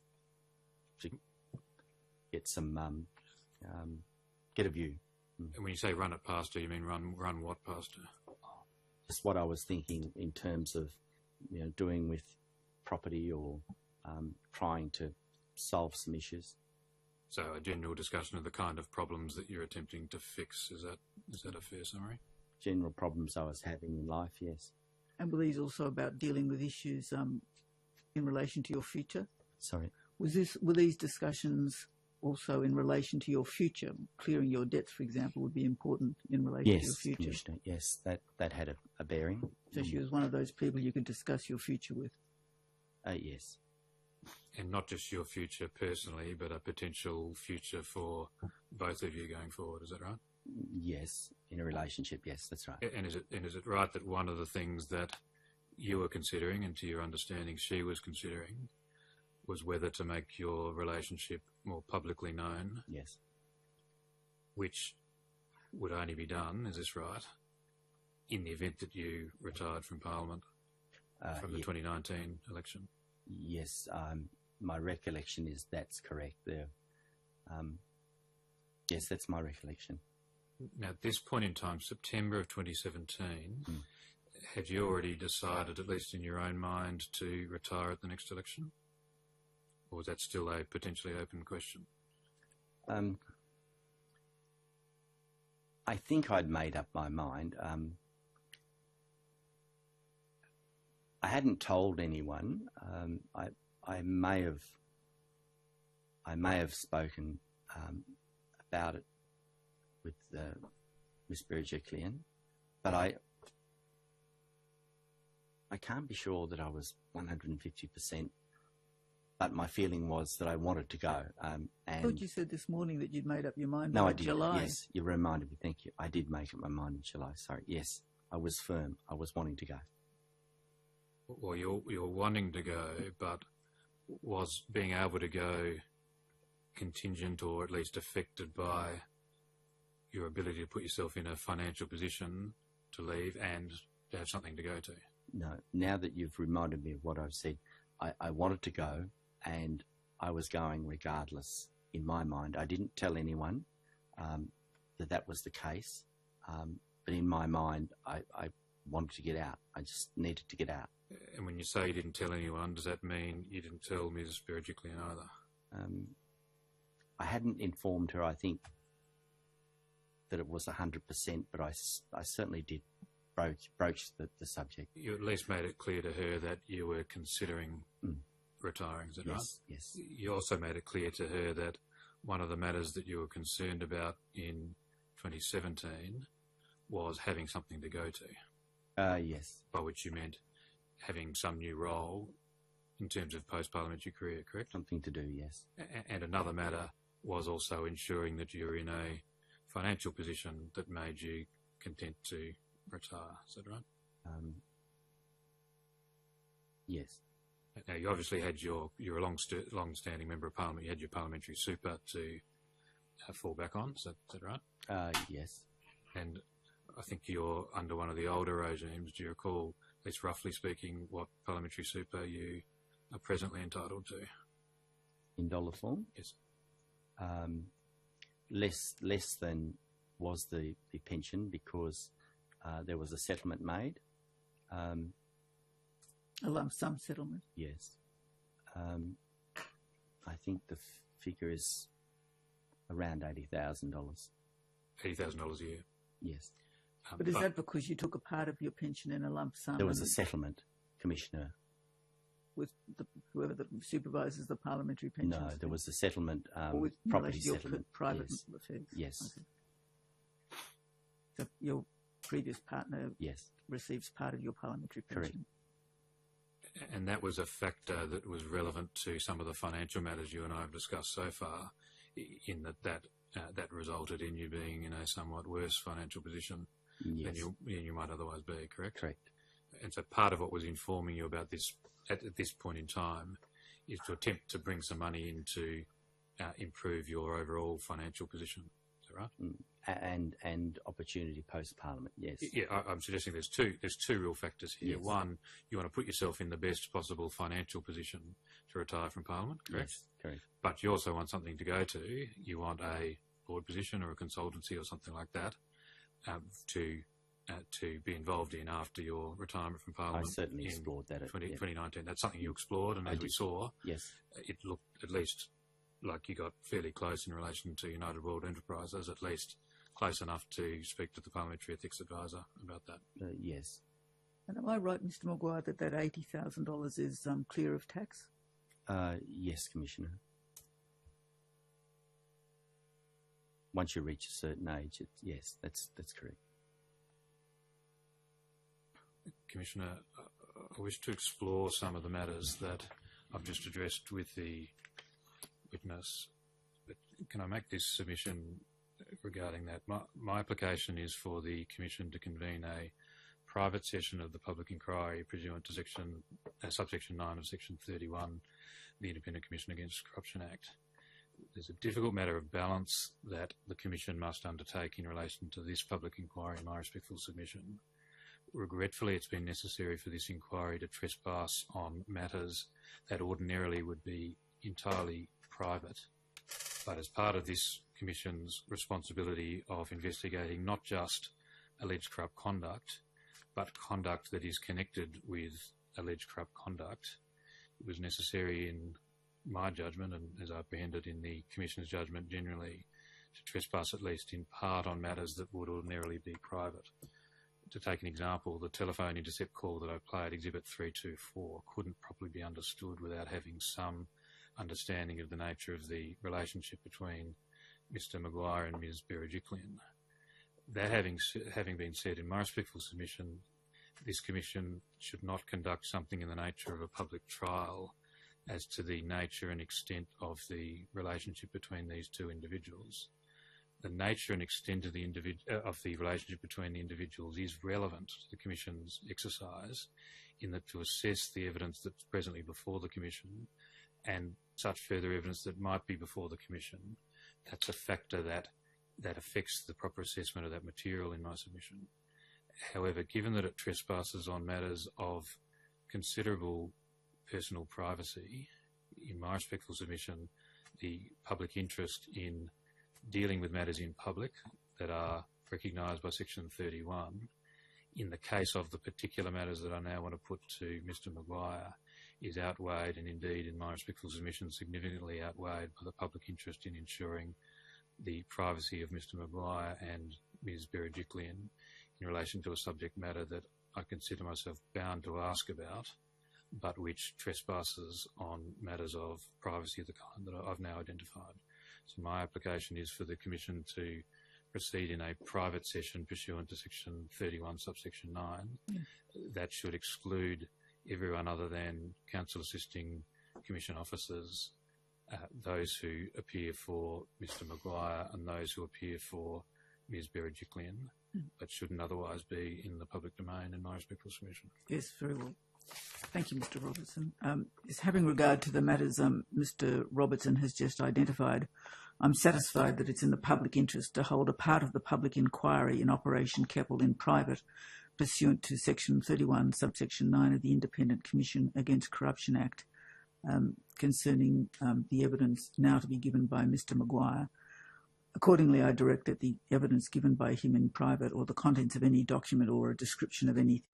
to get some, get a view. And when you say run it past her, you mean run what past her? Just what I was thinking in terms of, doing with property or trying to solve some issues. So a general discussion of the kind of problems that you're attempting to fix. Is that a fair summary? General problems I was having in life, yes. And were these also about dealing with issues in relation to your future? Sorry? Were these discussions also in relation to your future? Clearing your debts, for example, would be important in relation to your future. Commissioner, yes, that had a bearing. So she was one of those people you could discuss your future with? Yes. And not just your future personally, but a potential future for both of you going forward. Is that right? Yes, in a relationship. Yes, that's right. And is it right that one of the things that you were considering, and to your understanding she was considering, was whether to make your relationship more publicly known? Yes. Which would only be done, is this right, in the event that you retired from Parliament from the 2019 election? Yes, my recollection is that's correct. Yes, that's my recollection. Now, at this point in time, September of 2017, had you already decided, at least in your own mind, to retire at the next election? Or was that still a potentially open question? I think I'd made up my mind. I hadn't told anyone. I may have spoken about it with Miss Berejiklian, but I can't be sure that I was 150%. But my feeling was that I wanted to go. And I thought you said this morning that you'd made up your mind no, by I did. July. Yes, you reminded me. Thank you. I did make up my mind in July. Sorry. Yes, I was firm. I was wanting to go. Well, you're wanting to go, but was being able to go contingent or at least affected by your ability to put yourself in a financial position to leave and to have something to go to? No. Now that you've reminded me of what I've said, I wanted to go and I was going regardless in my mind. I didn't tell anyone that was the case, but in my mind I wanted to get out. I just needed to get out. And when you say you didn't tell anyone, does that mean you didn't tell Ms. Berejiklian either? I hadn't informed her, I think, that it was 100%, but I certainly did broach the subject. You at least made it clear to her that you were considering retiring, is that right? Yes. You also made it clear to her that one of the matters that you were concerned about in 2017 was having something to go to. Yes. By which you meant having some new role in terms of post-parliamentary career, correct? Something to do, yes. And another matter was also ensuring that you're in a financial position that made you content to retire, is that right? Yes. Now, you obviously had you're a long-standing member of Parliament. You had your parliamentary super to fall back on, is that right? Yes. And I think you're under one of the older regimes. Do you recall, at least roughly speaking, what parliamentary super you are presently entitled to? In dollar form? Yes. Less than was the pension because there was a settlement made. A lump sum settlement. Yes. I think the figure is around $80,000. $80,000 a year? Yes. But is that because you took a part of your pension in a lump sum? There was a settlement, Commissioner. With whoever supervises the parliamentary pensions? No, there was a settlement, or with property your settlement. Private yes. affairs? Yes. Okay. So your previous partner receives part of your parliamentary pension? Correct. And that was a factor that was relevant to some of the financial matters you and I have discussed so far, in that resulted in you being in a somewhat worse financial position than you might otherwise be, correct? Correct. And so part of what was informing you about this at this point in time is to attempt to bring some money in to improve your overall financial position. Is that right? And opportunity post-Parliament, yes. Yeah, I'm suggesting there's two real factors here. Yes. One, you want to put yourself in the best possible financial position to retire from Parliament, correct? Yes, correct. But you also want something to go to. You want a board position or a consultancy or something like that to be involved in after your retirement from Parliament. I certainly explored that. 2019. That's something you explored, and as we saw, it looked at least like you got fairly close in relation to United World Enterprises, at least close enough to speak to the Parliamentary Ethics Advisor about that. Yes. And am I right, Mr Maguire, that $80,000 is clear of tax? Yes, Commissioner. Once you reach a certain age, yes, that's correct. Commissioner, I wish to explore some of the matters that I've just addressed with the witness. But can I make this submission regarding that? My application is for the Commission to convene a private session of the public inquiry pursuant to subsection 9 of Section 31 of the Independent Commission Against Corruption Act. There's a difficult matter of balance that the Commission must undertake in relation to this public inquiry, in my respectful submission. Regretfully, it's been necessary for this inquiry to trespass on matters that ordinarily would be entirely private But as part of this Commission's responsibility of investigating not just alleged corrupt conduct, but conduct that is connected with alleged corrupt conduct, it was necessary in my judgment, and as I apprehended in the Commission's judgment generally, to trespass at least in part on matters that would ordinarily be private. To take an example, the telephone intercept call that I played, Exhibit 324, couldn't properly be understood without having some understanding of the nature of the relationship between Mr Maguire and Ms Berejiklian. That having been said, in my respectful submission, this Commission should not conduct something in the nature of a public trial as to the nature and extent of the relationship between these two individuals. The nature and extent of the relationship between the individuals is relevant to the Commission's exercise in that to assess the evidence that's presently before the Commission and such further evidence that might be before the Commission, that's a factor that affects the proper assessment of that material in my submission. However, given that it trespasses on matters of considerable personal privacy, in my respectful submission, the public interest in dealing with matters in public that are recognised by Section 31, in the case of the particular matters that I now want to put to Mr Maguire, is outweighed, and indeed, in my respectful submission, significantly outweighed by the public interest in ensuring the privacy of Mr Maguire and Ms Berejiklian in relation to a subject matter that I consider myself bound to ask about, but which trespasses on matters of privacy of the kind that I've now identified. So my application is for the Commission to proceed in a private session pursuant to Section 31, subsection 9. Yeah. That should exclude everyone other than counsel assisting Commission officers, those who appear for Mr Maguire and those who appear for Ms Berejiklian, but shouldn't otherwise be in the public domain, in my respectful submission. Yes, very well. Thank you, Mr Robertson. Having regard to the matters Mr Robertson has just identified, I'm satisfied that it's in the public interest to hold a part of the public inquiry in Operation Keppel in private, pursuant to Section 31, subsection 9 of the Independent Commission Against Corruption Act, concerning the evidence now to be given by Mr Maguire. Accordingly, I direct that the evidence given by him in private, or the contents of any document or a description of any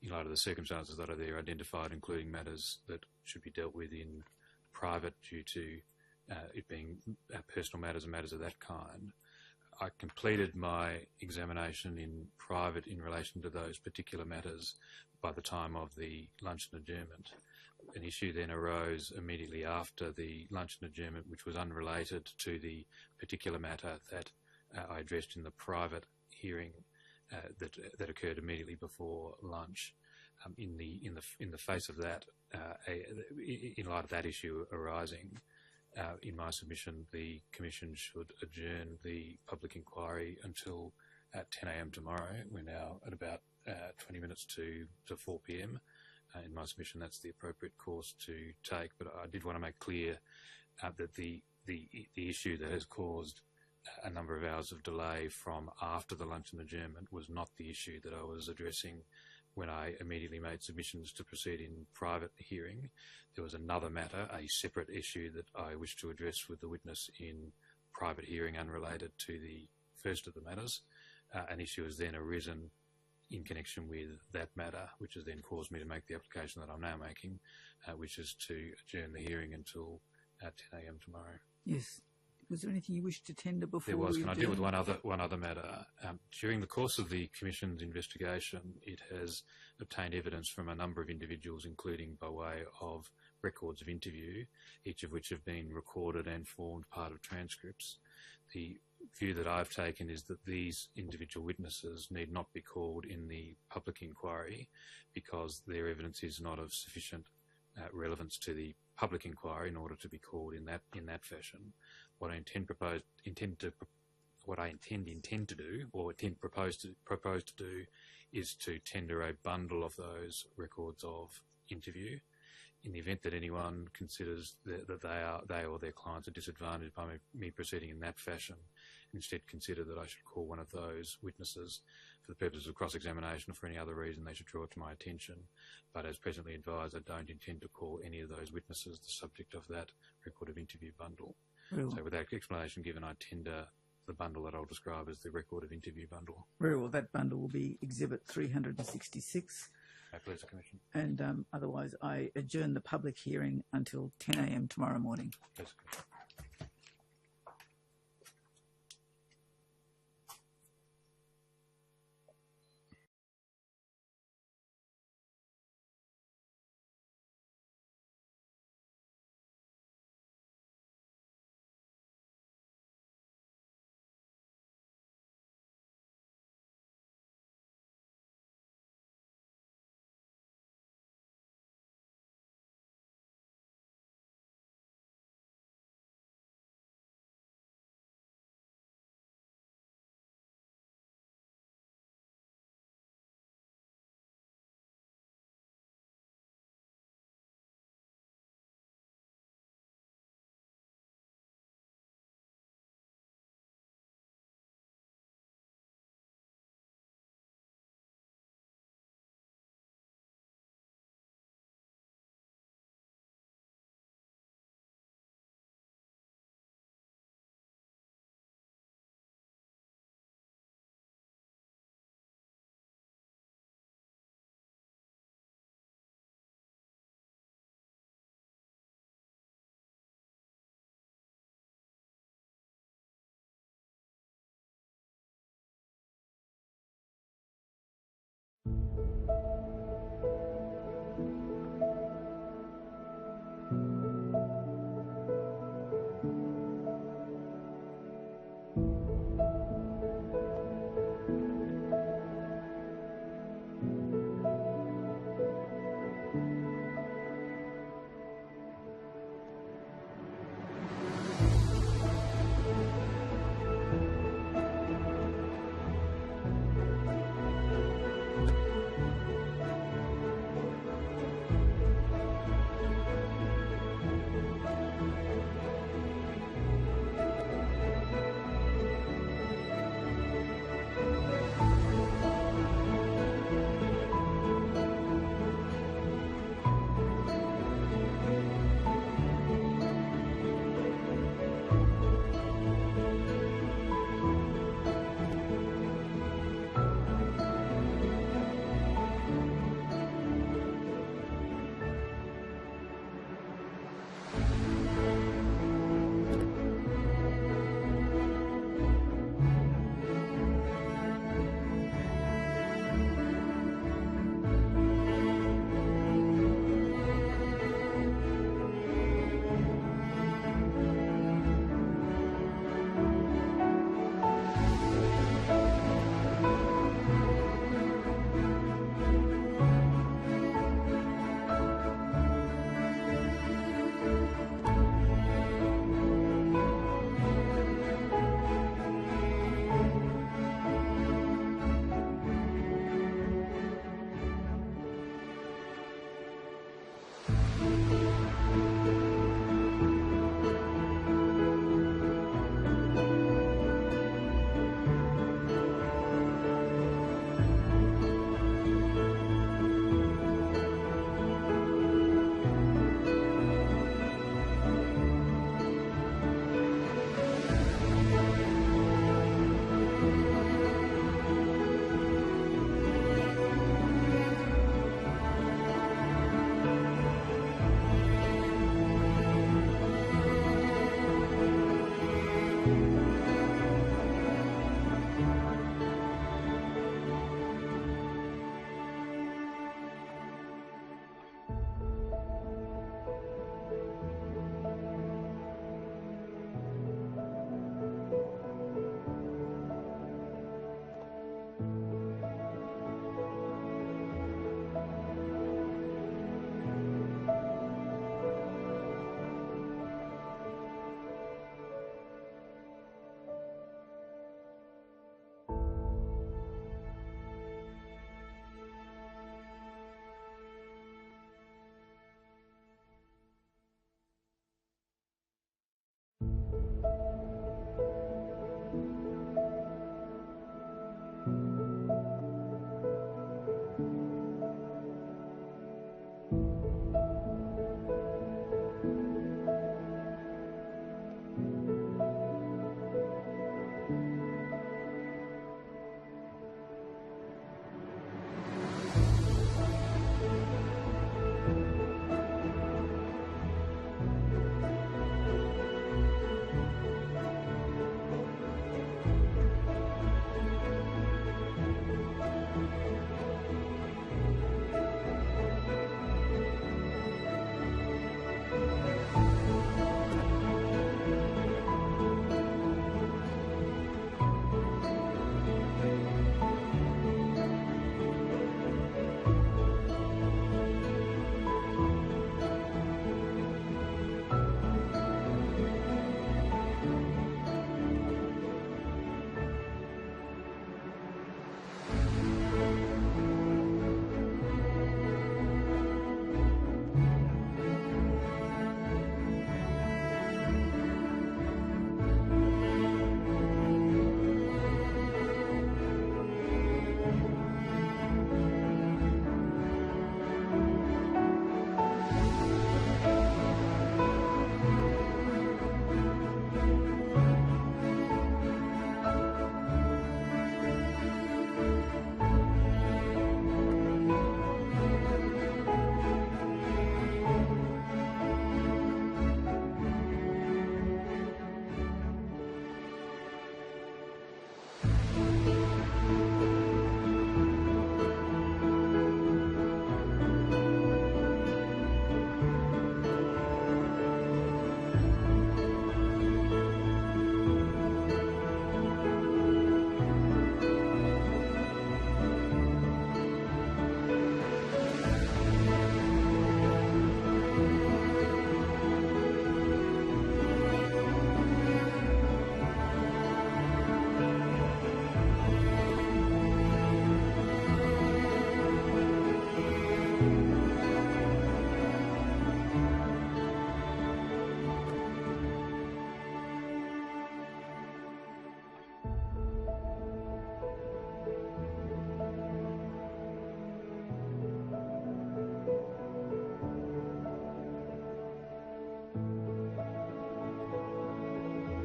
in light of the circumstances that are there identified, including matters that should be dealt with in private due to it being personal matters and matters of that kind. I completed my examination in private in relation to those particular matters by the time of the luncheon adjournment. An issue then arose immediately after the luncheon adjournment, which was unrelated to the particular matter that I addressed in the private hearing that occurred immediately before lunch. In the face of that, in light of that issue arising, in my submission, the Commission should adjourn the public inquiry until 10 a.m. tomorrow. We're now at about 20 minutes to 4 p.m. In my submission, that's the appropriate course to take. But I did want to make clear that the issue that has caused a number of hours of delay from after the luncheon adjournment was not the issue that I was addressing when I immediately made submissions to proceed in private hearing. There was another matter, a separate issue that I wished to address with the witness in private hearing unrelated to the first of the matters. An issue has then arisen in connection with that matter, which has then caused me to make the application that I'm now making, which is to adjourn the hearing until 10 a.m. tomorrow. Yes. Was there anything you wished to tender before? There was. Can I deal with one other matter? During the course of the Commission's investigation, it has obtained evidence from a number of individuals, including by way of records of interview, each of which have been recorded and formed part of transcripts. The view that I've taken is that these individual witnesses need not be called in the public inquiry because their evidence is not of sufficient relevance to the public inquiry in order to be called in that fashion. What I propose to do is to tender a bundle of those records of interview. In the event that anyone considers that they or their clients are disadvantaged by me proceeding in that fashion, instead consider that I should call one of those witnesses for the purpose of cross-examination or for any other reason, they should draw it to my attention. But as presently advised, I don't intend to call any of those witnesses the subject of that record of interview bundle. Very well. So with that explanation given, I tender the bundle that I'll describe as the record of interview bundle. Very well. That bundle will be Exhibit 366. Please, Commission. And otherwise, I adjourn the public hearing until 10 a.m. tomorrow morning. Please, Commission.